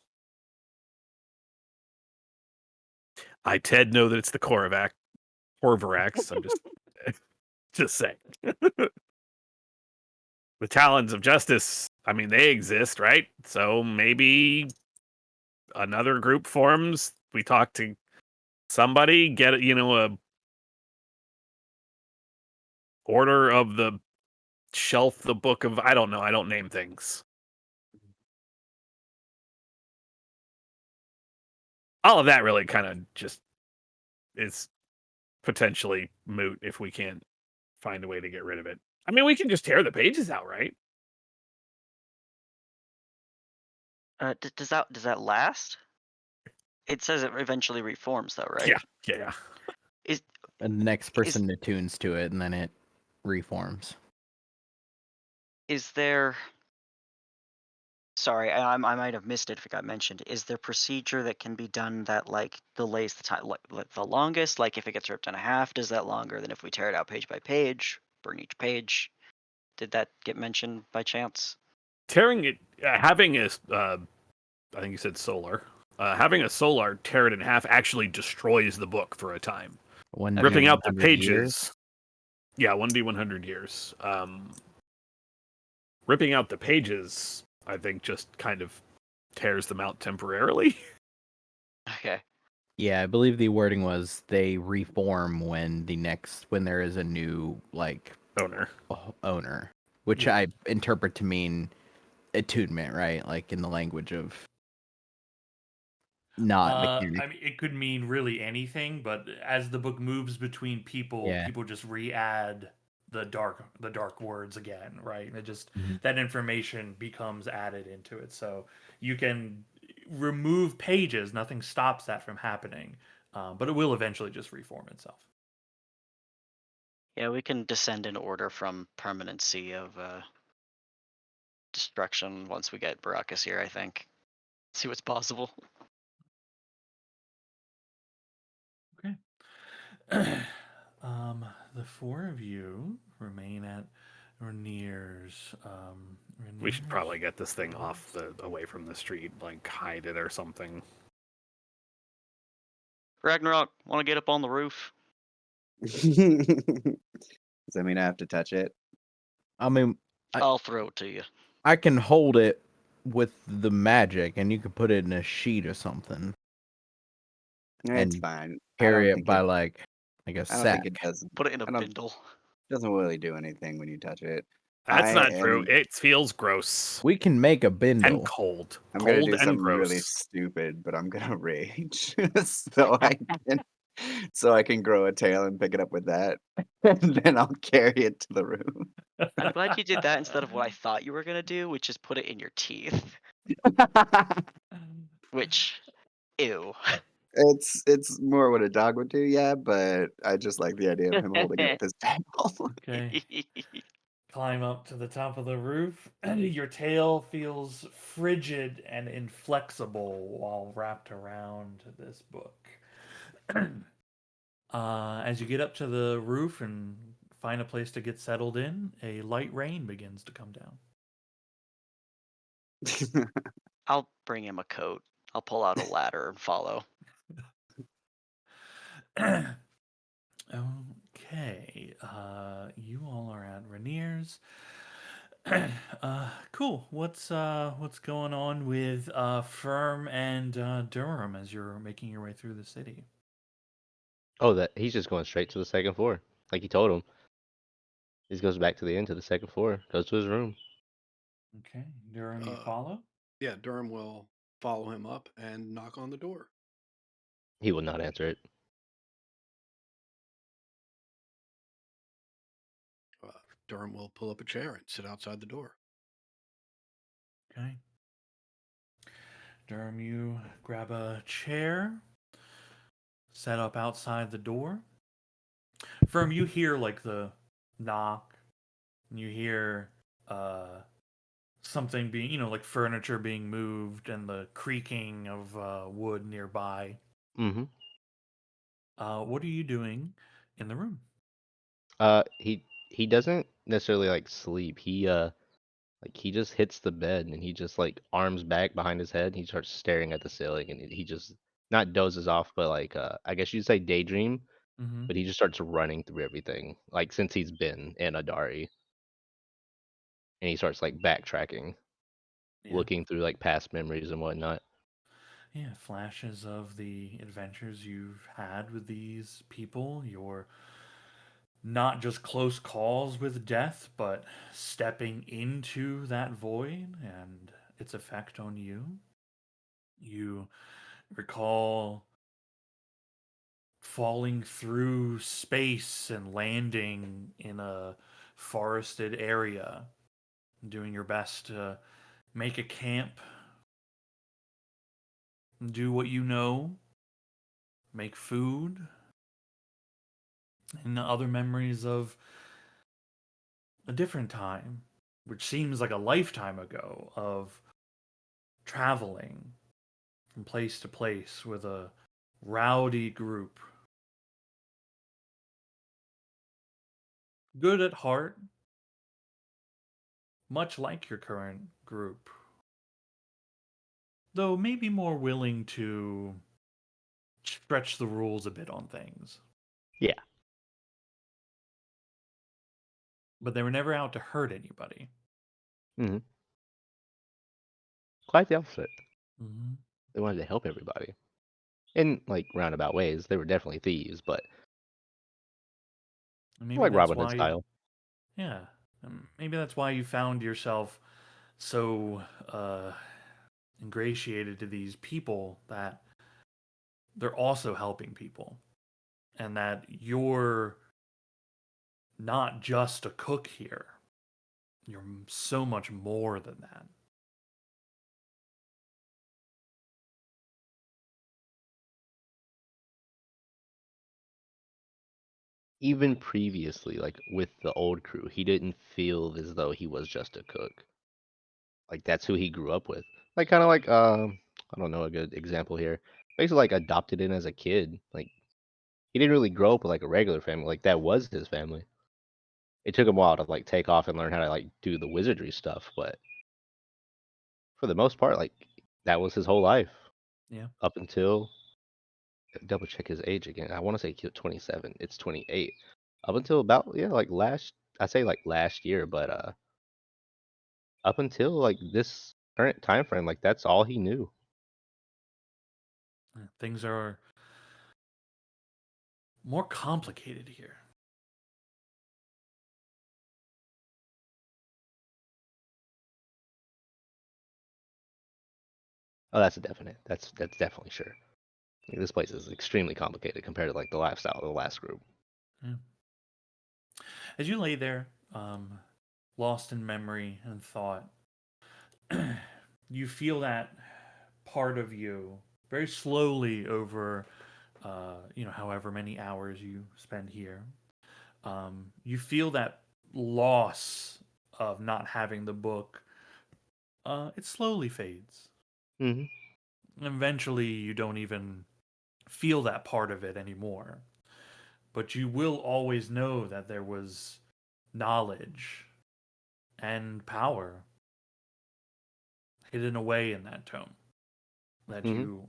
I Ted know that it's the Korvax. I'm just saying. The Talons of Justice, I mean, they exist, right? So maybe another group forms. We talk to somebody, get a Order of the Shelf, the Book of... I don't know. I don't name things. All of that really kind of just is potentially moot if we can't find a way to get rid of it. I mean, we can just tear the pages out, right? Does that last? It says it eventually reforms, though, right? Yeah. And the next person attunes to it, and then it reforms. Is there? Sorry, I might have missed it if it got mentioned. Is there procedure that can be done that like delays the time, like the longest? Like if it gets ripped in half, does that longer than if we tear it out page by page, burn each page? Did that get mentioned by chance? Tearing it, having a, I think you said solar. Having a solar tear it in half actually destroys the book for a time. When Ripping out the 100 pages. years? Yeah, 1d 100 years. Ripping out the pages, I think, just kind of tears them out temporarily. Okay. Yeah, I believe the wording was they reform when there is a new owner, which Yeah. I interpret to mean attunement, right? Like in the language of not mechanic. I mean, it could mean really anything, but as the book moves between people, Yeah. people just re-add the dark words again, right? And it just Mhm. that information becomes added into it. So you can remove pages; nothing stops that from happening, but it will eventually just reform itself. Yeah, we can descend in order from permanency of destruction once we get Baracus here, I think. See what's possible. The four of you remain at Rainier's. We should Rainier's- probably get this thing away from the street, like hide it or something. Ragnarok, want to get up on the roof? Does that mean I have to touch it? I mean, I'll throw it to you. I can hold it with the magic, and you can put it in a sheet or something. It's And fine. Carry I it think by like a I don't sack. think it does. Put it in a I don't- bindle. Doesn't really do anything when you touch it. That's I not true. am- It feels gross We can make a and bindle. cold. I'm gonna Cold do and something really gross. stupid, but I'm gonna rage so I can grow a tail and pick it up with that, and then I'll carry it to the room. I'm glad you did that instead of what I thought you were gonna do, which is put it in your teeth. Which, ew. It's more what a dog would do, yeah, but I just like the idea of him holding it with his tail. Okay. Climb up to the top of the roof. Your tail feels frigid and inflexible while wrapped around this book. As you get up to the roof and find a place to get settled in, a light rain begins to come down. I'll bring him a coat. I'll pull out a ladder and follow. Okay. You all are at Rainier's. Cool. What's going on with Firm and Durham as you're making your way through the city? Oh, that he's just going straight to the second floor, like he told him. He just goes back to the end to the second floor, goes to his room. Okay. Durham, you Uh, follow? Yeah, Durham will follow him up and knock on the door. He will not answer it. Durham will pull up a chair and sit outside the door. Okay. Durham, you grab a chair, set up outside the door. Firm, you hear like the knock, and you hear something being, like furniture being moved and the creaking of wood nearby. Mm-hmm. What are you doing in the room? He doesn't necessarily like sleep. He just hits the bed and he just like arms back behind his head. And he starts staring at the ceiling and he just not dozes off, but like I guess you'd say daydream. Mm-hmm. But he just starts running through everything like since he's been in Adari, and he starts like backtracking, looking through like past memories and whatnot. Yeah, flashes of the adventures you've had with these people, your not just close calls with death, but stepping into that void and its effect on you. You recall falling through space and landing in a forested area, doing your best to make a camp, do what you know, make food, and other memories of a different time, which seems like a lifetime ago, of traveling from place to place with a rowdy group. Good at heart, much like your current group, though maybe more willing to stretch the rules a bit on things. Yeah. But they were never out to hurt anybody. Hmm. Quite the opposite. Mm-hmm. They wanted to help everybody in like roundabout ways. They were definitely thieves, but And maybe like that's Robin Hood why, style. yeah, maybe that's why you found yourself so ingratiated to these people that they're also helping people, and that you're not just a cook here. You're so much more than that. Even previously, like with the old crew, he didn't feel as though he was just a cook. Like that's who he grew up with. Like kind of like I don't know a good example here. Basically like adopted in as a kid. Like he didn't really grow up with like a regular family. Like that was his family. It took him a while to like take off and learn how to like do the wizardry stuff, but for the most part, like that was his whole life. Yeah. Up until double check his age again. I want to say 27. It's 28. Up until about like I say like last year, but up until like this current time frame, like that's all he knew. Things are more complicated here. Oh, that's a definite. That's definitely sure. Like, this place is extremely complicated compared to like the lifestyle of the last group. Yeah. As you lay there, lost in memory and thought, you feel that part of you very slowly over, however many hours you spend here. You feel that loss of not having the book. It slowly fades. Hmm. Eventually, you don't even feel that part of it anymore. But you will always know that there was knowledge and power hidden away in that tome that Hmm. you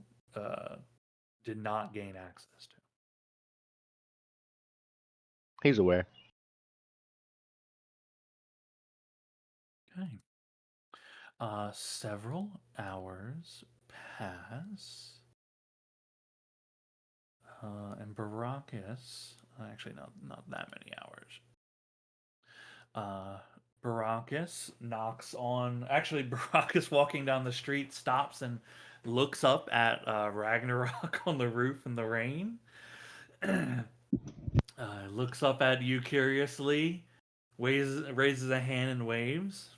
did not gain access to. He's aware. Okay. Several hours pass. And Baracus, actually, not that many hours. Baracus knocks on. Actually, Baracus walking down the street stops and looks up at Ragnarok on the roof in the rain. Looks up at you curiously, raises a hand and waves.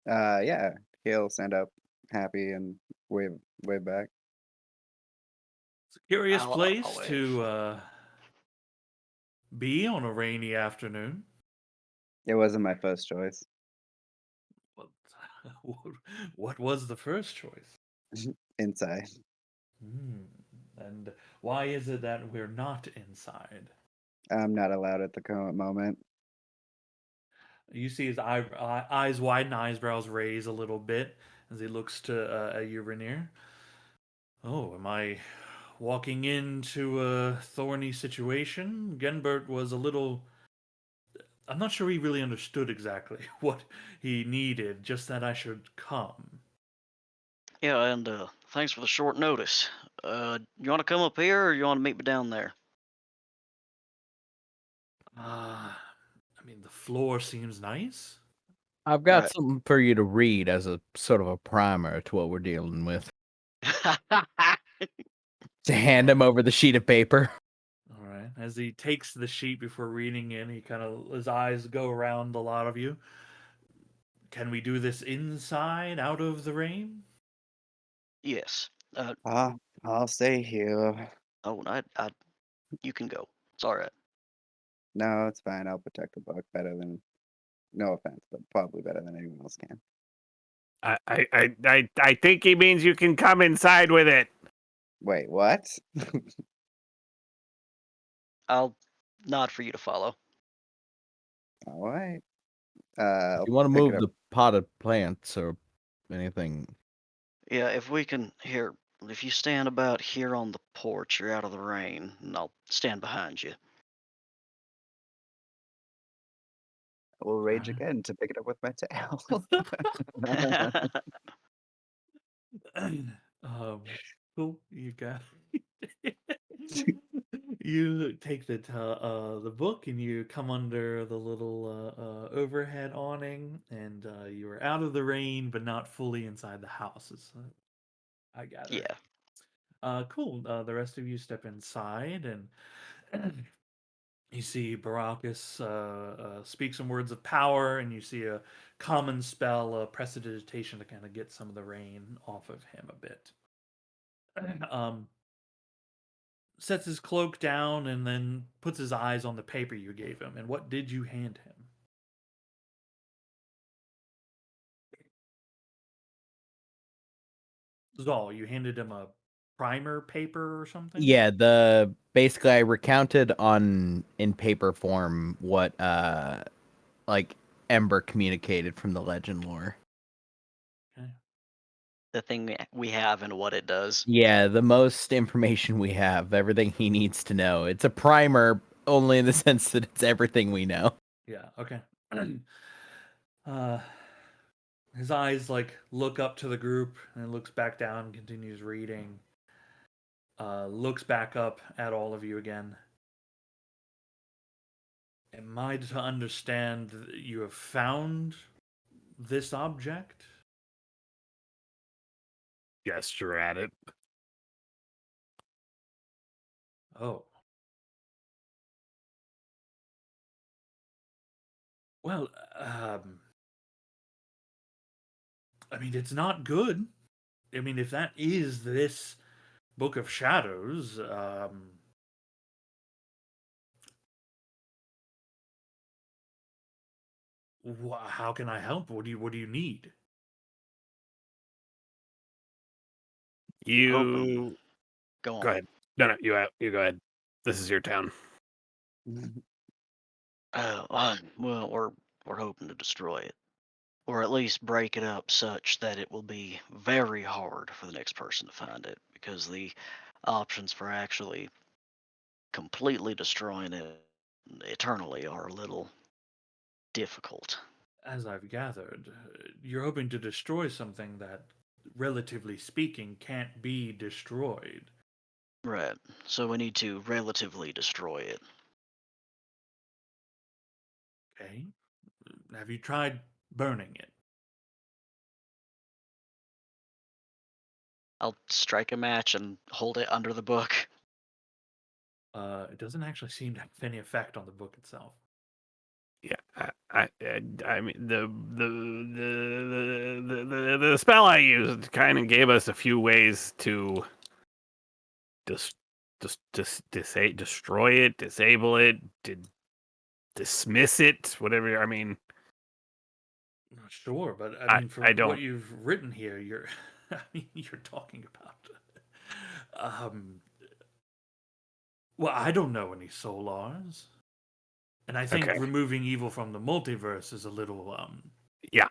Yeah, he'll stand up happy and wave back. It's a curious I'll place wave. to be on a rainy afternoon. It wasn't my first choice. What, what was the first choice? Inside. Hmm. And why is it that we're not inside? I'm not allowed at the current moment. You see his eyes widen, eyebrows raise a little bit as he looks to Urinir. Oh, am I walking into a thorny situation? Genbert was a little. I'm not sure he really understood exactly what he needed, just that I should come. Yeah, and thanks for the short notice. You want to come up here or you want to meet me down there? I mean, the floor seems nice. I've got Right. something for you to read as a sort of a primer to what we're dealing with. To hand him over the sheet of paper. All right. As he takes the sheet before reading it, his eyes go around a lot of you. Can we do this inside, out of the rain? Yes. I'll stay here. Oh, you can go. It's all right. No, it's fine. I'll protect the book better than. No offense, but probably better than anyone else can. I think he means you can come inside with it. Wait, what? I'll nod for you to follow. All right. If you want to pick it move up. the potted plants or anything. Yeah, if you stand about here on the porch, you're out of the rain, and I'll stand behind you. I will rage Alright. again to pick it up with my tail. Cool. You got. You take the book and you come under the little overhead awning, and you are out of the rain, but not fully inside the house. I gather. Yeah. Cool. The rest of you step inside, and you see Baracus speak some words of power, and you see a common spell, prestidigitation, to kind of get some of the rain off of him a bit. Sets his cloak down and then puts his eyes on the paper you gave him. And what did you hand him? Zal, you handed him a primer paper or something? Yeah, basically I recounted in paper form what like Ember communicated from the legend lore. Okay. The thing we have and what it does. Yeah, the most information we have, everything he needs to know. It's a primer only in the sense that it's everything we know. Yeah, okay. His eyes look up to the group and looks back down and continues reading. Looks back up at all of you again. Am I to understand that you have found this object? Gesture at it. Oh. Well, I mean, it's not good. I mean, if that is this Book of Shadows, how can I help? What do you need? You Go on. go ahead. No, you go ahead. This is your town. Well, we're hoping to destroy it, or at least break it up such that it will be very hard for the next person to find it, because the options for actually completely destroying it eternally are a little difficult. As I've gathered, you're hoping to destroy something that, relatively speaking, can't be destroyed. Right. So we need to relatively destroy it. Okay. Have you tried burning it? I'll strike a match and hold it under the book. It doesn't actually seem to have any effect on the book itself. Yeah, I mean the spell I used kind of gave us a few ways to destroy it, disable it, dismiss it, whatever. I mean, Not sure, but I mean, I from what don't. you've written here, I mean, you're talking about. Well, I don't know any Solars, and I think Okay. removing evil from the multiverse is a little Yeah.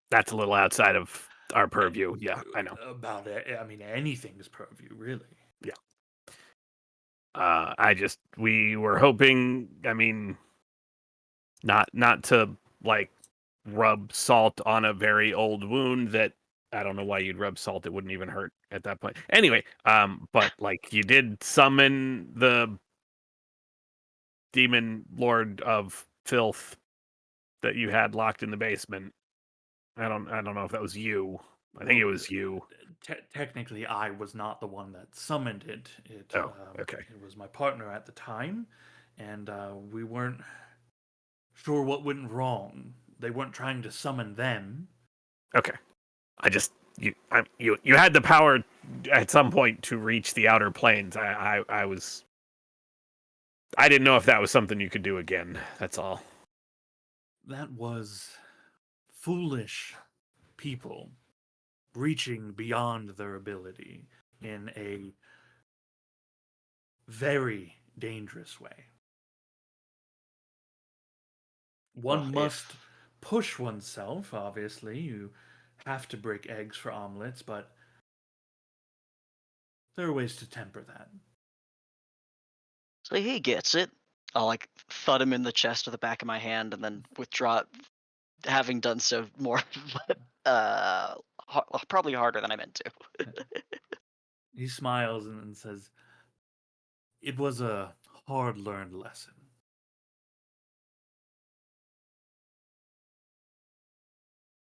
That's a little outside of our purview. Yeah, I know. about it. I mean, anything's purview, really. We were hoping. I mean, not to like rub salt on a very old wound that I don't know why you'd rub salt. It wouldn't even hurt at that point. Anyway, but like you did summon the demon lord of filth that you had locked in the basement. I don't know if that was you. I think it Well, was you. Technically, I was not the one that summoned it. Oh, okay. It was my partner at the time, and we weren't sure what went wrong. They weren't trying to summon them. Okay. I just you had the power at some point to reach the outer planes. I didn't know if that was something you could do again. That's all. That was foolish people reaching beyond their ability in a very dangerous way. One Well, must push oneself, obviously. You have to break eggs for omelets, but there are ways to temper that. So he gets it. I'll like thud him in the chest with the back of my hand and then withdraw it, having done so more, probably harder than I meant to. He smiles and says, "It was a hard learned lesson."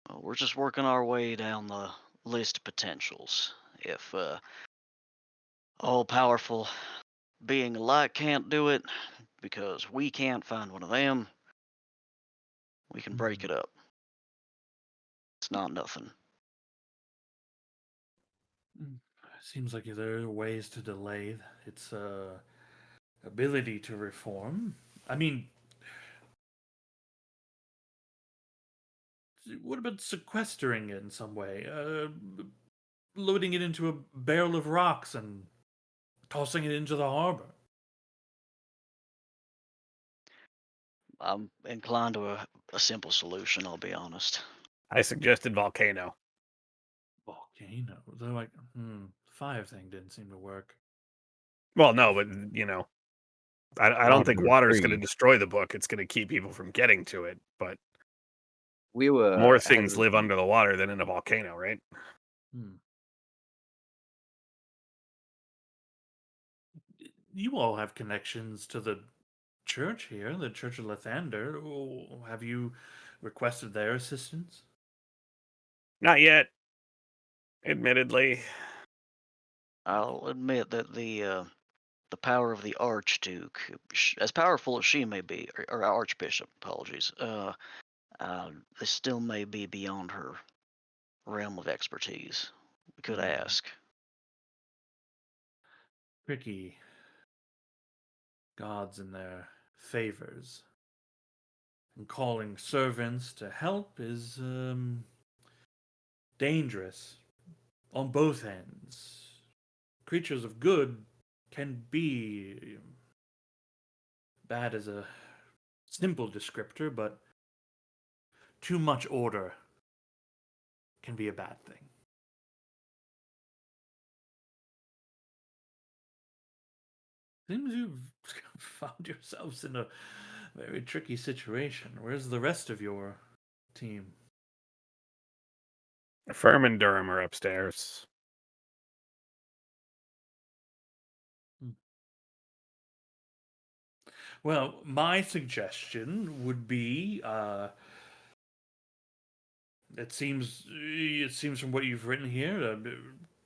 Well, we're just working our way down the list of potentials. If all powerful being alike can't do it because we can't find one of them, we can break it up. It's not nothing. Seems like there are ways to delay its ability to reform. I mean, what about sequestering it in some way? Loading it into a barrel of rocks and tossing it into the harbor? I'm inclined to a simple solution, I'll be honest. I suggested volcano. Volcano? They're like, fire thing didn't seem to work. Well, no, but I don't think Water water is going to breathe. destroy the book. It's going to keep people from getting to it. But We were more things hesitant. live under the water than in a volcano, right? You all have connections to the church here, the Church of Lathander. Have you requested their assistance? Not yet. Admittedly, I'll admit that the power of the Archduke, as powerful as she may be, or Archbishop, apologies, this still may be beyond her realm of expertise. We could ask. Tricky gods and their favors. And calling servants to help is dangerous on both ends. Creatures of good can be bad as a simple descriptor, but too much order can be a bad thing. Seems you've found yourselves in a very tricky situation. Where's the rest of your team? Firm and Durham are upstairs. Well, my suggestion would be it seems from what you've written here,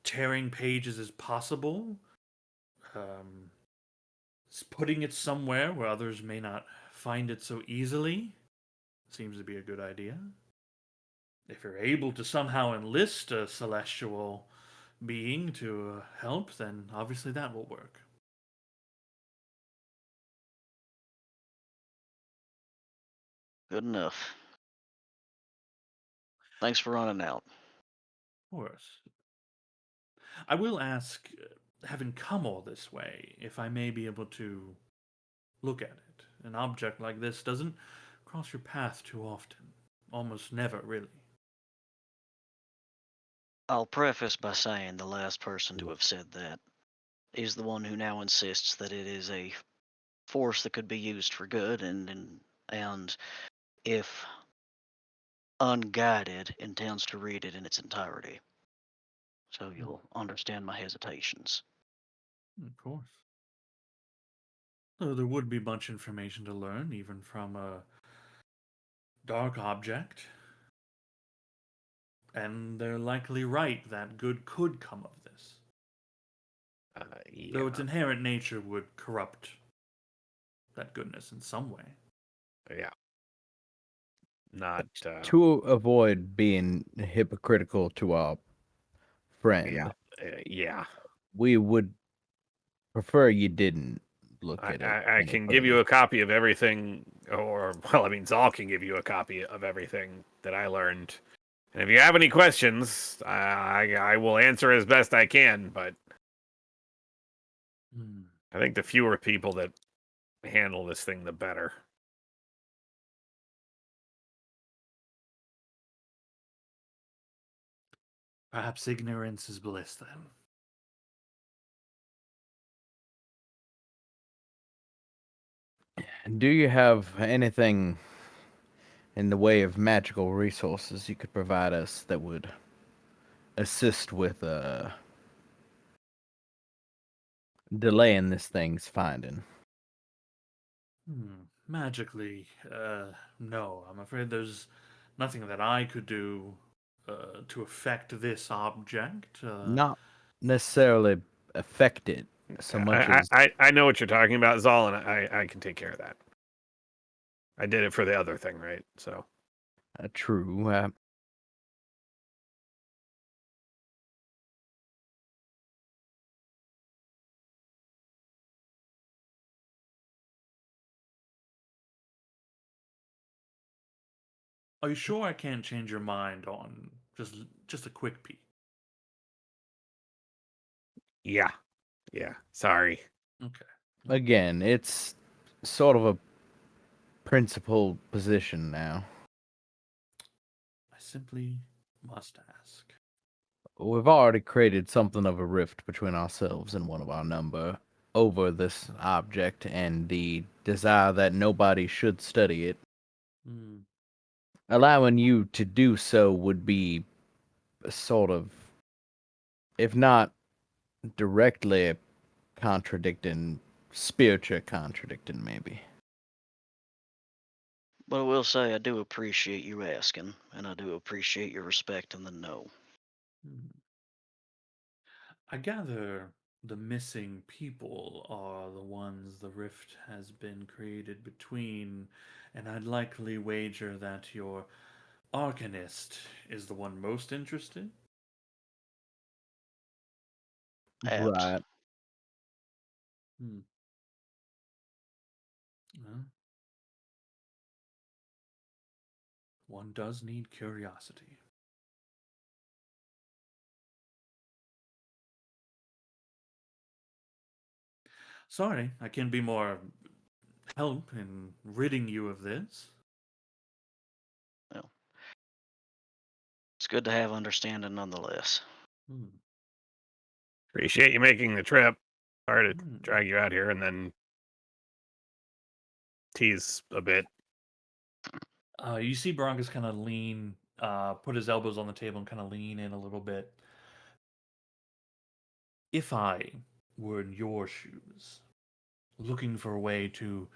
tearing pages is possible. Putting it somewhere where others may not find it so easily seems to be a good idea. If you're able to somehow enlist a celestial being to help, then obviously that will work. Good enough. Thanks for running out. Of course. I will ask, having come all this way, if I may be able to look at it. An object like this doesn't cross your path too often. Almost never, really. I'll preface by saying the last person to have said that is the one who now insists that it is a force that could be used for good and if unguided intends to read it in its entirety. so you'll understand my hesitations. Of course. Though there would be much information to learn, even from a dark object. And they're likely right that good could come of this. Though its Yeah, inherent nature would corrupt that goodness in some way. yeah. Not, To avoid being hypocritical to our friend, yeah. we would prefer you didn't look I, at it. I, I any can give you further. a copy of everything, or, well, I mean, Zal can give you a copy of everything that I learned. And if you have any questions, I will answer as best I can, but Hmm. I think the fewer people that handle this thing, the better. Perhaps ignorance is bliss then. Do you have anything in the way of magical resources you could provide us that would assist with delaying this thing's finding? Magically, no. I'm afraid there's nothing that I could do to affect this object. Not necessarily affect it so much I, as I, I I know what you're talking about, Zal, and I can take care of that. I did it for the other thing, right? So true. Are you sure I can't change your mind on just a quick peek? yeah, sorry. Okay. Again, it's sort of a principal position now. I simply must ask. We've already created something of a rift between ourselves and one of our number over this object and the desire that nobody should study it. Hmm. Allowing you to do so would be a sort of, if not directly contradicting, spiritual contradicting, maybe. But I will say I do appreciate you asking, and I do appreciate your respect and the no. Hmm. I gather the missing people are the ones the rift has been created between, and I'd likely wager that your Arcanist is the one most interested. Abs. Right. Hmm. Well, one does need curiosity. Sorry, I can be more help in ridding you of this. Well, it's good to have understanding nonetheless. Hmm. Appreciate you making the trip. Sorry to Hmm. drag you out here and then tease a bit. You see Broncos kind of lean, put his elbows on the table and kind of lean in a little bit. If I were in your shoes, looking for a way to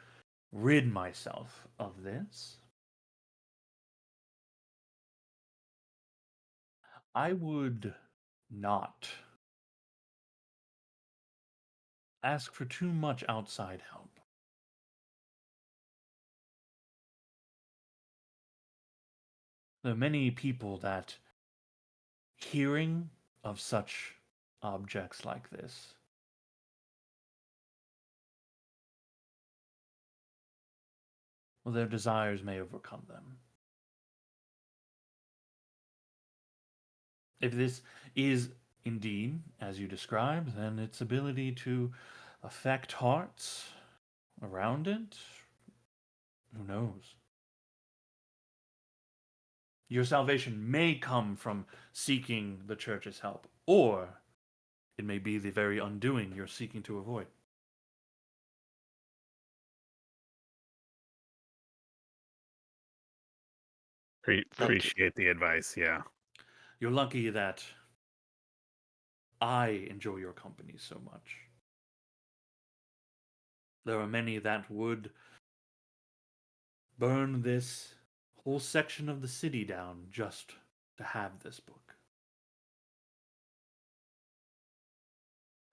rid myself of this, I would not ask for too much outside help. There are many people that hearing of such objects like this, well, their desires may overcome them. If this is indeed, as you described, then its ability to affect hearts around it, who knows? Your salvation may come from seeking the church's help, or it may be the very undoing you're seeking to avoid. Thank you. Appreciate the advice. Yeah. You're lucky that I enjoy your company so much. There are many that would burn this whole section of the city down just to have this book.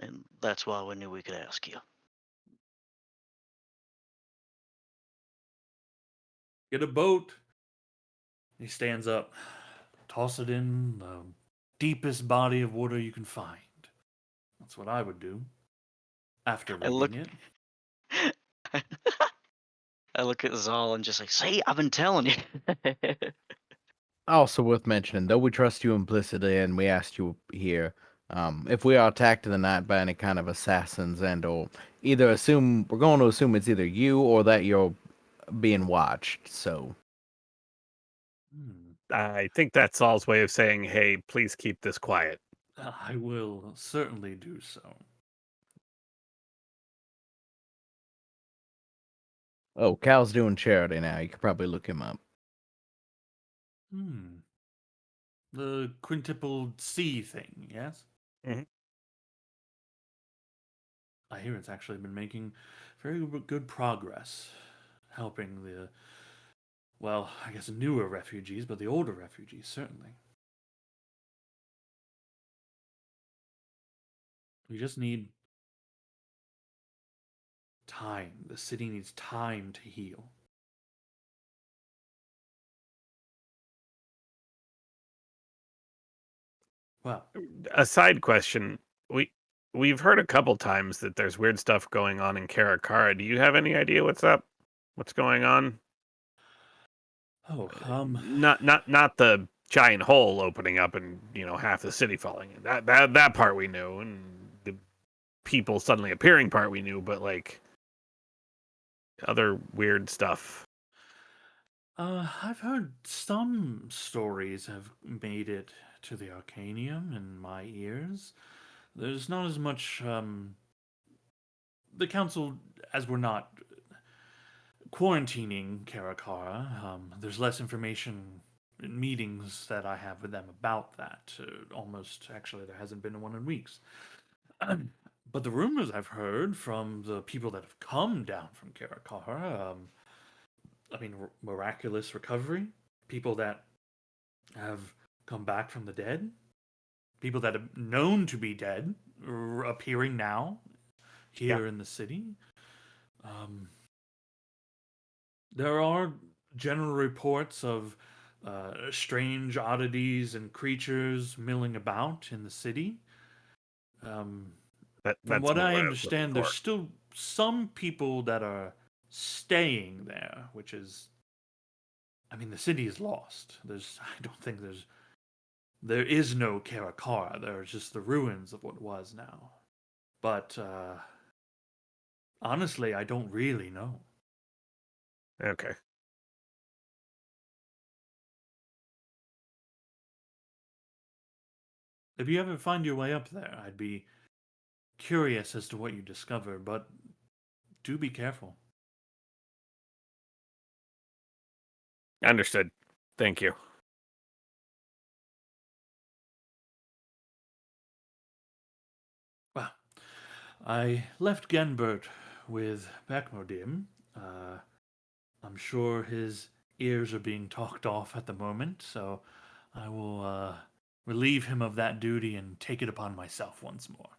And that's why we knew we could ask you. Get a boat. He stands up. Toss it in the deepest body of water you can find. That's what I would do after I look reading it. I look at Zal and just like, see, I've been telling you. Also worth mentioning, though we trust you implicitly and we asked you here, if we are attacked in the night by any kind of assassins and or we're going to assume it's either you or that you're being watched. So Hmm. I think that's Saul's way of saying, "Hey, please keep this quiet." I will certainly do so. oh, Cal's doing charity now. You could probably look him up. Hmm. The quintuple C thing, yes? Mhm. I hear it's actually been making very good progress, helping the, well, I guess newer refugees, but the older refugees, certainly. We just need time. The city needs time to heal. Well, A side question: we've heard a couple times that there's weird stuff going on in Karakara. Do you have any idea what's up? What's going on? oh, Not the giant hole opening up and half the city falling in. That part we knew, and the people suddenly appearing part we knew, but like other weird stuff. I've heard some stories have made it to the Arcanium in my ears. There's not as much, the council, as we're not quarantining Karakara, there's less information in meetings that I have with them about that. Almost, actually, there hasn't been one in weeks. But the rumors I've heard from the people that have come down from Karakara, I mean, miraculous recovery, people that have come back from the dead, people that are known to be dead appearing now here in the city. Um, there are general reports of strange oddities and creatures milling about in the city. From That's what more I what I was looking understand, for. there's still some people that are staying there, which is, I mean, the city is lost. I don't think there is no Karakara. There's just the ruins of what was now. But honestly, I don't really know. Okay. If you ever find your way up there, I'd be curious as to what you discover, but do be careful. Understood. Thank you. Well, I left Genbert with Bekmodim. I'm sure his ears are being talked off at the moment, so I will relieve him of that duty and take it upon myself once more.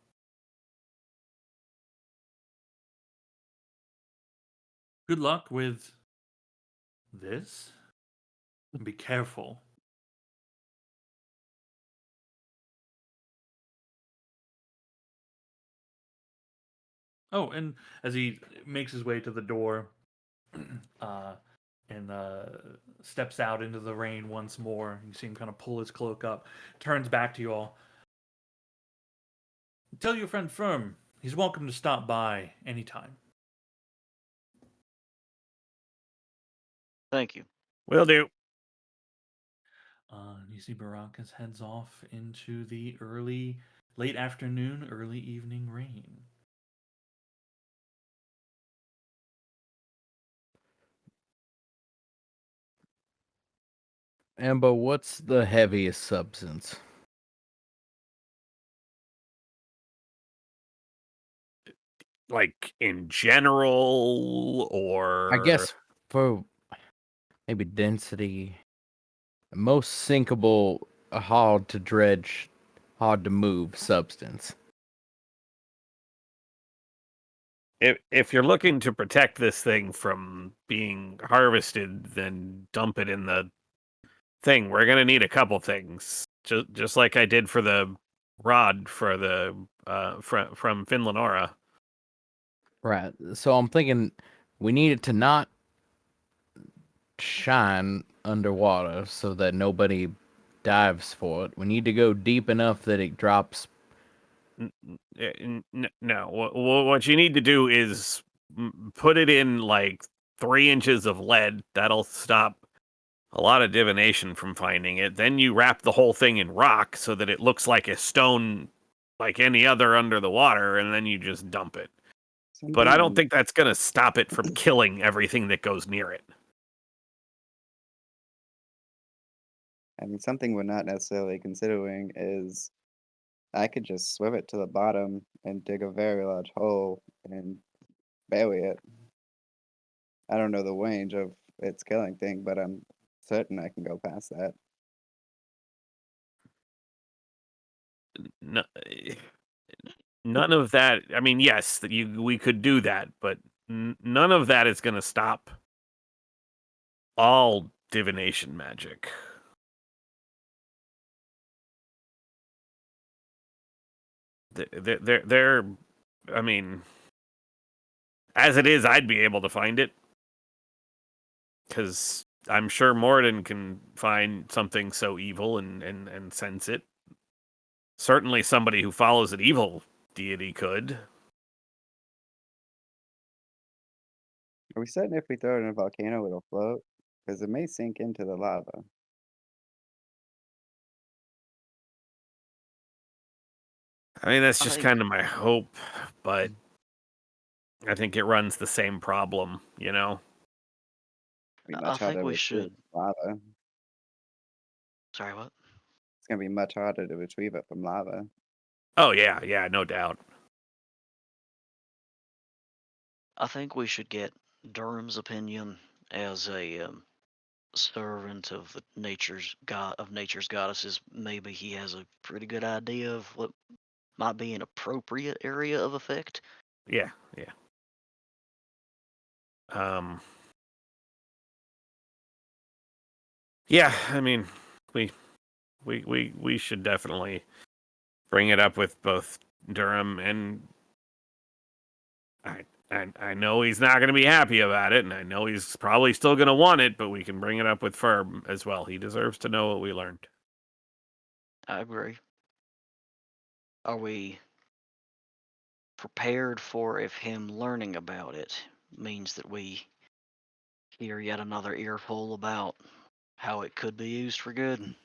Good luck with this, and be careful. Oh, and as he makes his way to the door, uh, and steps out into the rain once more, you see him kind of pull his cloak up, turns back to you all. Tell your friend Firm he's welcome to stop by anytime. Thank you. Will do. You see Baracus heads off into the late afternoon, early evening rain. Ambo, what's the heaviest substance? like in general, or I guess for maybe density, most sinkable, hard to dredge, hard to move substance. if you're looking to protect this thing from being harvested, then dump it in the thing. We're gonna need a couple things, just like I did for the rod for the from Finlanora. Right. So I'm thinking we need it to not shine underwater so that nobody dives for it. We need to go deep enough that it drops. No, what you need to do is put it in like 3 inches of lead. That'll stop a lot of divination from finding it. Then you wrap the whole thing in rock so that it looks like a stone, like any other under the water, and then you just dump it. But I don't Something- think that's going to stop it from killing everything that goes near it. I mean, something we're not necessarily considering is I could just swim it to the bottom and dig a very large hole and bury it. I don't know the range of its killing thing, but I'm certain I can go past that. No, none of that. I mean, yes, we could do that, but none of that is going to stop all divination magic. They're I mean, as it is, I'd be able to find it because I'm sure Moradin can find something so evil and sense it. Certainly, somebody who follows an evil deity could. Are we certain if we throw it in a volcano it'll float? Because it may sink into the lava. I mean, that's I just think- kind of my hope, but I think it runs the same problem, you know? Be I much think harder we to retrieve should. from lava. Sorry, what? It's gonna be much harder to retrieve it from lava. Oh, yeah, no doubt. I think we should get Durham's opinion as a servant of the nature's goddesses. Maybe he has a pretty good idea of what might be an appropriate area of effect. Yeah. Yeah, I mean, we should definitely bring it up with both Durham and I know he's not going to be happy about it, and I know he's probably still going to want it, but we can bring it up with Firm as well. He deserves to know what we learned. I agree. Are we prepared for if him learning about it means that we hear yet another earful about how it could be used for good?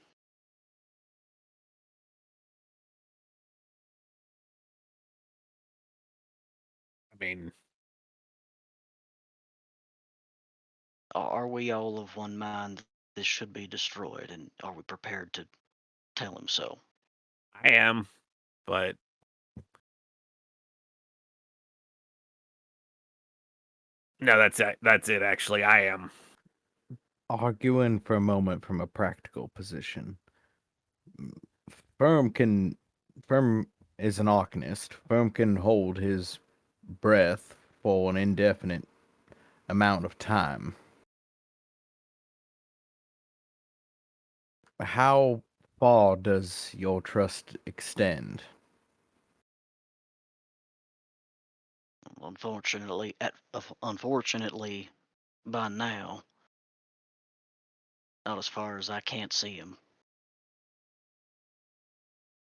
I mean, Are we all of one mind that this should be destroyed, and are we prepared to tell him so? I am, but no, that's it. That's it. Actually, I am. Arguing for a moment from a practical position. Firm is an Arcanist. Firm can hold his breath for an indefinite amount of time. How far does your trust extend? Unfortunately, by now, not as far as I can't see him.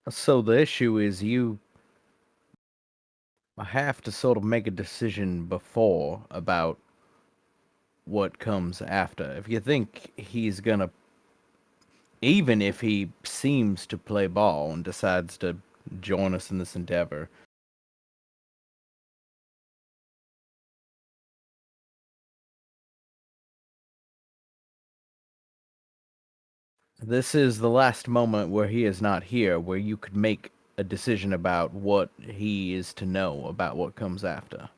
So the issue is you have to sort of make a decision before about what comes after. If you think he's gonna, even if he seems to play ball and decides to join us in this endeavor, this is the last moment where he is not here, where you could make a decision about what he is to know about what comes after.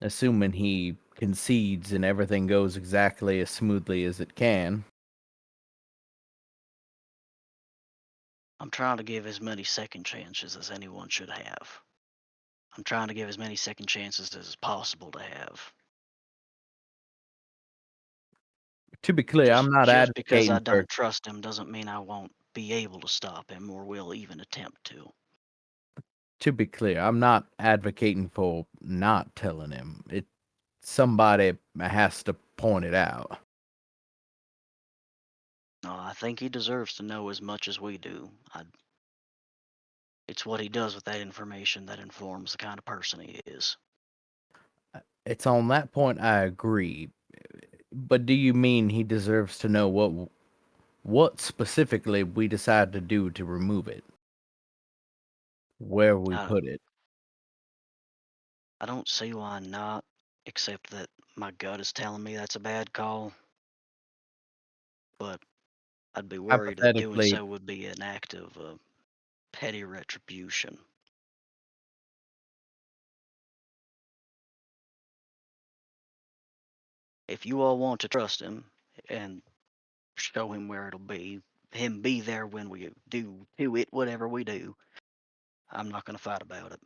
Assuming he concedes and everything goes exactly as smoothly as it can. I'm trying to give as many second chances as anyone should have. I'm trying to give as many second chances as is possible to have. To be clear, I'm not Just because I advocating for. don't trust him doesn't mean I won't be able to stop him or will even attempt to. To be clear, I'm not advocating for not telling him. Somebody has to point it out. No, I think he deserves to know as much as we do. It's what he does with that information that informs the kind of person he is. It's on that point I agree. But do you mean he deserves to know what specifically we decide to do to remove it? Where we I, put it? I don't see why not, except that my gut is telling me that's a bad call. But I'd be worried that doing Hypothetically, so would be an act of petty retribution. If you all want to trust him and show him where it'll be, him be there when we do it, whatever we do, I'm not going to fight about it.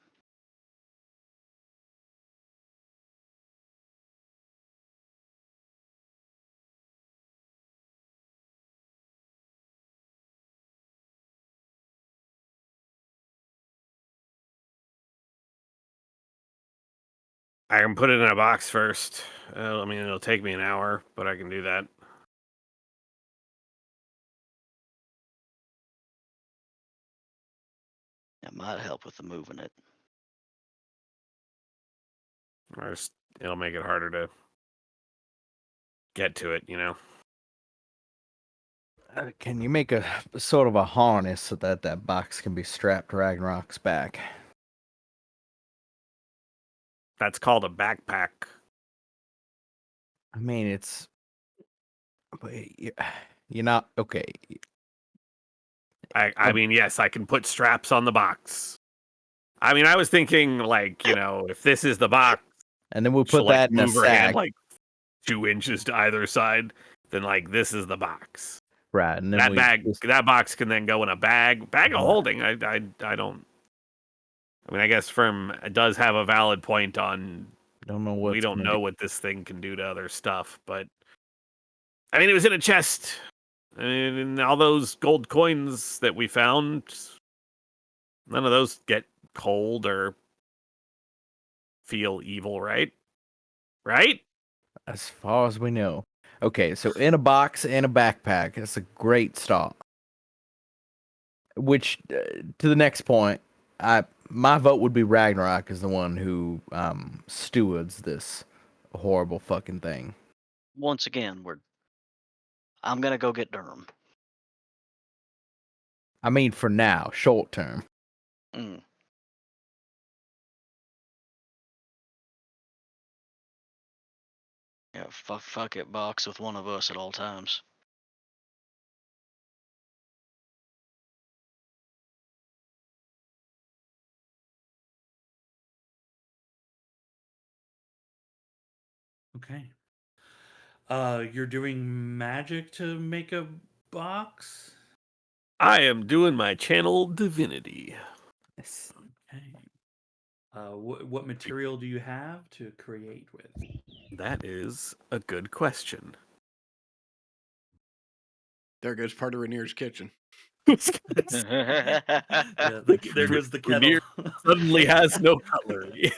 I can put it in a box first. I mean, it'll take me an hour, but I can do that. It might help with the moving it. Or it'll make it harder to get to it, you know? Can you make a sort of a harness so that box can be strapped to Ragnarok's back? That's called a backpack. I mean, but you're not okay. I mean, yes, I can put straps on the box. I mean, I was thinking, like, you know, if this is the box, And then we'll she'll put like that in a move her hand sack, like 2 inches to either side. Then, like, this is the box. right? And then That box can then go in a bag of Right. holding. I don't. I mean, I guess Firm does have a valid point on. Don't know what We don't know what this thing can do to other stuff, but I mean, it was in a chest. I mean, and all those gold coins that we found, none of those get cold or feel evil, right? Right? As far as we know. Okay, so in a box and a backpack, that's a great start. Which, to the next point, my vote would be Ragnarok is the one who stewards this horrible fucking thing. Once again, I'm gonna go get Durham. I mean, for now, short term. Mm. Yeah, fuck it, box with one of us at all times. Okay. You're doing magic to make a box? I am doing my channel divinity. Yes. Okay. What material do you have to create with? That is a good question. There goes part of Rainier's kitchen. Yeah, there goes the Rainier kettle. suddenly has no cutlery.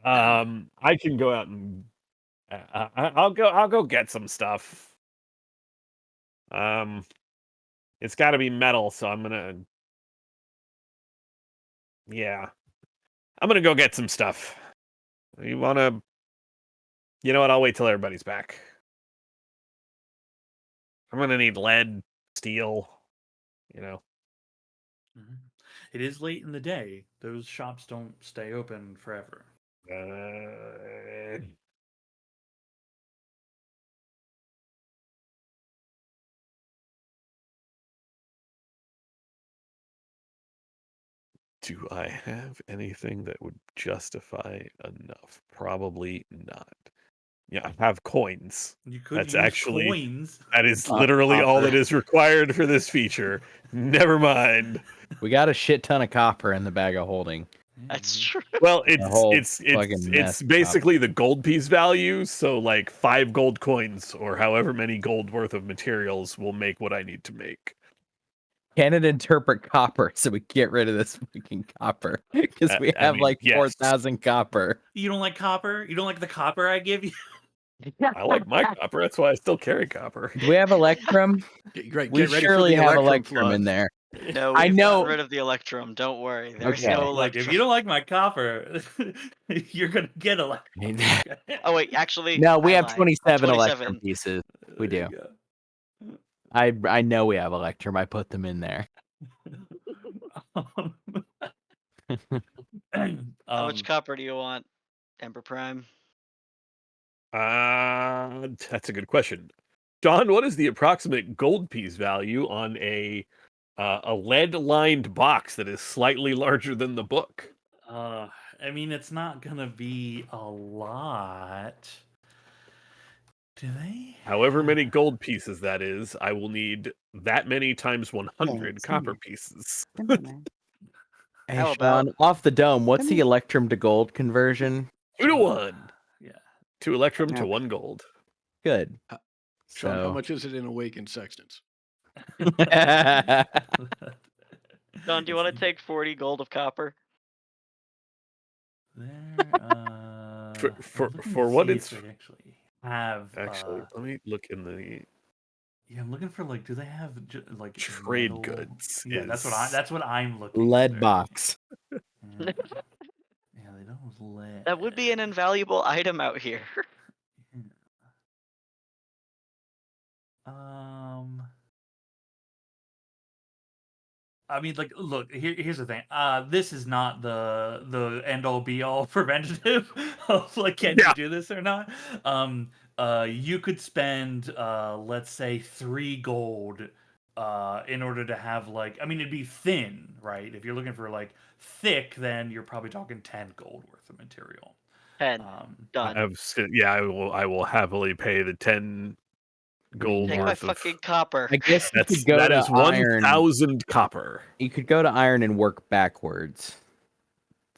I can go out and I'll go get some stuff. It's got to be metal, so I'm gonna go get some stuff. You wanna? You know what? I'll wait till everybody's back. I'm gonna need lead, steel. You know. Mhm. It is late in the day. Those shops don't stay open forever. Do I have anything that would justify enough? Probably not. Yeah, I have coins. You could That's use actually coins. that is literally all that copper. is required for this feature. Never mind. We got a shit ton of copper in the bag of holding. That's true. Well, whole it's fucking mess it's of basically the gold piece value. So like 5 gold coins or however many gold worth of materials will make what I need to make. Can it interpret copper so we get rid of this fucking copper? Because we I have mean, like yes. 4,000 copper. You don't like copper? You don't like the copper I give you? I like my copper. That's why I still carry copper. Do we have Electrum? Get ready We for the surely have Electrum Electrum in flood. there. No, I we've know- gotten rid of the Electrum. Don't worry. There's Okay. no Like, if Electrum. you don't like my copper, you're gonna get a Oh wait, actually, No, we I have lied. 27 Electrum 27. pieces. We There do. you go. I know we have Electrum. I put them in there. How much copper do you want, Ember Prime? That's a good question. Don, what is the approximate gold piece value on a lead-lined box that is slightly larger than the book? I mean, it's not gonna be a lot. Do they? However many gold pieces that is, I will need that many times 100 it's copper me. pieces. Hey, How Sean, about- off the dome, what's I the mean- Electrum to gold conversion? 2 to 1. Yeah. 2 Electrum to Yeah. 1 gold. Good. Sean, how So- much is it in awakened sextants? Don, do you want to take 40 gold of copper? There, For- I'm looking for to what see if it's- they actually have. Actually, let me look in the Yeah, I'm looking for like, do they have like trade metal- goods. Yeah, that's is- what I'm looking. Lead for. box. Yeah. Yeah, they don't have lead. That would be an invaluable item out here. I mean, like, look. Here's the thing. This is not the end all be all preventative of like, can Yeah. you do this or not? You could spend, let's say, 3 gold, in order to have like. I mean, it'd be thin, right? If you're looking for like thick, then you're probably talking 10 gold worth of material. 10. Done. I will happily pay the 10 gold Take my worth of. fucking copper. I guess you could go That to is iron. 1,000 copper. You could go to iron and work backwards.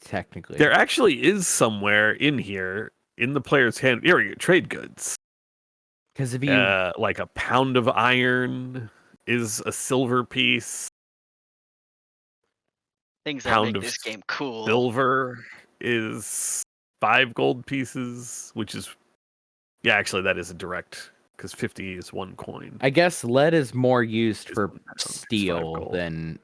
Technically. There actually is somewhere in here in the player's hand. Here we go. Trade goods. Because if you Like a pound of iron is a silver piece. Things that Pound make of this game cool. Silver is 5 gold pieces, which is actually that is a direct because 50 is 1 coin. I guess lead is more used It's for 1 pound, it's 5 steel gold. than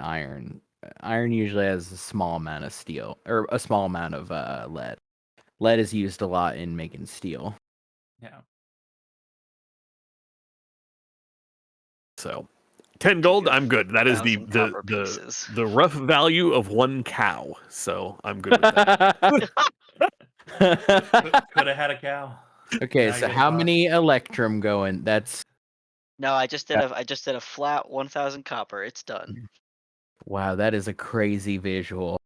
iron. Iron usually has a small amount of steel or a small amount of lead. Lead is used a lot in making steel. Yeah. So 10 gold, I'm good. That is 1,000 copper pieces. the rough value of 1 cow. So I'm good with that. Could have had a cow. Okay, Now so you get how both. many Electrum going? That's No, I just did a flat 1,000 copper. It's done. wow, that is a crazy visual.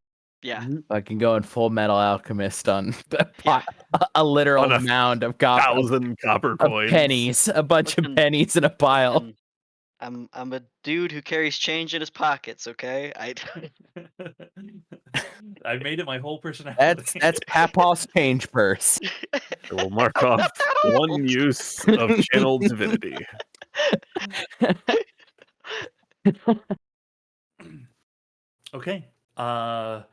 Yeah. I can go in Full Metal Alchemist on Yeah. a literal On a mound of copper, 1,000 copper of coins. pennies, a bunch of Listen, pennies in a pile. listen, I'm a dude who carries change in his pockets, okay? I made it my whole personality. That's Papaw's change purse. I will mark off 1 use of channeled divinity. Okay. Are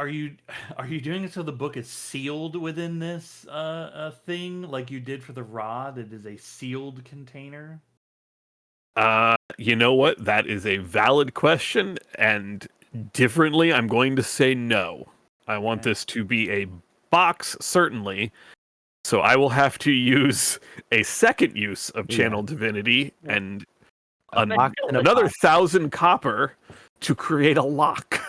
you doing it so the book is sealed within this thing like you did for the rod? It is a sealed container. You know what? That is a valid question, and differently, I'm going to say no. I want Okay. this to be a box, certainly. So I will have to use a second use of channel divinity and A box and a another box. 1,000 copper to create a lock.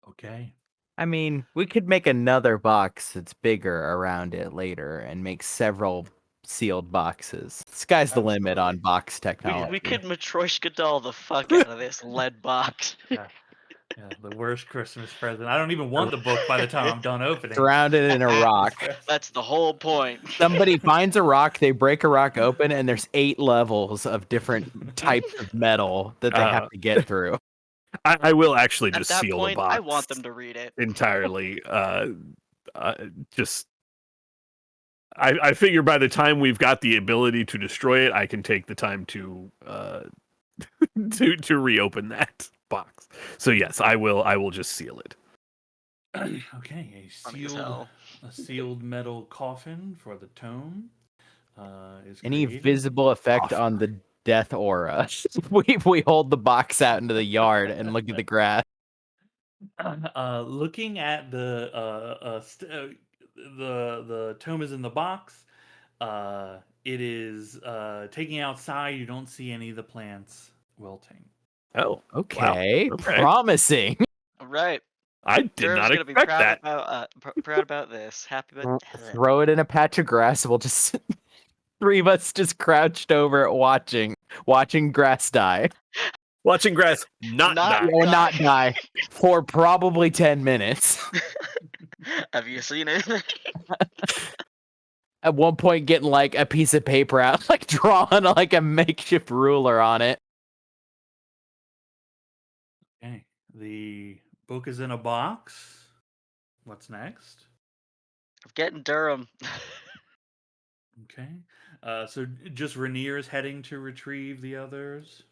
Okay. I mean, we could make another box that's bigger around it later and make several sealed boxes. Sky's the limit on Absolutely. box We, technology. we could Matryoshka doll the fuck out of this lead box. Yeah, yeah, the worst Christmas present. I don't even want the book by the time I'm done opening. Surrounded in a rock. That's the whole point. Somebody finds a rock, they break a rock open, and there's 8 levels of different types of metal that they have to get through. I will actually At just that seal point, the box. I want them to read it. entirely. Just I figure by the time we've got the ability to destroy it, I can take the time to to reopen that box. So yes, I will just seal it. Okay, Funny as hell. a sealed metal coffin for the tome is Any created. visible effect on the death aura? we hold the box out into the yard and look at the grass. Looking at the tome is in the box. It is taking outside. You don't see any of the plants wilting. Oh, Okay, Wow. Okay. promising. All right. I did Durham's not gonna be expect proud that. about proud about this. Happy about Throw it in a patch of grass. We'll just 3 of us just crouched over it watching grass die. Watching grass not die. Or not die for probably 10 minutes. Have you seen anything? At one point, getting like a piece of paper out, like drawing like a makeshift ruler on it. Okay, the book is in a box. What's next? I'm getting Durham. Okay, so just Rainier is heading to retrieve the others.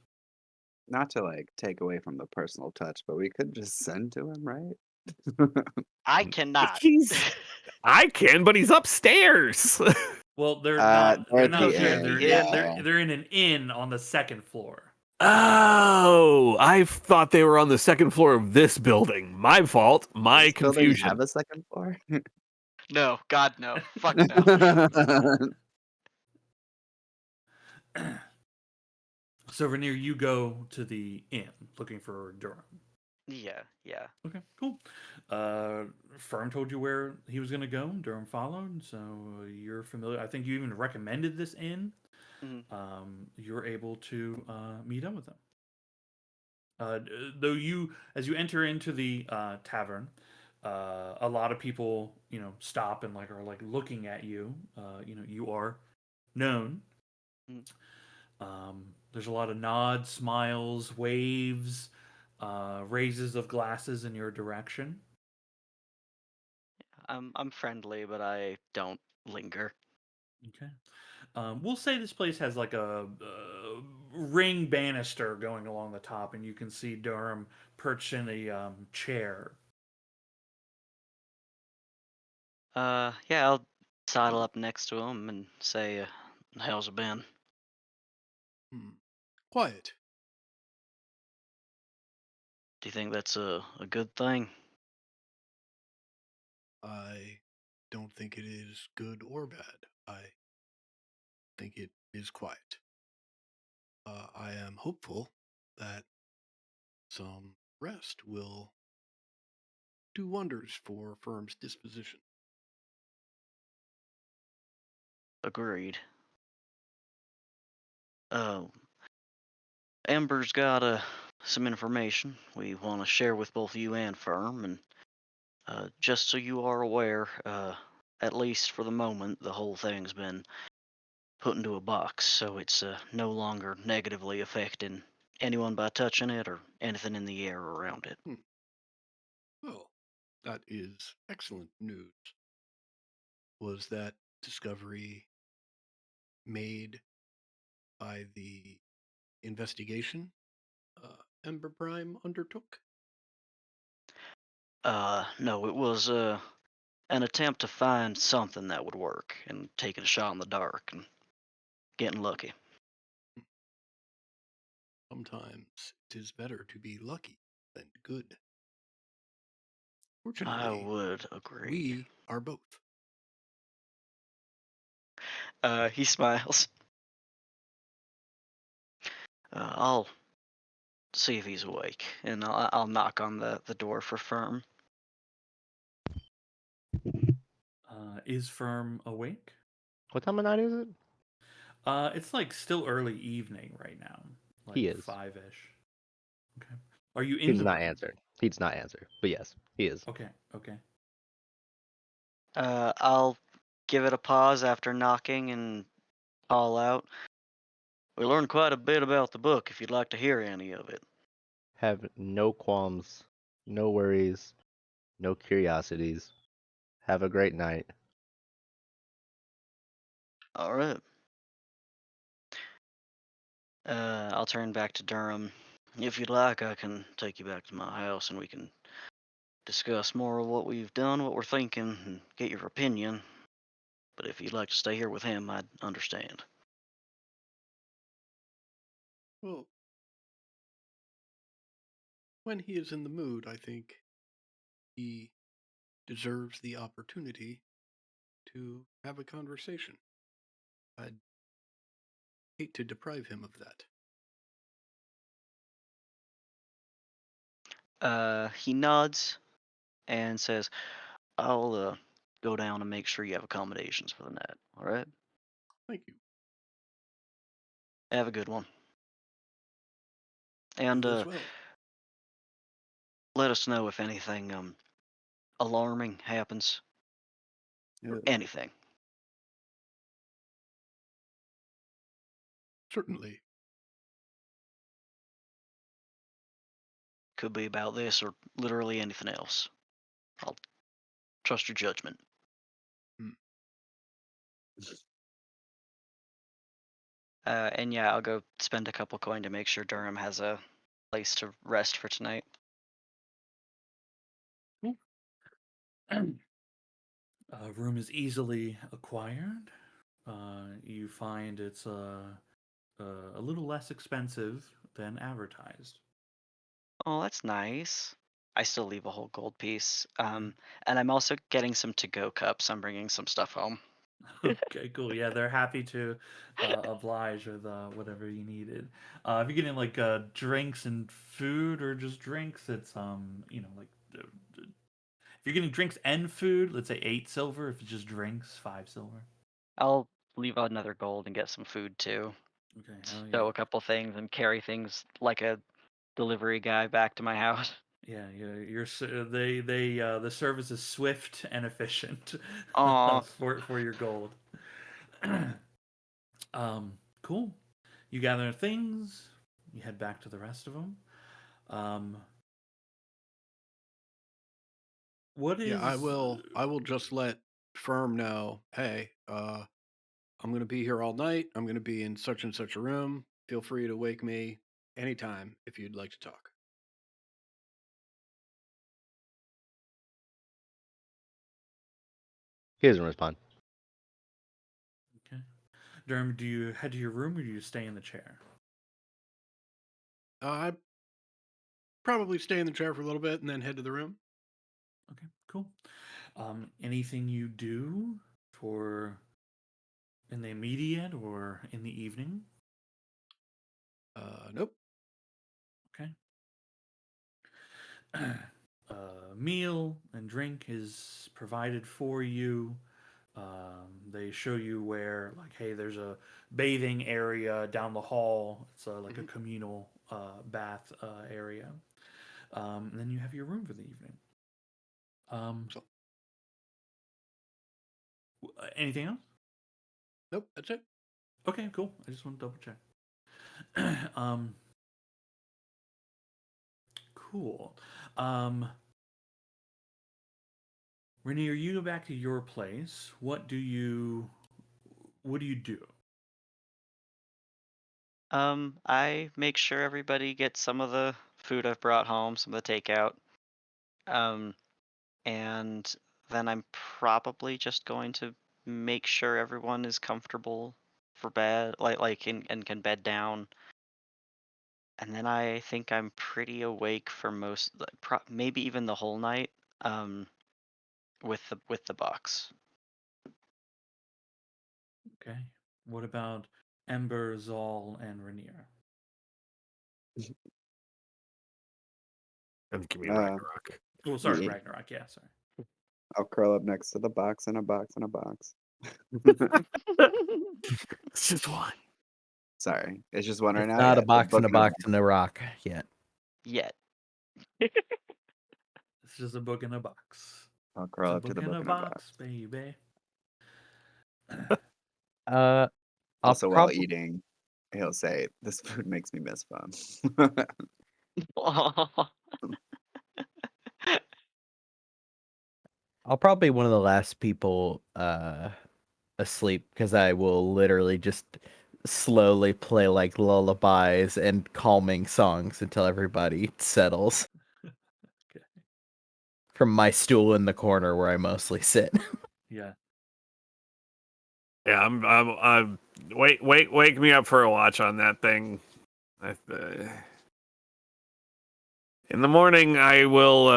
Not to like take away from the personal touch, but we could just send to him, right? I cannot. I can, but he's upstairs. Well, they're not. They're there's not the there. inn, They're, yeah. they're in an inn on the second floor. Oh, I thought they were on the second floor of this building. My fault. My This building confusion. have a second floor? No, God no. Fuck no. So Rainier, you go to the inn looking for Durham. Yeah. Okay, cool. Firm told you where he was going to go. Durham followed, so you're familiar. I think you even recommended this inn. Mhm. You're able to meet up with them. Though as you enter into the tavern, a lot of people, stop and are looking at you. You are known. Mm. There's a lot of nods, smiles, waves, raises of glasses in your direction. I'm friendly, but I don't linger. Okay. We'll say this place has like a ring banister going along the top, and you can see Durham perched in a chair. Yeah, I'll sidle up next to him and say, "How's it been?" Quiet. Do you think that's a good thing? I don't think it is good or bad. I think it is quiet. I am hopeful that some rest will do wonders for Firm's disposition. Agreed. Amber's got some information we want to share with both you and Firm, and just so you are aware, at least for the moment, the whole thing's been put into a box, so it's no longer negatively affecting anyone by touching it or anything in the air around it. Well, that is excellent news. Was that discovery made by the investigation Ember Prime undertook? No, it was an attempt to find something that would work and taking a shot in the dark and getting lucky. Sometimes it is better to be lucky than good. I Fortunately, would agree. we are both. He smiles. I'll see if he's awake, and I'll knock on the door for Firm. Is Firm awake? What time of night is it? It's like still early evening right now, like He is. 5-ish. Okay. Are you He in does the not room? answer. He does not answer. But yes, he is. Okay. Okay. I'll give it a pause after knocking and call out. We learned quite a bit about the book if you'd like to hear any of it. Have no qualms, no worries, no curiosities. Have a great night. All right. I'll turn back to Durham. If you'd like, I can take you back to my house and we can discuss more of what we've done, what we're thinking, and get your opinion. But if you'd like to stay here with him, I'd understand. Well, when he is in the mood, I think he deserves the opportunity to have a conversation. I'd hate to deprive him of that. He nods and says, I'll go down and make sure you have accommodations for the night. All right? Thank you. Have a good one. And You as well. let us know if anything alarming happens. Or anything. Certainly. Could be about this or literally anything else. I'll trust your judgment. And yeah, I'll go spend a couple coin to make sure Durham has a place to rest for tonight. Room is easily acquired. You find it's a little less expensive than advertised. Oh, that's nice. I still leave a whole gold piece. And I'm also getting some to-go cups. I'm bringing some stuff home. Okay, cool. Yeah, they're happy to oblige with whatever you needed. If you're getting like drinks and food or just drinks, it's like if you're getting drinks and food, let's say 8 silver. If it's just drinks, 5 silver. I'll leave another gold and get some food too. Okay, hell yeah. Stow a couple things and carry things like a delivery guy back to my house. Yeah, the service is swift and efficient Aw. for your gold. Cool. You gather things. You head back to the rest of them. What is? Yeah, I will just let Firm know, hey, I'm gonna be here all night. I'm gonna be in such and such a room. Feel free to wake me anytime if you'd like to talk. He doesn't respond. Okay. Durham, do you head to your room or do you stay in the chair? I'd probably stay in the chair for a little bit and then head to the room. Okay, cool. Anything you do for in the immediate or in the evening? Nope. Okay. Meal and drink is provided for you. They show you where, like, hey, there's a bathing area down the hall. It's like a communal bath area. And then you have your room for the evening. Anything else? Nope, that's it. Okay, cool. I just want to double check. Cool. Rainier, you go back to your place. What do you do? I make sure everybody gets some of the food I've brought home, some of the takeout. And then I'm probably just going to make sure everyone is comfortable for bed, and can bed down. And then I think I'm pretty awake for maybe even the whole night. With the Bucks. Okay. What about Ember, Zal, and Rainier? And give me Uh, Ragnarok. Oh, sorry, Yeah. Ragnarok. Yeah, sorry. I'll curl up next to the box and a box and a box. It's just one. Sorry, it's just one right It's now. not Yeah, a box in a book box in a rock yet. Yet. It's just a book in a box. I'll It's crawl a up to book the in book a in a box. box, baby. I'll Also, while probably eating, he'll say, "This food makes me miss fun." I'll probably be one of the last people asleep because I will literally just slowly play like lullabies and calming songs until everybody settles Okay. from my stool in the corner where I mostly sit. Yeah. Yeah, I'm wake me up for a watch on that thing. In the morning, I will.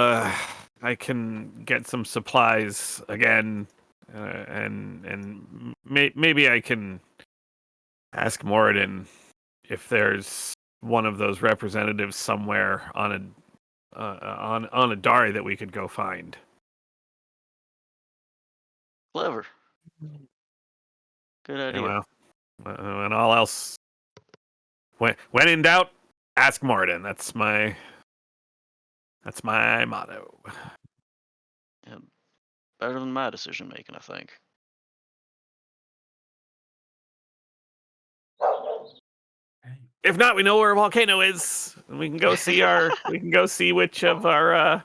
I can get some supplies again, and maybe I can ask Moradin if there's one of those representatives somewhere on a Dari that we could go find. Clever. Good idea. Yeah, well, and all else. When in doubt, ask Moradin. That's my motto. Yeah, better than my decision making, I think. Okay. If not, we know where a volcano is, and we can go see which of our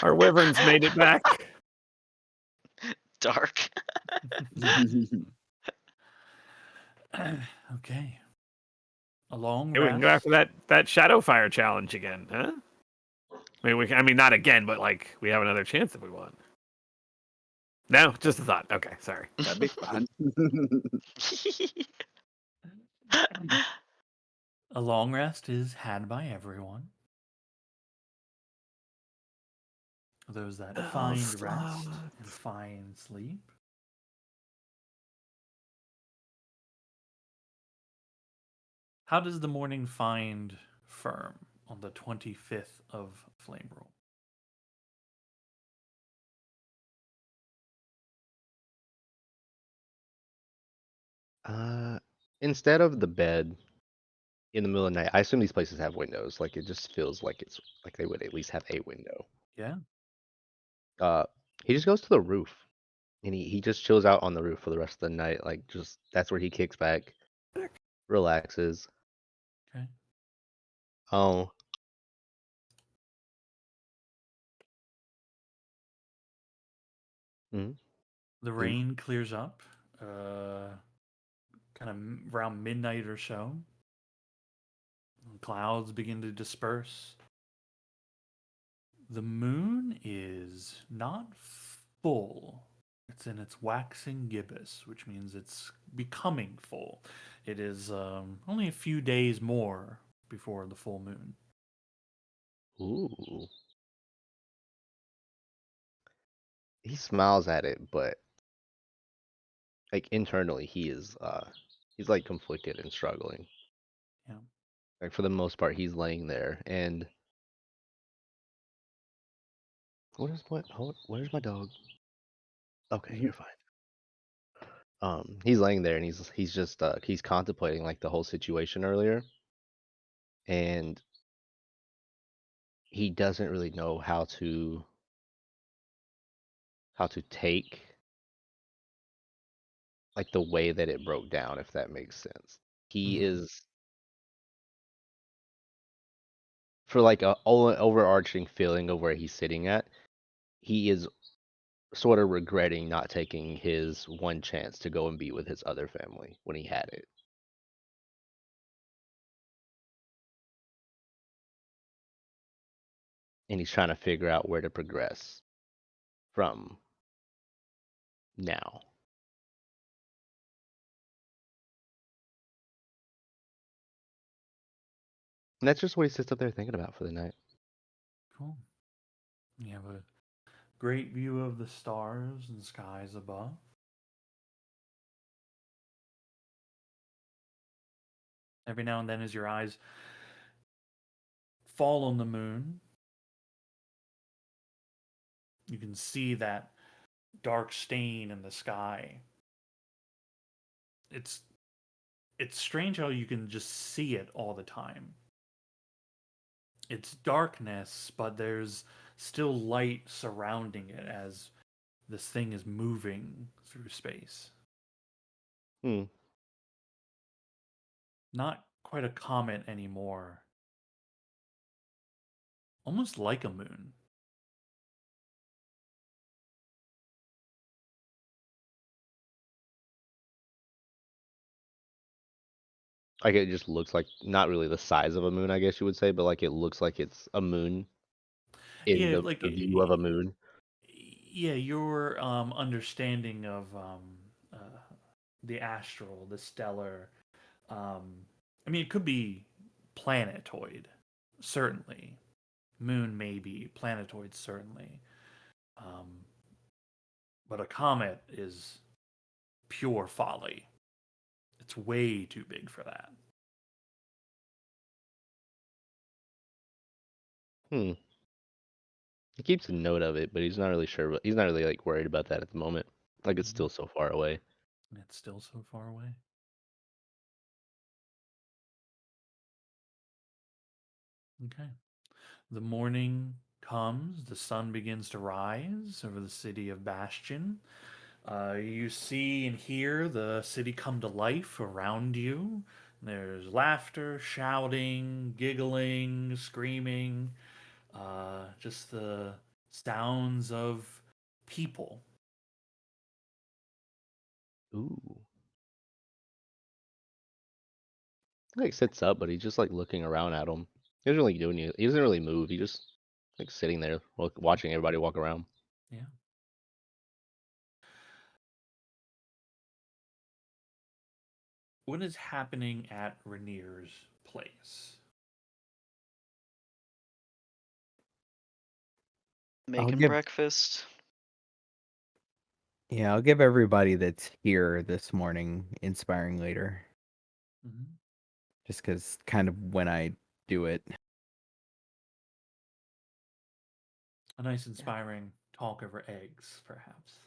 wyverns made it back. Dark. Okay. A long Hey, we can go rest. after that Shadowfire challenge again, huh? I mean, not again, but like we have another chance if we want. No, just a thought. Okay, sorry. That'd be fun. A long rest is had by everyone. Those that find rest and find sleep. How does the morning find firm on the 25th of Flame Roll? Instead of the bed in the middle of the night, I assume these places have windows. Like it just feels like it's like they would at least have a window. Yeah. He just goes to the roof and he just chills out on the roof for the rest of the night. Like just that's where he kicks back, relaxes. Okay. Oh, mhm. The Mm. rain clears up, kind of around midnight or so. Clouds begin to disperse. The moon is not full. It's in its waxing gibbous, which means it's becoming full. It is only a few days more before the full moon. Ooh. He smiles at it, but like internally he's like conflicted and struggling. Yeah. Like for the most part, he's laying there and where's my dog? Okay, you're fine. He's laying there and he's just he's contemplating like the whole situation earlier, and he doesn't really know how to take like the way that it broke down, if that makes sense. He Mhm. is for like a overarching feeling of where he's sitting at. He is sort of regretting not taking his one chance to go and be with his other family when he had it. And he's trying to figure out where to progress from now. And that's just what he sits up there thinking about for the night. Cool. You have a great view of the stars and skies above. Every now and then, as your eyes fall on the moon, you can see that dark stain in the sky. It's it's strange how you can just see it all the time. It's darkness, but there's still light surrounding it as this thing is moving through space. Hmm. Not quite a comet anymore. Almost like a moon. Like it just looks like not really the size of a moon, I guess you would say, but like it looks like it's a moon in Yeah, the view of a moon. yeah, your understanding of uh, the astral, the stellar. I mean, it could be planetoid, certainly. Moon, maybe. Planetoid, certainly. Um, but a comet is pure folly. It's way too big for that. Hmm. He keeps a note of it, but he's not really sure. But he's not really like worried about that at the moment. Like it's Mhm. still so far away. And it's still so far away. Okay. The morning comes, the sun begins to rise over the city of Bastion. You see and hear the city come to life around you. There's laughter, shouting, giggling, screaming, just the sounds of people. Ooh. He, like sits up, but he's just like looking around at him. He doesn't really do anything. He doesn't really move. He just like sitting there, watching everybody walk around. Yeah. What is happening at Rainier's place? Making give breakfast. Yeah, I'll give everybody that's here this morning inspiring later. Mhm. Just because kind of when I do it. A nice, inspiring talk over eggs, perhaps.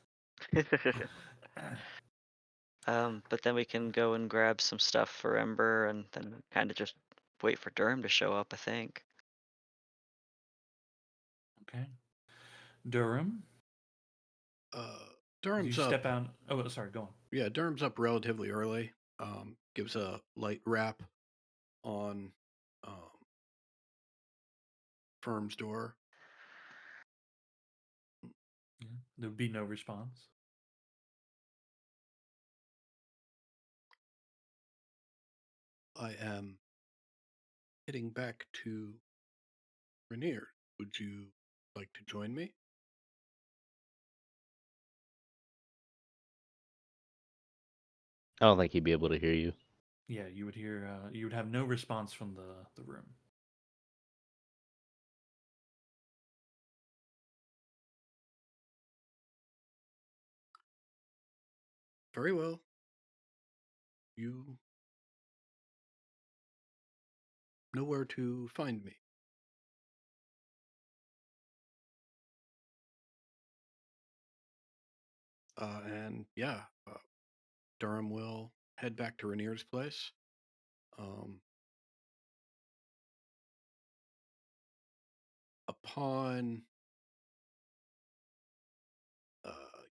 But then we can go and grab some stuff for Ember and then kind of just wait for Durham to show up, I think. Okay. Durham, Uh, you Durham's step up. out. Oh, sorry, go on. Yeah, Durham's up relatively early. Gives a light rap on um, Firm's door. Yeah. There would be no response. I am heading back to Rainier. Would you like to join me? I don't think he'd be able to hear you. Yeah, you would hear. You would have no response from the room. Very well. You know where to find me. And yeah, Durham will head back to Rainier's place. Upon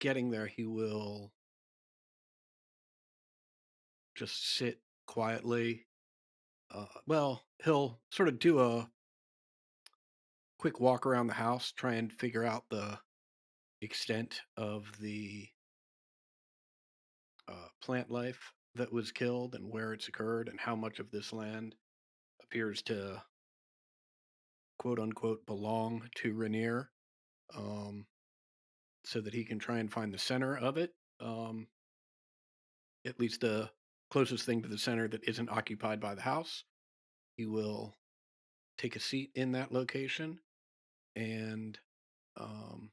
getting there, he will just sit quietly. Well, he'll sort of do a quick walk around the house, try and figure out the extent of the plant life that was killed and where it's occurred and how much of this land appears to quote unquote belong to Rainier, so that he can try and find the center of it, at least the closest thing to the center that isn't occupied by the house. He will take a seat in that location and um,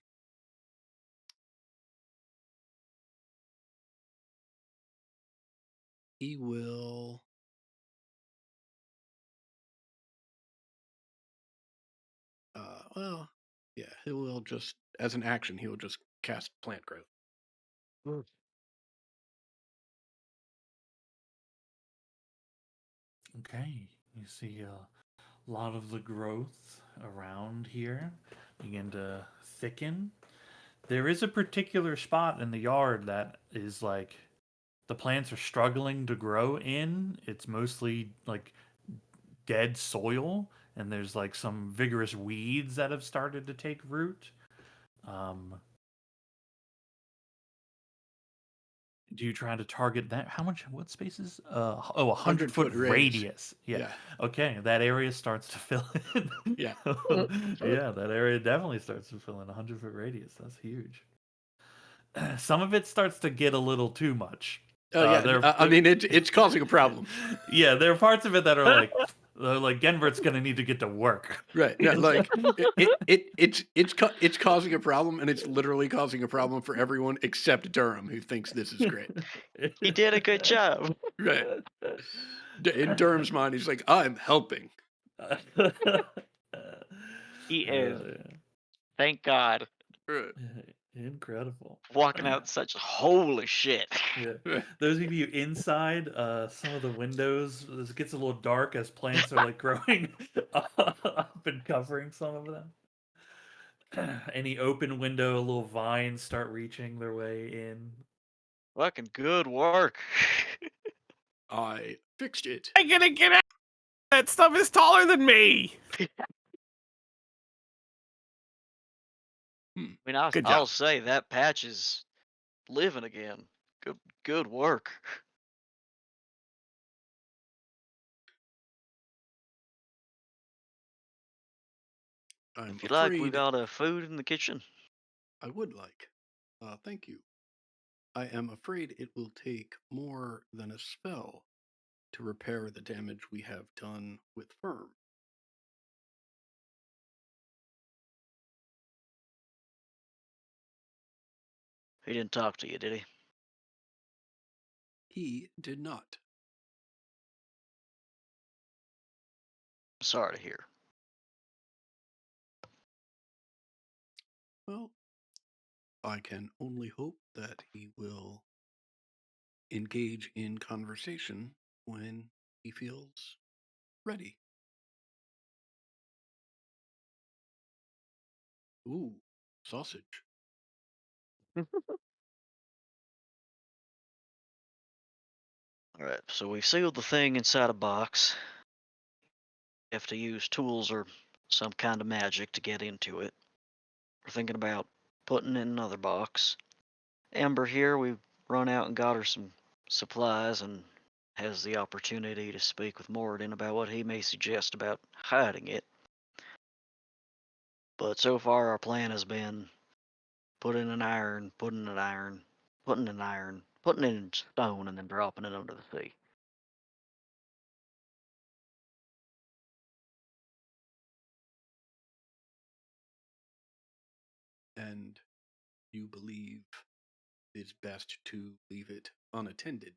he will well, yeah, he will just, as an action, he will just cast plant growth. Okay, you see a lot of the growth around here begin to thicken. There is a particular spot in the yard that is like the plants are struggling to grow in. It's mostly like dead soil, and there's like some vigorous weeds that have started to take root. Do you try to target that? How much? What spaces? 100-foot 100-foot radius. radius. Yeah. Yeah. Okay, that area starts to fill in. Yeah. Yeah, that area definitely starts to fill in. 100-foot radius. That's huge. Some of it starts to get a little too much. Oh yeah. I mean, it's causing a problem. Yeah, there are parts of it that are like Genvert's gonna need to get to work. Right. No, like it's causing a problem, and it's literally causing a problem for everyone except Durham, who thinks this is great. He did a good job. Right. In Durham's mind, he's like, I'm helping. He is. Yeah. Thank God. Right. Incredible. Walking out such holy shit. Yeah. Those of you inside, some of the windows, it gets a little dark as plants are like growing up and covering some of them. Any open window, little vines start reaching their way in. Fucking good work. I fixed it. I gotta get out. That stuff is taller than me. I mean, I'll Good job. say that patch is living again. Good work. I'm If you like, we afraid got food in the kitchen. I would like. Thank you. I am afraid it will take more than a spell to repair the damage we have done with Firm. He didn't talk to you, did he? He did not. Sorry to hear. Well, I can only hope that he will engage in conversation when he feels ready. Ooh, sausage. Alright, so we sealed the thing inside a box. You have to use tools or some kind of magic to get into it. We're thinking about putting in another box. Amber here, we've run out and got her some supplies and has the opportunity to speak with Moradin about what he may suggest about hiding it. But so far our plan has been putting an iron, putting an iron, putting an iron, putting it in stone, and then dropping it under the sea. And you believe it's best to leave it unattended.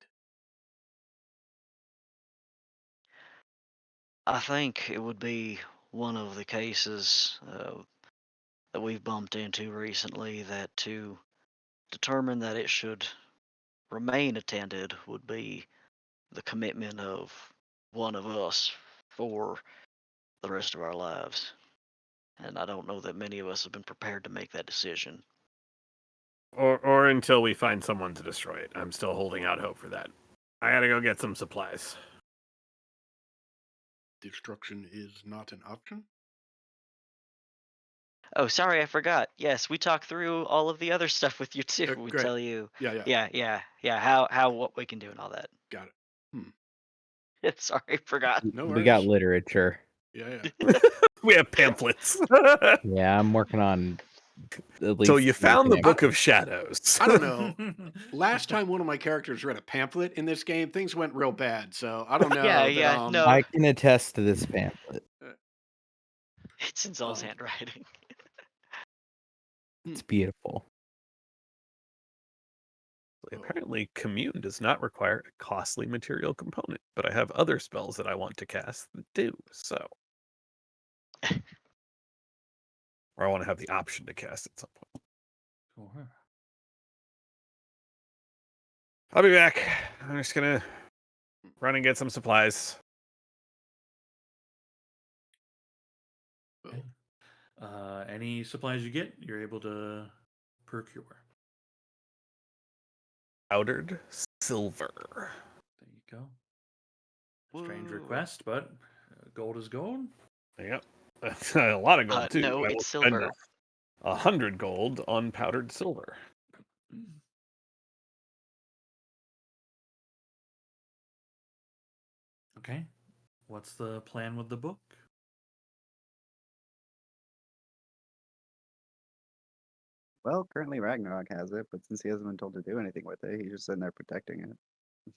I think it would be one of the cases that we've bumped into recently that to determine that it should remain attended would be the commitment of one of us for the rest of our lives. And I don't know that many of us have been prepared to make that decision. Or until we find someone to destroy it. I'm still holding out hope for that. I gotta go get some supplies. Destruction is not an option? Oh, sorry, I forgot. Yes, we talked through all of the other stuff with you too. We great. tell you, Yeah. how what we can do and all that. Got it. Sorry, forgot. No We got worries. literature. Yeah. We have pamphlets. Yeah, I'm working on at least. So you found the looking Book of Shadows. I don't know. Last time one of my characters read a pamphlet in this game, things went real bad. So I don't know. No. I can attest to this pamphlet. It's in Zol's handwriting. It's beautiful. Apparently, Commune does not require a costly material component, but I have other spells that I want to cast that do, so. Or I want to have the option to cast at some point. Sure. I'll be back. I'm just gonna run and get some supplies. Okay. Any supplies you get, you're able to procure. Powdered silver. There you go. Strange Woo. request, but gold is gold. Yep. That's a lot of gold too. No, I will it's spend silver. 100 gold on powdered silver. Okay. What's the plan with the book? Well, currently Ragnarok has it, but since he hasn't been told to do anything with it, he's just sitting there protecting it.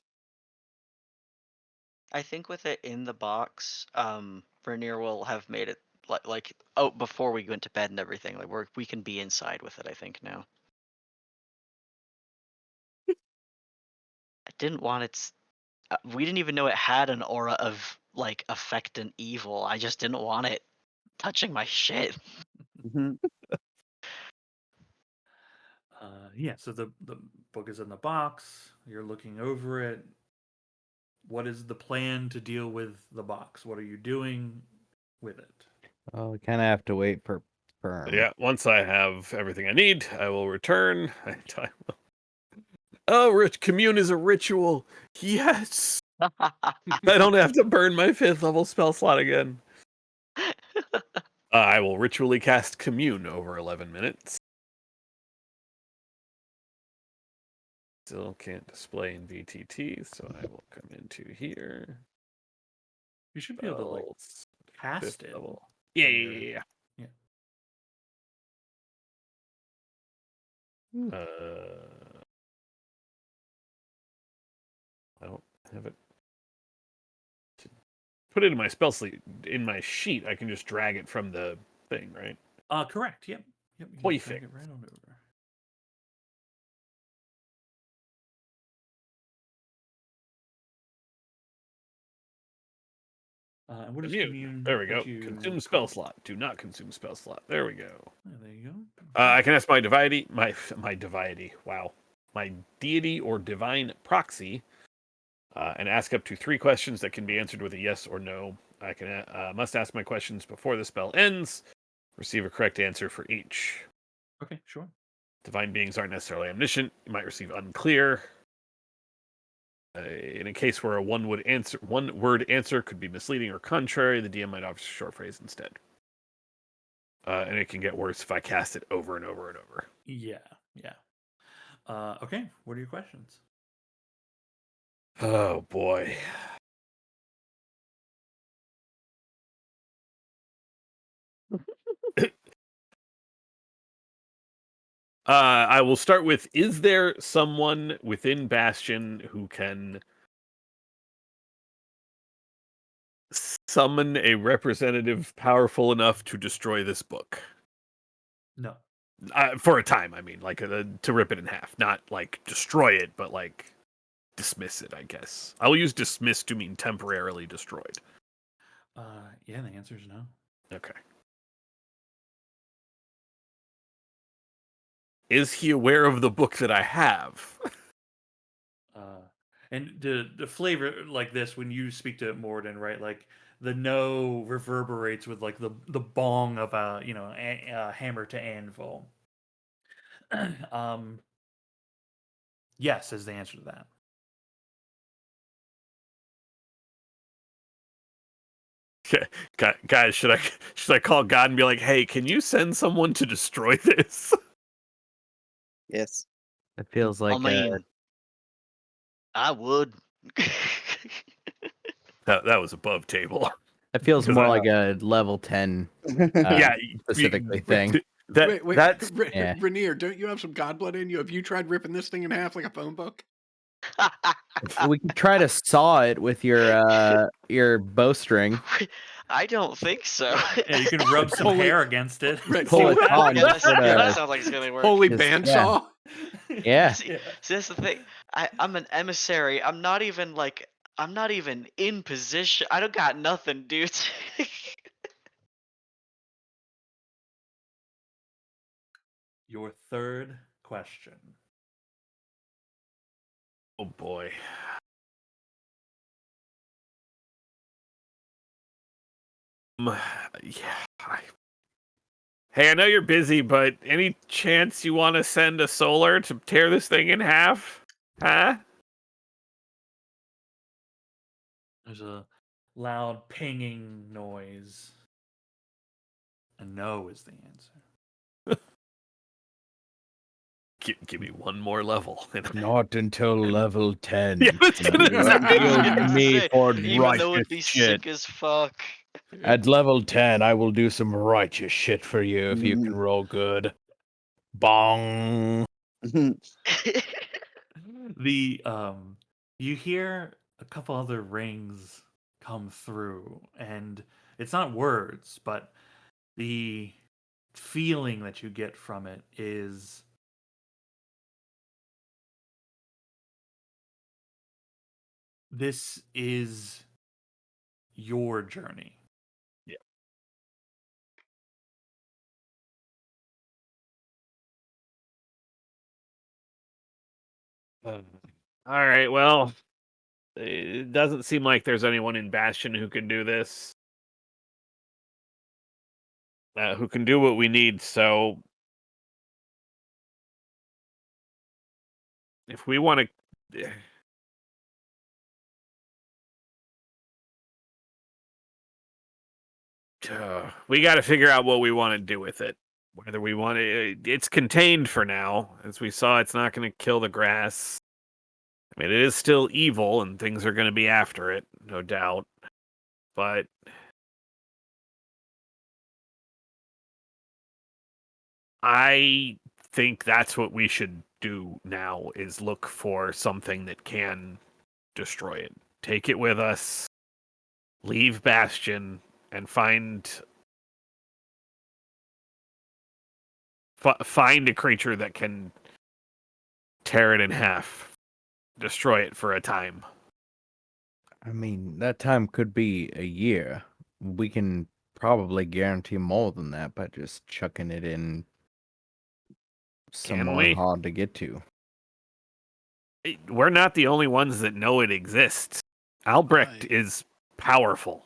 I think with it in the box, Vernier will have made it like before we went to bed and everything. Like we can be inside with it. I think now. I didn't want its. We didn't even know it had an aura of like effect and evil. I just didn't want it touching my shit. Yeah, so the book is in the box. You're looking over it. What is the plan to deal with the box? What are you doing with it? Oh, we kind of have to wait for Perm. Yeah, once I have everything I need, I will return. Oh, rich commune is a ritual. Yes. I don't have to burn my 5th level spell slot again. I will ritually cast commune over 11 minutes. Still can't display in VTT, so I will come into here. You should be able to like Spells, cast 5th it. level. Yeah, on yeah, your- yeah, yeah. yeah. I don't have it. To put it in my spell sleeve in my sheet. I can just drag it from the thing, right? Correct. Yep. Yep. You can just drag Perfect. it right on over. And what is Commune. commune? There we go. What you Consume call spell it? slot. Do not consume spell slot. There we go. Yeah, there you go. I can ask my divinity, my divinity. Wow, my deity or divine proxy, and ask up to 3 questions that can be answered with a yes or no. I can must ask my questions before the spell ends. Receive a correct answer for each. Okay, sure. Divine beings aren't necessarily omniscient. You might receive unclear. In a case where a one word answer could be misleading or contrary, the DM might offer a short phrase instead. And it can get worse if I cast it over and over and over. Yeah, yeah. Okay, what are your questions? Oh boy. I will start with, is there someone within Bastion who can summon a representative powerful enough to destroy this book? No. For a time, I mean, like to rip it in half. Not like destroy it, but like dismiss it, I guess. I'll use dismiss to mean temporarily destroyed. Yeah, the answer is no. Okay. Is he aware of the book that I have? And the flavor like this when you speak to Morden, right? Like the no reverberates with like the bong of a a hammer to anvil. Yes is the answer to that. Guys, should I call God and be like, hey, can you send someone to destroy this? Yes. It feels like I mean, I would. That was above table. it feels 'Cause more I- like a level 10 Yeah, specifically thing. Wait, that's Yeah. Rainier, don't you have some godblood in you? Have you tried ripping this thing in half like a phone book? We could try to saw it with your bowstring. I don't think so. Yeah, you can rub some Holy- hair against it. Right, Pull holy- it on. yeah, that Put sounds like it's gonna work. Holy Just- bandsaw? yeah. See, that's the thing. I'm an emissary. I'm not even in position. I don't got nothing, dude. Your third question. Oh boy. Yeah. Hey, I know you're busy, but any chance you want to send a solar to tear this thing in half? Huh? There's a loud pinging noise. A no is the answer. Give me one more level. Not until level 10. Yeah, that's and gonna you say. will I was gonna me say, for even though it'd righteous be shit. sick as fuck. At level 10, I will do some righteous shit for you if you can roll good. Bong. The you hear a couple other rings come through, and it's not words, but the feeling that you get from it is this is your journey. All right, well, it doesn't seem like there's anyone in Bastion who can do this. Who can do what we need, so if we want to... we got to figure out what we want to do with it. Whether we want to... It's contained for now. As we saw, it's not going to kill the grass. I mean, it is still evil, and things are going to be after it, no doubt. But I think that's what we should do now, is look for something that can destroy it. Take it with us, leave Bastion, and find a creature that can tear it in half, destroy it for a time. I mean, that time could be a year. We can probably guarantee more than that by just chucking it in somewhere we? hard to get to. We're not the only ones that know it exists. Albrecht is powerful.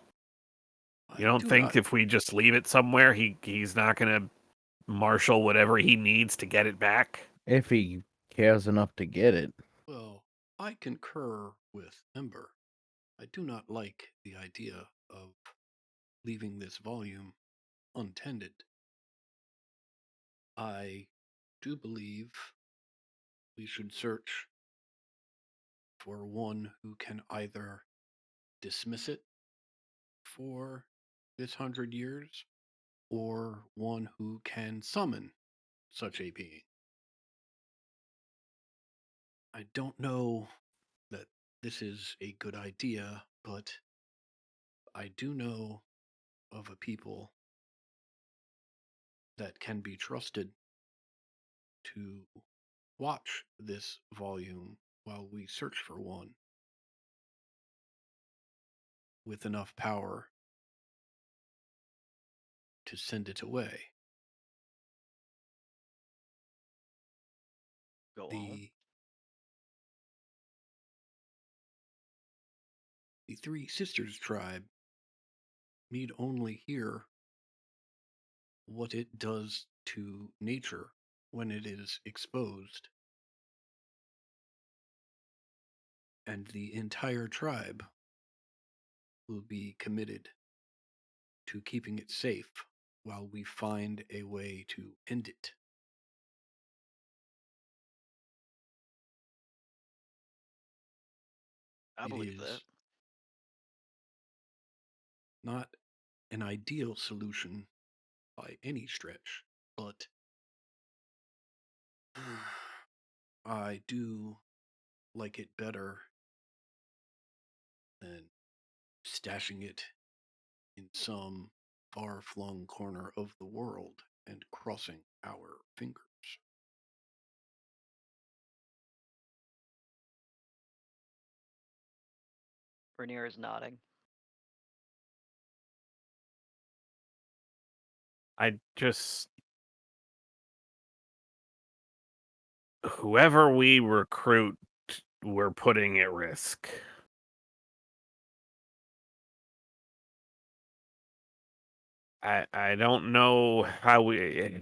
You don't think if we just leave it somewhere, he's not going to marshal whatever he needs to get it back? If he cares enough to get it. Well, I concur with Ember. I do not like the idea of leaving this volume untended. I do believe we should search for one who can either dismiss it for this 100 years or one who can summon such a being. I don't know that this is a good idea, but I do know of a people that can be trusted to watch this volume while we search for one with enough power to send it away. Go on. The Three Sisters tribe need only hear what it does to nature when it is exposed, and the entire tribe will be committed to keeping it safe while we find a way to end it. I believe that. Not an ideal solution by any stretch, but I do like it better than stashing it in some far-flung corner of the world and crossing our fingers. Rainier is nodding. I just... whoever we recruit, we're putting at risk. I don't know how we.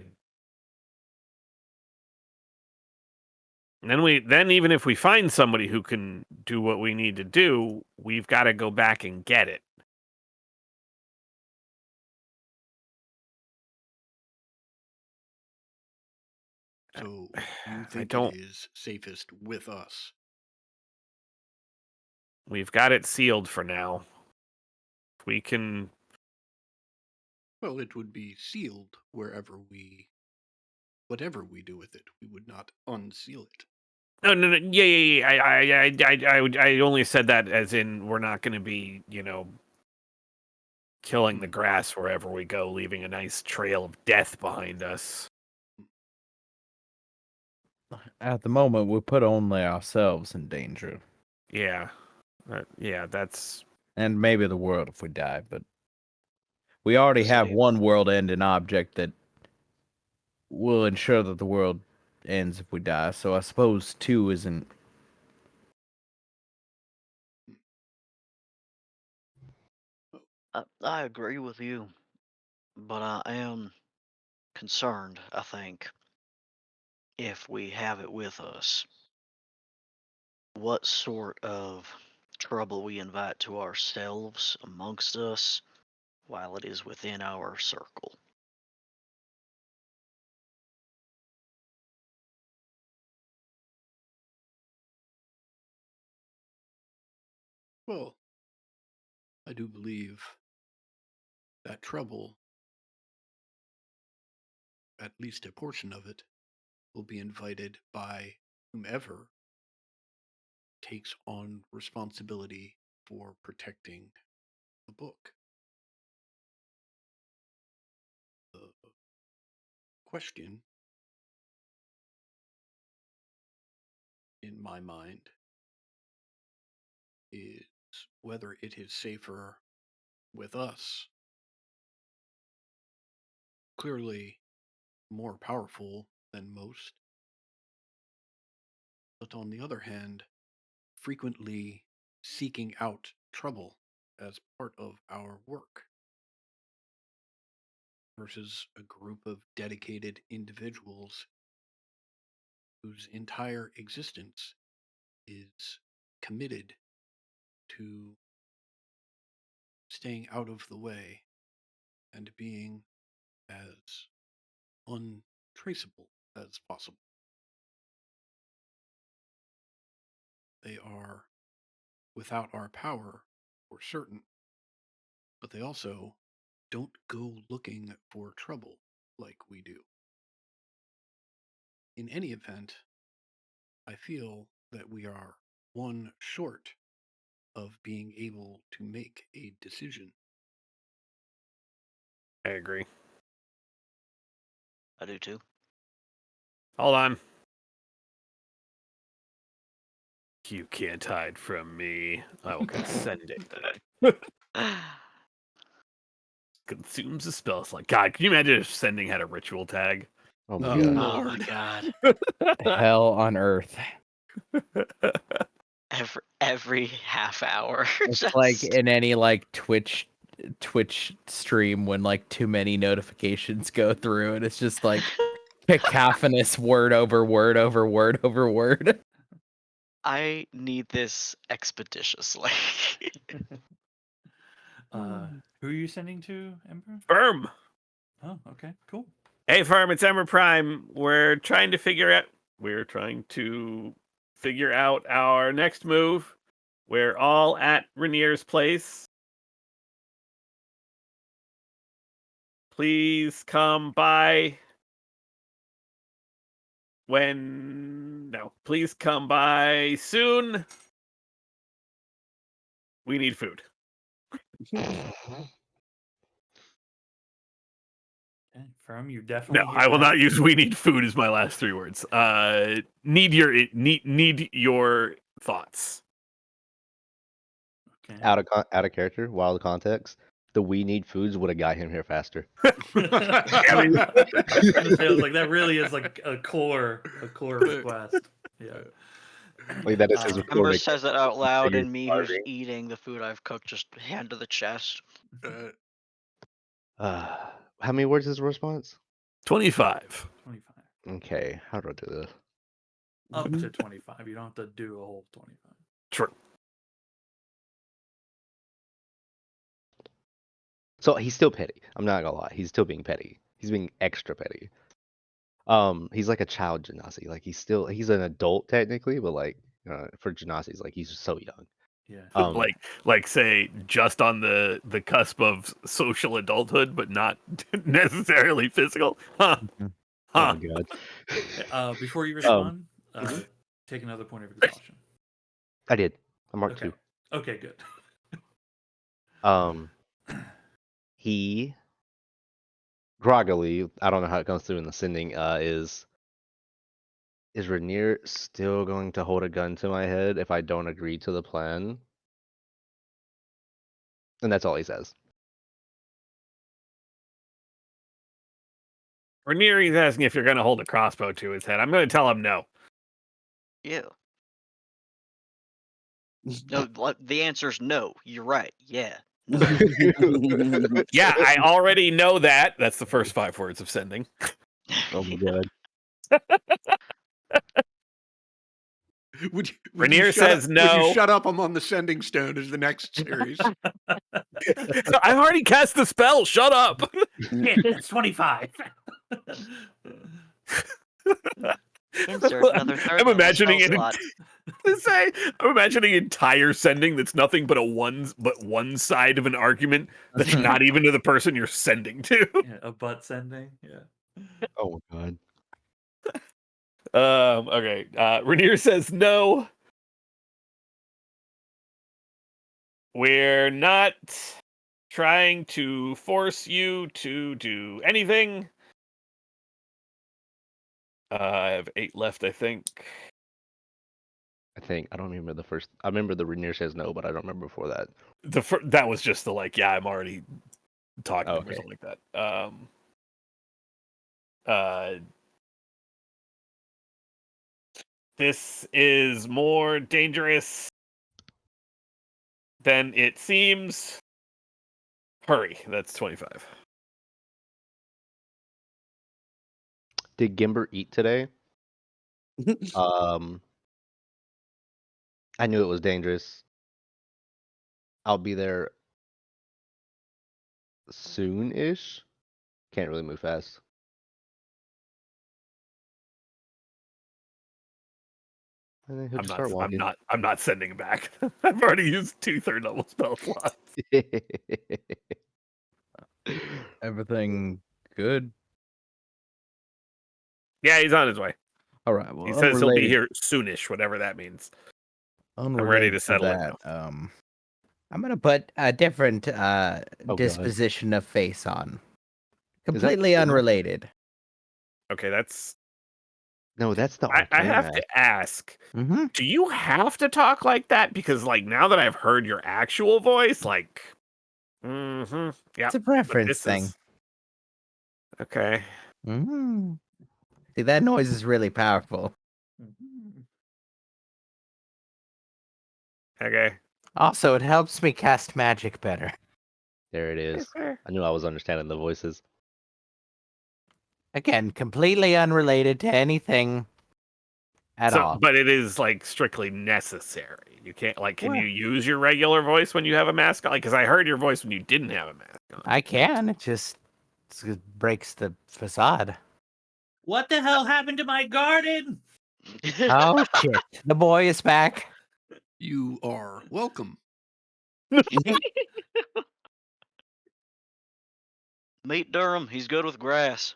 Then even if we find somebody who can do what we need to do, we've got to go back and get it. So you I think don't. it is safest with us? We've got it sealed for now. We can. Well, it would be sealed whatever we do with it. We would not unseal it. No. Yeah. I only said that as in we're not going to be, killing the grass wherever we go, leaving a nice trail of death behind us. At the moment, we put only ourselves in danger. Yeah. That's. And maybe the world if we die, but we already have Same. one world-ending object that will ensure that the world ends if we die. So I suppose 2 isn't. I agree with you, but I am concerned, I think, if we have it with us, what sort of trouble we invite to ourselves amongst us while it is within our circle. Well, I do believe that trouble, at least a portion of it, will be invited by whomever takes on responsibility for protecting the book. The question, in my mind, is whether it is safer with us, clearly more powerful than most, but on the other hand, frequently seeking out trouble as part of our work, versus a group of dedicated individuals whose entire existence is committed to staying out of the way and being as untraceable as possible. They are without our power for certain, but they also don't go looking for trouble like we do. In any event, I feel that we are one short of being able to make a decision. I agree. I do too. Hold on. You can't hide from me. I will send it. Consumes the spell slot. God, can you imagine if sending had a ritual tag? Oh my Oh, god. Oh my Lord. god. Hell on earth. Every half hour. It's like just in any like Twitch stream when like too many notifications go through and it's just like cacophonous word over word over word over word. I need this expeditiously. Who are you sending to, Emperor? Firm. Oh, okay, cool. Hey, Firm, it's Ember Prime. We're trying to figure out our next move. We're all at Rainier's place. Please come by please come by soon. We need food. Okay, Firm, you definitely. No, hear I will that. not use "we need food" as my last 3 words. Need your thoughts. Okay. Out of character, wild context. the we need foods would have got him here faster. I was like, that really is like a core request. Yeah. Like that is his Um, Ember recording. says it out loud, Figure and me, who's starving. eating the food I've cooked, just hand to the chest. How many words is the response? 25. 25. Okay, how do I do this? Up to 25. You don't have to do a whole 25. True. So he's still petty. I'm not gonna lie. He's still being petty. He's being extra petty. He's like a child Genasi. Like he's an adult technically, but like for Genasi, he's like he's so young. Yeah. Like say just on the cusp of social adulthood, but not necessarily physical. Huh. Oh Huh. my god. Before you respond, take another point of exhaustion. I did. I marked Okay. Okay, good. 2. He groggily, I don't know how it comes through in the sending, is Rainier still going to hold a gun to my head if I don't agree to the plan? And that's all he says. Ranieri's asking if you're going to hold a crossbow to his head. I'm going to tell him no. Yeah. No, the answer's no. You're right. Yeah. Yeah, I already know that. That's the first 5 words of sending. Oh my god. Would you Rainier shut says up, Would no. you shut up? I'm on the sending stone is the next series. I've already cast the spell. Shut up. Yeah, it's 25. Insert another third I'm level imagining spell it. slot. I'm imagining entire sending that's nothing but one side of an argument that's not even to the person you're sending to. Yeah, a butt sending. Yeah. Oh my god. Okay. Rainier says no. We're not trying to force you to do anything. I have 8 left, I think. I don't remember the first. I remember the Rainier says no, but I don't remember before that. That was just the like, yeah, I'm already talking to him or Okay. something like that. This is more dangerous than it seems. Hurry. That's 25. Did Gimber eat today? I knew it was dangerous. I'll be there soon-ish. Can't really move fast. And then he'll just start walking. I'm not sending back. I've already used 2 third-level spell slots. Everything good? Yeah, he's on his way. All right. Well, He says he'll be here soonish, whatever that means. I'm ready to settle it that. I'm gonna put a different God. disposition of face on. Is that Completely the- unrelated. Okay, that's. No, that's the I arcane have mask. to ask. Mm-hmm. Do you have to talk like that? Because like now that I've heard your actual voice, like, yeah, It's a preference this thing. is- okay. Mm-hmm. See, that noise is really powerful. Okay. Also, it helps me cast magic better. There it is. Yes, sir. I knew I was understanding the voices. Again, completely unrelated to anything at all. But it is like strictly necessary. You can't like. Can Well- you use your regular voice when you have a mask on? Like, because I heard your voice when you didn't have a mask on. I can. It just breaks the facade. What the hell happened to my garden? Oh shit! The boy is back. You are welcome. Meet Durham. He's good with grass.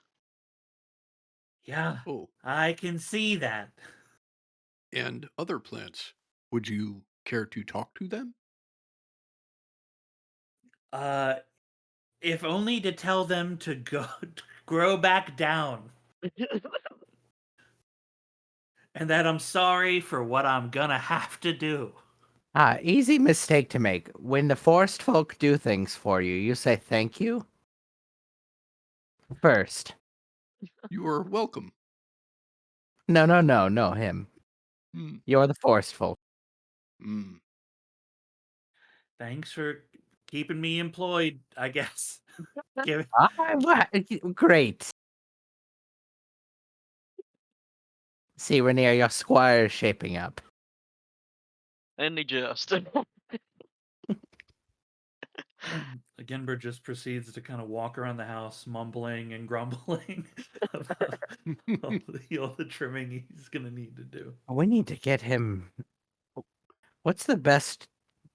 Yeah, Oh, I can see that. and other plants. Would you care to talk to them? If only to tell them to go grow back down. And that I'm sorry for what I'm gonna have to do. Easy mistake to make. When the forest folk do things for you, you say thank you first. You are welcome. No, him. Hmm. You're the forest folk. Hmm. Thanks for keeping me employed, I guess. Give Great. See, Rainier, your squire is shaping up. And he just. Genbert just proceeds to kind of walk around the house, mumbling and grumbling about all the trimming he's gonna need to do. We need to get him. What's the best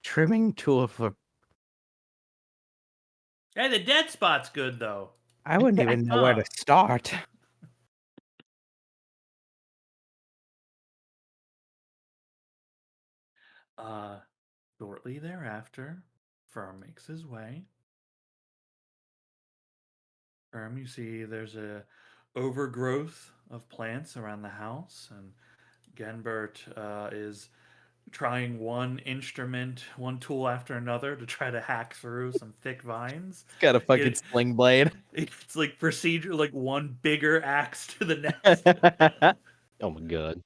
trimming tool for? Hey, the dead spot's good though. I wouldn't even know where to start. Shortly thereafter, Firm makes his way. Firm, you see there's a overgrowth of plants around the house, and Genbert is trying one instrument, one tool after another to try to hack through some thick vines. Got a fucking It- sling blade. It's like procedure, like one bigger axe to the next. Oh my god.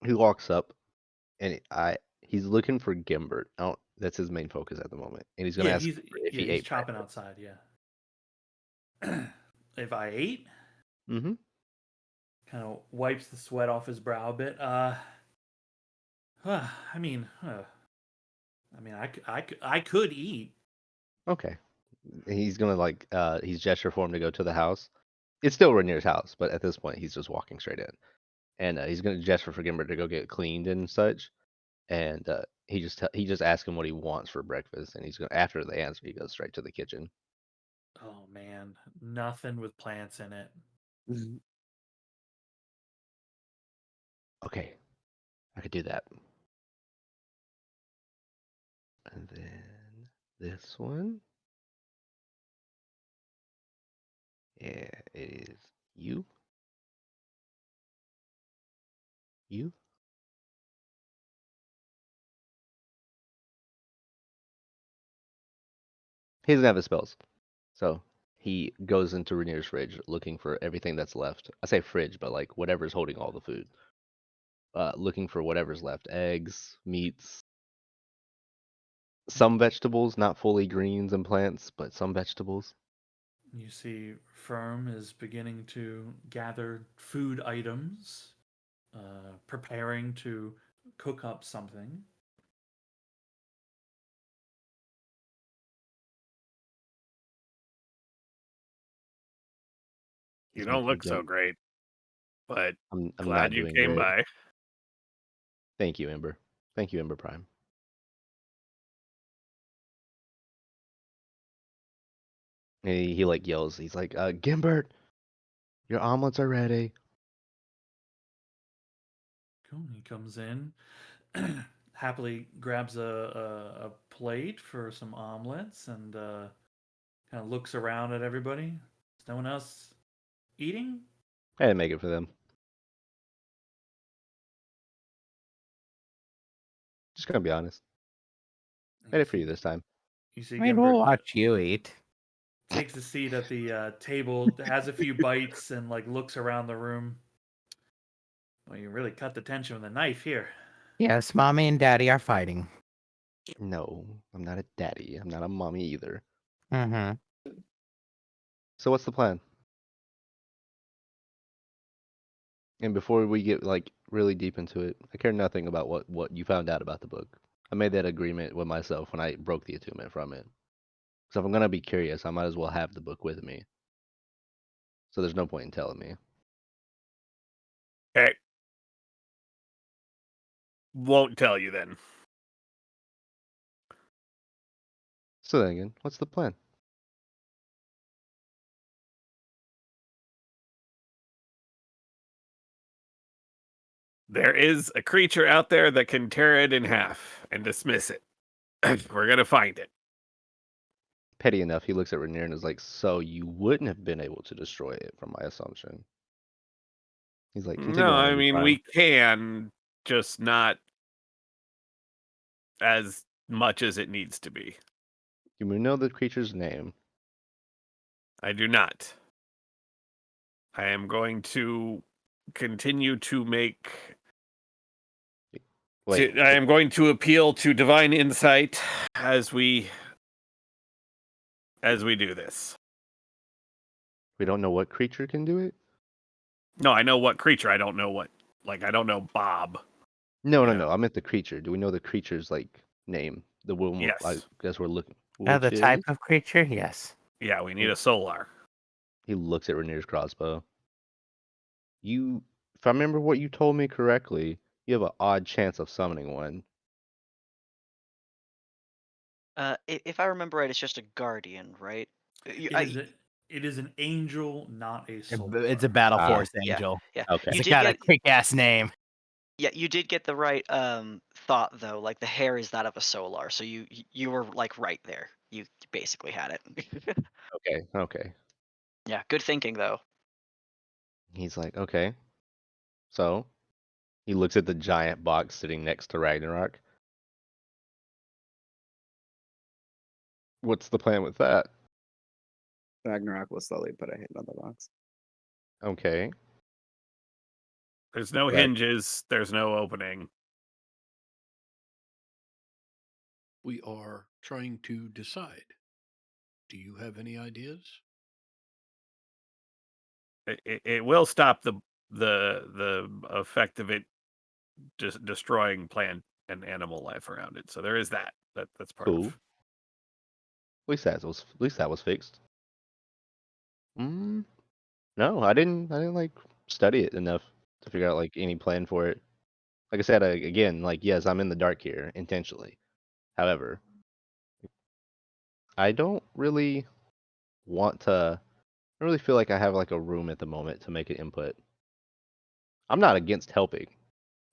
He walks up and he's looking for Gimbert. That's his main focus at the moment. And he's gonna Yeah, ask he's Gimbert if he he's ate chopping breakfast. outside. Yeah. If I ate, Mm-hmm. kind of wipes the sweat off his brow a bit. I mean, I could eat. Okay. He's gonna he's gesture for him to go to the house. It's still Rainier's house, but at this point he's just walking straight in. And he's gonna gesture for Gimbert to go get cleaned and such. And he just asks him what he wants for breakfast, and he's gonna after the answer he goes straight to the kitchen. Oh man, nothing with plants in it. Okay, I could do that. And then this one. Yeah, it is you. You. He doesn't have his spells. So he goes into Rainier's fridge looking for everything that's left. I say fridge, but like whatever's holding all the food. Looking for whatever's left. Eggs, meats, some vegetables, not fully greens and plants, but some vegetables. You see, Firm is beginning to gather food items, preparing to cook up something. You He's don't making look so good. great, but I'm glad not you doing came great. by. Thank you, Ember. Thank you, Ember Prime. And he like yells. He's like, Gimbert, your omelets are ready. Cool. He comes in, happily grabs a plate for some omelets, and kind of looks around at everybody. Is no one else eating? I didn't make it for them. Just gonna be honest. Made it for you this time. You see, I mean, we'll Gimbert watch you eat. takes a seat at the table, has a few bites, and like looks around the room. Well, you really cut the tension with a knife here. Yes, mommy and daddy are fighting. No, I'm not a daddy. I'm not a mommy either. Mm-hmm. So what's the plan? And before we get like really deep into it, I care nothing about what you found out about the book. I made that agreement with myself when I broke the attunement from it. So if I'm gonna be curious, I might as well have the book with me. So there's no point in telling me. Okay. Won't tell you then. So then again, what's the plan? There is a creature out there that can tear it in half and dismiss it. We're gonna find it. Petty enough, he looks at Rainier and is like, "So you wouldn't have been able to destroy it, from my assumption." He's like, "Continue No, on, I Ember mean Prime." we can, just not as much as it needs to be. You may know the creature's name. I do not. I am going to continue to make. Wait, I am going to appeal to divine insight as we do this. we don't know what creature can do it? No, I know what creature. I don't know what. Like, I don't know Bob. No, no, Yeah. no. I meant the creature. Do we know the creature's like name? The one I Yes. guess we're looking. The Which type is? of creature, yes. Yeah, we need a solar. He looks at Rainier's crossbow. You, if I remember what you told me correctly, you have an odd chance of summoning one. If I remember right, it's just a guardian, right? It is an angel, not a soul. It's a battle Ah, force Yeah, angel. yeah. Okay. You It's did got a get kick ass name. Yeah, you did get the right thought though. Like the hair is that of a solar, so you were like right there. You basically had it. Okay, okay. Yeah, good thinking though. He's like, okay. So he looks at the giant box sitting next to Ragnarok. What's the plan with that? Ragnarok will slowly put a hit on the box. Okay. There's no Right. hinges. There's no opening. We are trying to decide. Do you have any ideas? It will stop the effect of it just destroying plant and animal life around it. So there is that. That's part Cool. of. At least that was fixed. No, I didn't like study it enough to figure out like any plan for it. Like I said, again, like yes, I'm in the dark here intentionally. However, I don't really want to. I don't really feel like I have like a room at the moment to make an input. I'm not against helping.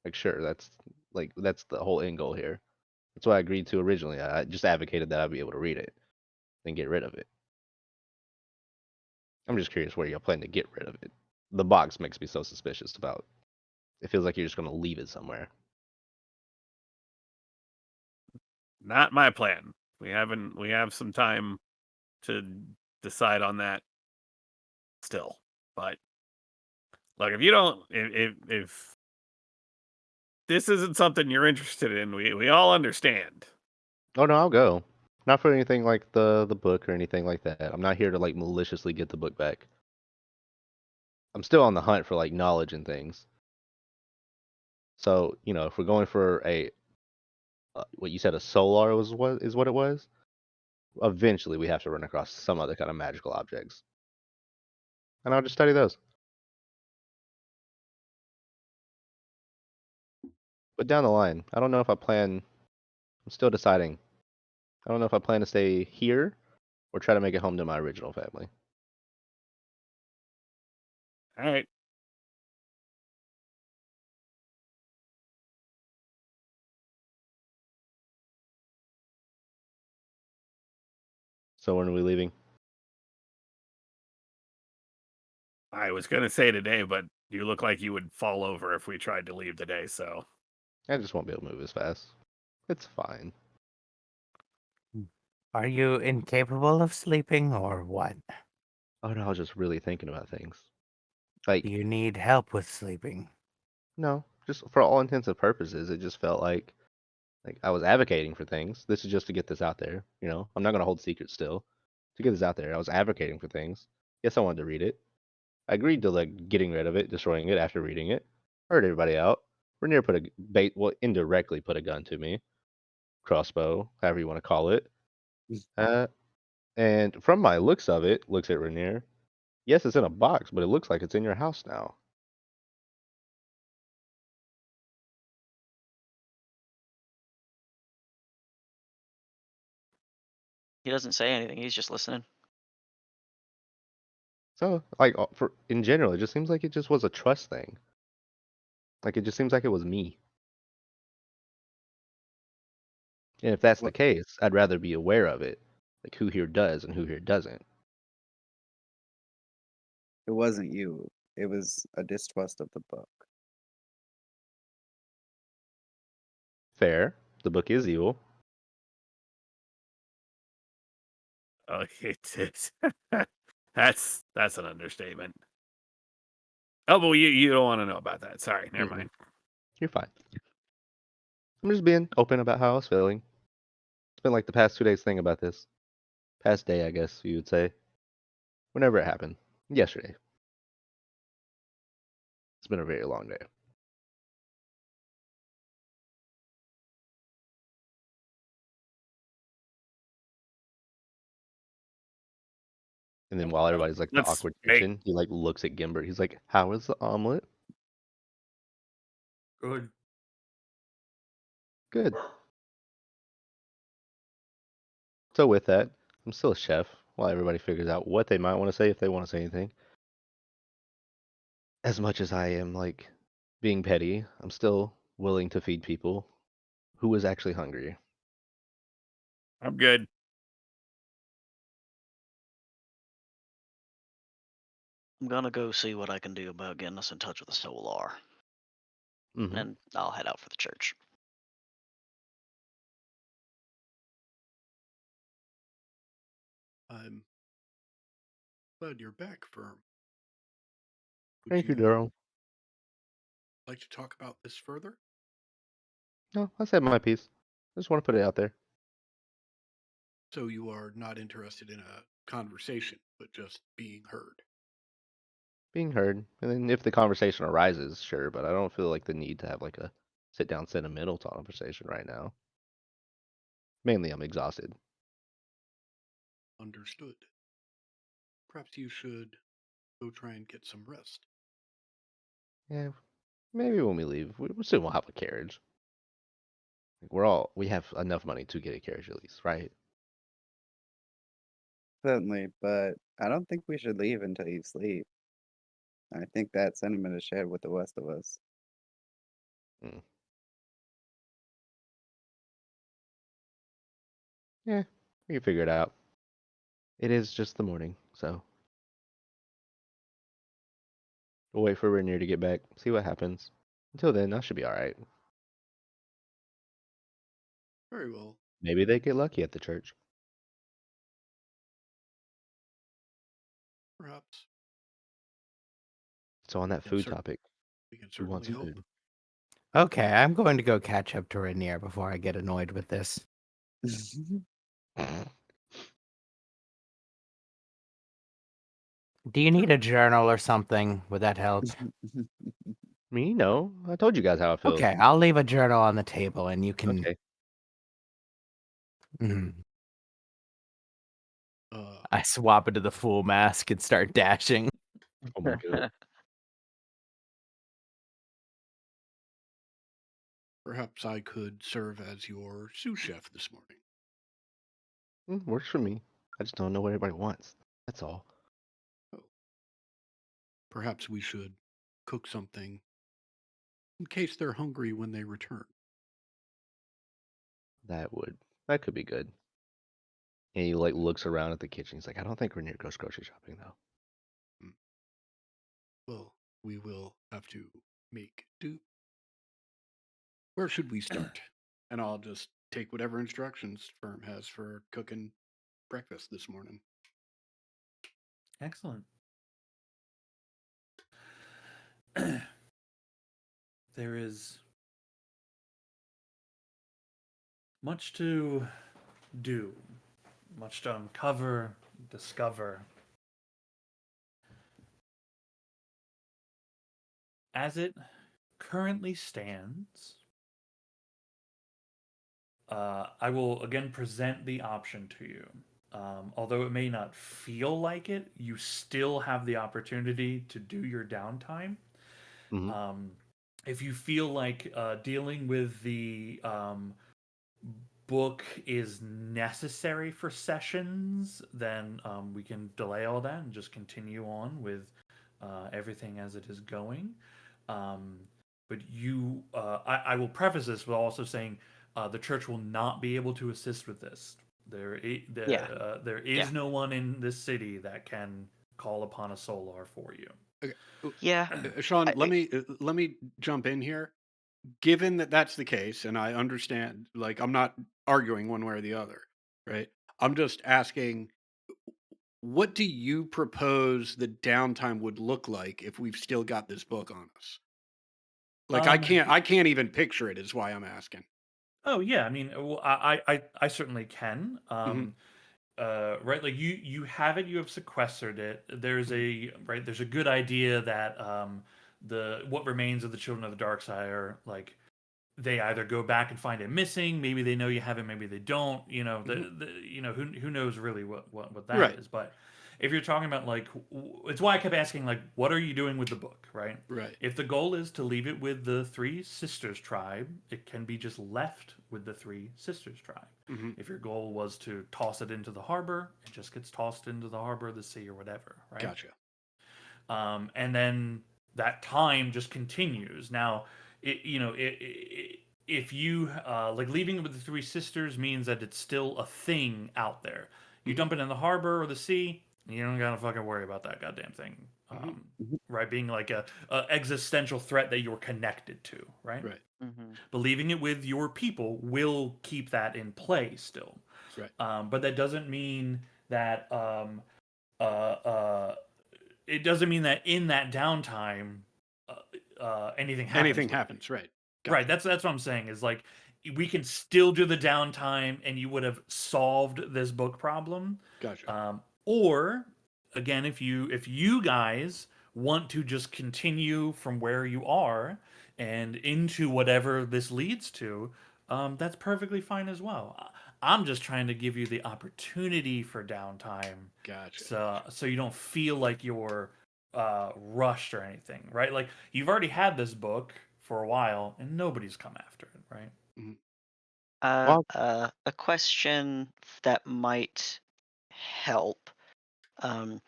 Like sure, that's the whole end goal here. That's what I agreed to originally. I just advocated that I'd be able to read it, then get rid of it. I'm just curious where you're planning to get rid of it. The box makes me so suspicious about. It feels like you're just gonna leave it somewhere. Not my plan. We have some time to decide on that still. But look, if you don't if this isn't something you're interested in, we all understand. Oh no, I'll go. Not for anything like the book or anything like that. I'm not here to like maliciously get the book back. I'm still on the hunt for like knowledge and things. So, if we're going for a what you said a solar was what it was, eventually we have to run across some other kind of magical objects. And I'll just study those. But down the line, I don't know if I plan I'm still deciding. I don't know if I plan to stay here or try to make it home to my original family. All right. So when are we leaving? I was gonna say today, but you look like you would fall over if we tried to leave today, so I just won't be able to move as fast. It's fine. Are you incapable of sleeping or what? Oh no, I was just really thinking about things. Like, Do you need help with sleeping? no, just for all intents and purposes, it just felt like I was advocating for things. This is just to get this out there. I'm not gonna hold secrets still. To get this out there, I was advocating for things. Yes, I wanted to read it. I agreed to like getting rid of it, destroying it after reading it. Heard everybody out. Rainier put a indirectly put a gun to me, crossbow, however you want to call it. Uh, and from my looks of it, looks at Rainier. Yes, it's in a box, but it looks like it's in your house now. He doesn't say anything. He's just listening. So, like, for in general, it just seems like it just was a trust thing. Like, it just seems like it was me. And if that's the What? case, I'd rather be aware of it, like who here does and who here doesn't. It wasn't you. It was a distrust of the book. Fair. The book is evil. Oh, it's that's an understatement. Oh, but you don't want to know about that. Sorry, never Mm-mm. mind. You're fine. I'm just being open about how I was feeling. It's been like the past 2 days thing about this. Past day, I guess you would say. Whenever it happened. Yesterday. It's been a very long day. And then while everybody's like the Let's awkward make tension, he like looks at Gimbert. He's like, "How is the omelet?" Good. Good. So with that, I'm still a chef while everybody figures out what they might want to say if they want to say anything. As much as I am like being petty, I'm still willing to feed people who is actually hungry. I'm good. I'm gonna go see what I can do about getting us in touch with the Solar, Hmm. and I'll head out for the church. I'm glad you're back, Firm. Would Thank you, you Daryl. like to talk about this further? No, I said my piece. I just want to put it out there. So you are not interested in a conversation, but just being heard. Being heard. And then if the conversation arises, sure, but I don't feel like the need to have like a sit down sentimental conversation right now. Mainly I'm exhausted. Understood. Perhaps you should go try and get some rest. Yeah, maybe when we leave, we still won't have a carriage. Like we have enough money to get a carriage at least, right? Certainly, but I don't think we should leave until you sleep. I think that sentiment is shared with the rest of us. Mm. Yeah, we can figure it out. It is just the morning, so we'll wait for Rainier to get back, see what happens. Until then, I should be alright. Very well. Maybe they get lucky at the church. Perhaps. So on that Can food cer- topic, We can who wants certainly hope. food? Okay, I'm going to go catch up to Rainier before I get annoyed with this. Do you need a journal or something? Would that help? Me? No. I told you guys how I feel. Okay, I'll leave a journal on the table and you can. Okay. Mhm. Uh, I swap into the fool mask and start dashing. Oh my god. Perhaps I could serve as your sous chef this morning. Works for me. I just don't know what everybody wants. That's all. Perhaps we should cook something in case they're hungry when they return. That could be good. And he like looks around at the kitchen. He's like, I don't think Rainier goes grocery shopping though. Well, we will have to make do. Where should we start? And I'll just take whatever instructions Firm has for cooking breakfast this morning. Excellent. There is much to do, much to uncover, discover. As it currently stands, I will again present the option to you. Although it may not feel like it, you still have the opportunity to do your downtime. Mhm. If you feel like dealing with the book is necessary for sessions, then we can delay all that and just continue on with everything as it is going. But I will preface this with also saying the church will not be able to assist with this. There is no one in this city that can call upon a solar for you. Okay. Yeah, Sean, I- let me jump in here. given that that's the case, and I understand, like, I'm not arguing one way or the other, right? I'm just asking, what do you propose the downtime would look like if we've still got this book on us? Like, Um, I can't even picture it. Is why I'm asking. oh yeah, I mean, I certainly can. Hmm. Right, like you have it, you have sequestered it. There's Hmm. a right, there's a good idea that the what remains of the children of the dark side are like they either go back and find it missing, maybe they know you have it, maybe they don't, Hmm. who knows really what that Right. is. But if you're talking about like it's why I kept asking like what are you doing with the book, right? Right. If the goal is to leave it with the Three Sisters tribe, it can be just left with the Three Sisters tribe. Hmm. If your goal was to toss it into the harbor, it just gets tossed into the harbor, the sea, or whatever, right? Gotcha. And then that time just continues. Now, if you like leaving it with the Three Sisters means that it's still a thing out there. You Hmm. dump it in the harbor or the sea, you don't gotta fucking worry about that goddamn thing, Hmm. right? Being like a existential threat that you're connected to, right? Right. Mm-hmm. But leaving it with your people will keep that in play still. Right. But that doesn't mean that uh, uh, it doesn't mean that in that downtime anything happens. Anything with it. happens. Right. Right. Gotcha. That's what I'm saying. Is like we can still do the downtime, and you would have solved this book problem. Gotcha. Or again, if you guys want to just continue from where you are and into whatever this leads to, that's perfectly fine as well. I'm just trying to give you the opportunity for downtime, Gotcha. so you don't feel like you're rushed or anything, right? Like you've already had this book for a while and nobody's come after it, right? Mhm. Well, A question that might help. Um,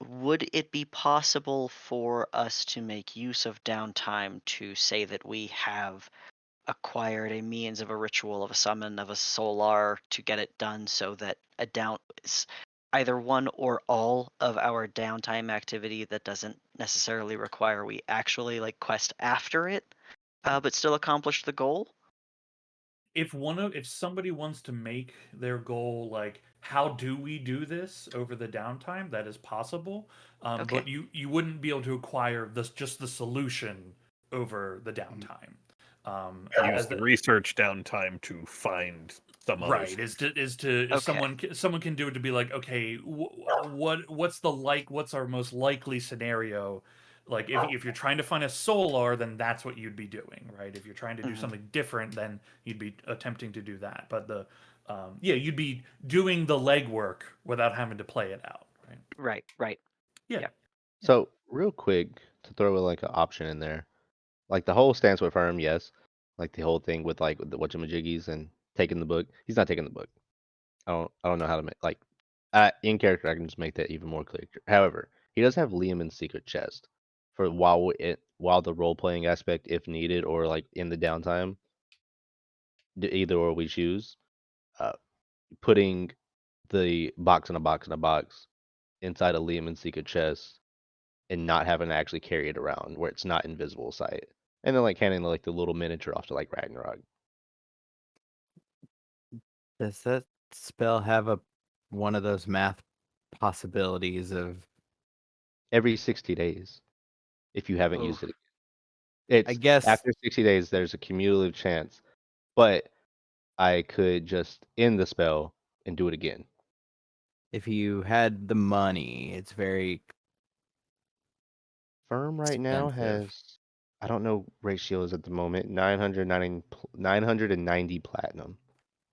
would it be possible for us to make use of downtime to say that we have acquired a means of a ritual of a summon of a solar to get it done so that either one or all of our downtime activity that doesn't necessarily require we actually like quest after it, but still accomplish the goal? If somebody wants to make their goal like how do we do this over the downtime, that is possible. Okay. But you wouldn't be able to acquire this just the solution over the Mhm. downtime. Use As the the, research downtime to find some other right if Okay. someone can do it to be like okay what's our most likely scenario, like if you're trying to find a solar, then that's what you'd be doing, right? If you're trying to do Mhm. something different, then you'd be attempting to do that. But yeah, you'd be doing the legwork without having to play it out, right? Right. Right. Yeah. Yeah. so real quick to throw like an option in there, like the whole stance with firm, yes. Like the whole thing with like the whatchamajiggies and taking the book. He's not taking the book. I don't know how to make like in character. I can just make that even more clear. However, he does have Liam's secret chest for while the role playing aspect, if needed, or like in the downtime, either or we choose. Uh, putting the box in a box in a box inside a Liam's secret chest and not having to actually carry it around where it's not invisible sight, and then like handing like the little miniature off to like Ragnarok. Does that spell have a one of those math possibilities of Every 60 days, if you haven't Oh. used it. I It's guess after 60 days, there's a cumulative chance, but I could just end the spell and do it again. if you had the money, it's very Firm right now expensive. has, I don't know ratios at the moment, 990 platinum.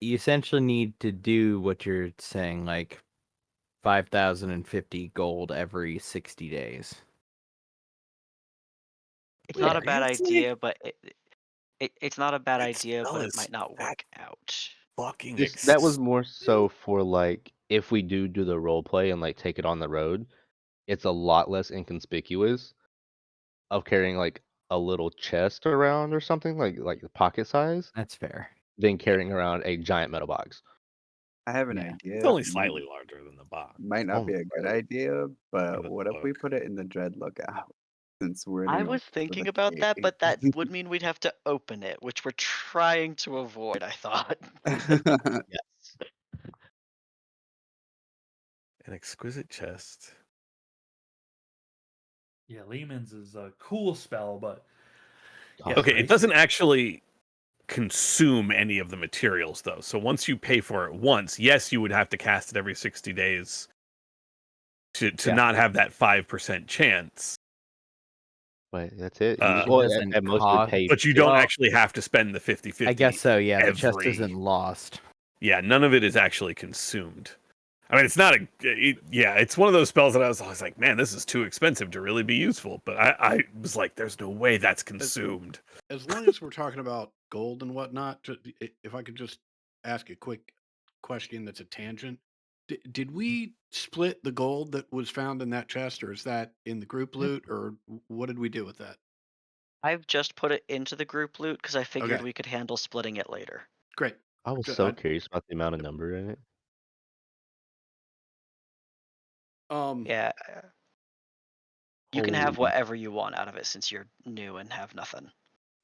You essentially need to do what you're saying, like 5,050 gold every 60 days. It's Wait, not are a bad you saying idea, but it's not a bad that idea, spell but it is might not that work out. fucking That was more so expensive? for like if we do the role play and like take it on the road, it's a lot less inconspicuous of carrying like a little chest around or something like the pocket size That's fair. than carrying around a giant metal box. I have an Yeah. It's idea. only slightly larger than the box. Might not be Only a good slightly. idea, Or but the what if we book. put it in the Dread Lookout? Since we're I the was owners of thinking the about that, cave. but that would mean we'd have to open it, which we're trying to avoid, I thought. Yes. An exquisite chest. Yeah, Lehman's is a cool spell, but yeah, Cost Okay, it crazy. doesn't actually consume any of the materials though. So once you pay for it once, yes, you would have to cast it every 60 days to Yeah. not have that 5% chance. But that's it. Uh, Well, doesn't at most you cost- pay. But you don't Well, actually have to spend the 50/50. I guess so. Yeah, the chest every- isn't lost. Yeah, none of it is actually consumed. I mean, it's not it's one of those spells that I was always like, man, this is too expensive to really be useful. But I was like, there's no way that's consumed. As long as we're talking about gold and whatnot, if I could just ask a quick question that's a tangent. Did we split the gold that was found in that chest, or is that in the group loot, or what did we do with that? I've just put it into the group loot because I figured Okay. we could handle splitting it later. Great. I was Ju- so I- curious about the amount of number in it. Yeah. You can have Holy- whatever you want out of it since you're new and have nothing.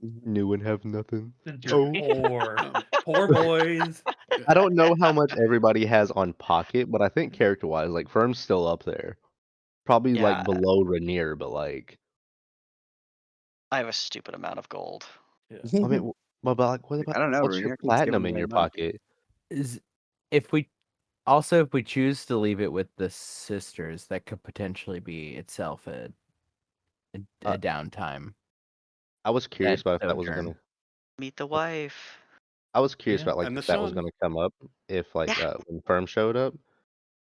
New and have nothing. Since you're poor, poor boys. I don't know how much everybody has on pocket, but I think character-wise, like Firm's still up there. Probably Yeah. like below Rainier, but like I have a stupid amount of gold. I mean, but like what about I don't know. what's Rainier your keeps platinum giving in away your money. pocket? Is if we choose to leave it with the sisters, that could potentially be itself a downtime. I was curious That about if that was sojourn. gonna. Meet the wife. I was curious Yeah. about like And the if that was sun. gonna come up if like Yeah. when Firm showed up,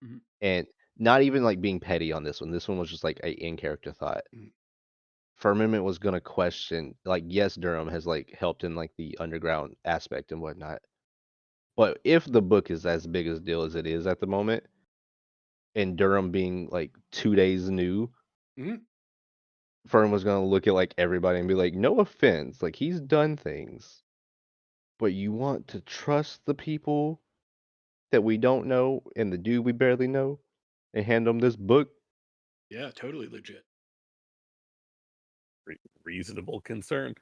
Mhm. and not even like being petty on this one. This one was just like a in character thought. Mhm. Firmament was gonna question like yes, Durham has like helped in like the underground aspect and whatnot, but if the book is as big a deal as it is at the moment, and Durham being like 2 days new, Mhm. Firm was gonna look at like everybody and be like, no offense, like he's done things, but you want to trust the people that we don't know and the dude we barely know, and hand them this book. Yeah, totally legit. Reasonable concern.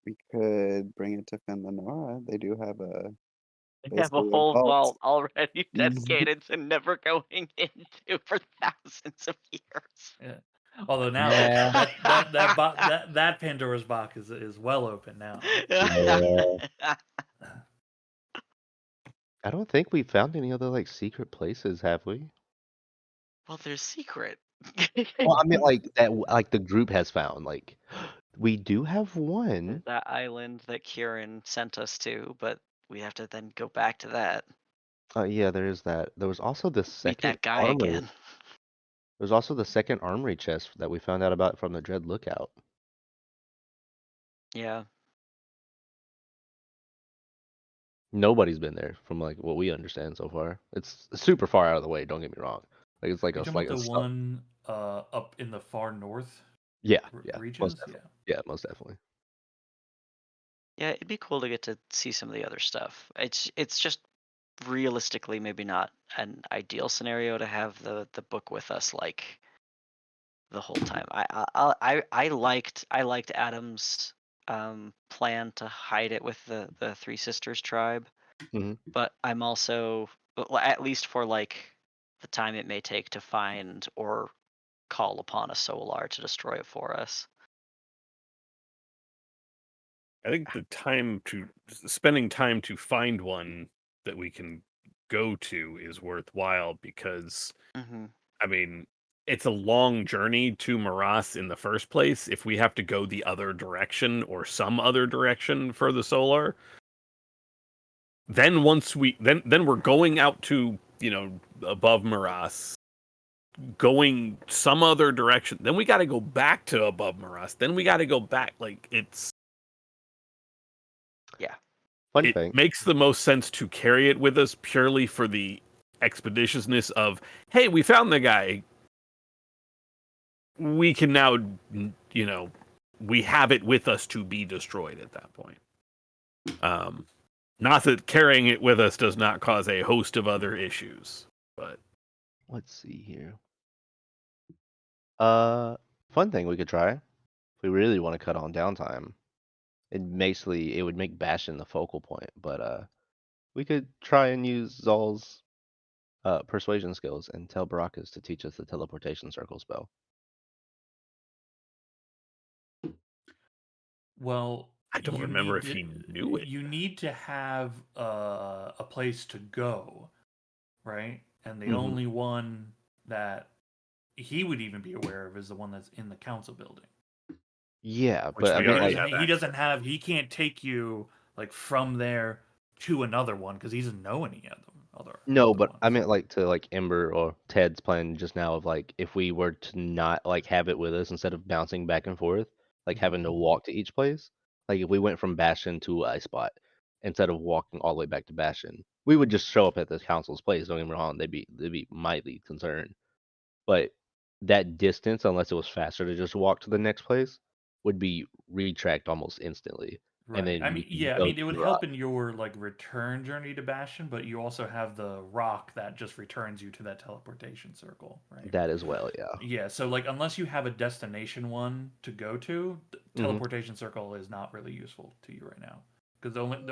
We could bring it to Finlanora. They do have a We have a basically whole vault. vault already dedicated to never going into for thousands of years. Yeah. Although now Yeah. that Pandora's box is well open now. I don't think we found any other like secret places, have we? Well, they're secret. Well, I mean, like that, like the group has found. Like, we do have There's one. that island that Kieran sent us to, but we have to then go back to that. Yeah, there is that. There was also the Meet second that guy armory. again. There's also the second armory chest that we found out about from the Dread Lookout. Yeah. Nobody's been there, from like what we understand so far. It's super far out of the way. Don't get me wrong. Like it's like You a talking like about a the sub- one up in the far north Yeah, r- yeah, reaches? most definitely. Yeah. Yeah, most definitely. Yeah, it'd be cool to get to see some of the other stuff. It's just realistically maybe not an ideal scenario to have the book with us like the whole time. I liked Adam's plan to hide it with the Three Sisters tribe, Mhm. but I'm also well, at least for like the time it may take to find or call upon a Solar to destroy it for us. I think spending time to find one that we can go to is worthwhile because Mm-hmm. I mean it's a long journey to Maras in the first place. If we have to go the other direction or some other direction for the Solar, then once we then we're going out to above Maras, going some other direction. Then we got to go back to above Maras. Then we got to go back. Like it's. Fun It fact. makes the most sense to carry it with us purely for the expeditiousness of, hey, we found the guy. We can now, we have it with us to be destroyed at that point. Not that carrying it with us does not cause a host of other issues, but Let's see here. fun thing we could try if we really want to cut on downtime. It would make Bastion the focal point, but we could try and use Zol's persuasion skills and tell Baracus to teach us the teleportation circle spell. Well, I don't you remember need if he to- knew it. You need to have a place to go, right? And the Mhm. only one that he would even be aware of is the one that's in the council building. Yeah, Which but I we mean, already like, have He doesn't have. He can't take you like from there to another one because he doesn't know any of them. no, other but I ones. meant like to like Ember or Ted's plan just now of like if we were to not like have it with us instead of bouncing back and forth, like having to walk to each place. Like if we went from Bastion to Ice Spot instead of walking all the way back to Bastion, we would just show up at the council's place. Don't get me wrong, they'd be mightily concerned, but that distance, unless it was faster to just walk to the next place, would be retracked almost instantly. And Right. then I we mean, can yeah. I go mean, to it would the help rock. in your like return journey to Bastion, but you also have the rock that just returns you to that teleportation circle, right? That as well, yeah. Yeah. So like, unless you have a destination one to go to, the Mhm. teleportation circle is not really useful to you right now because the only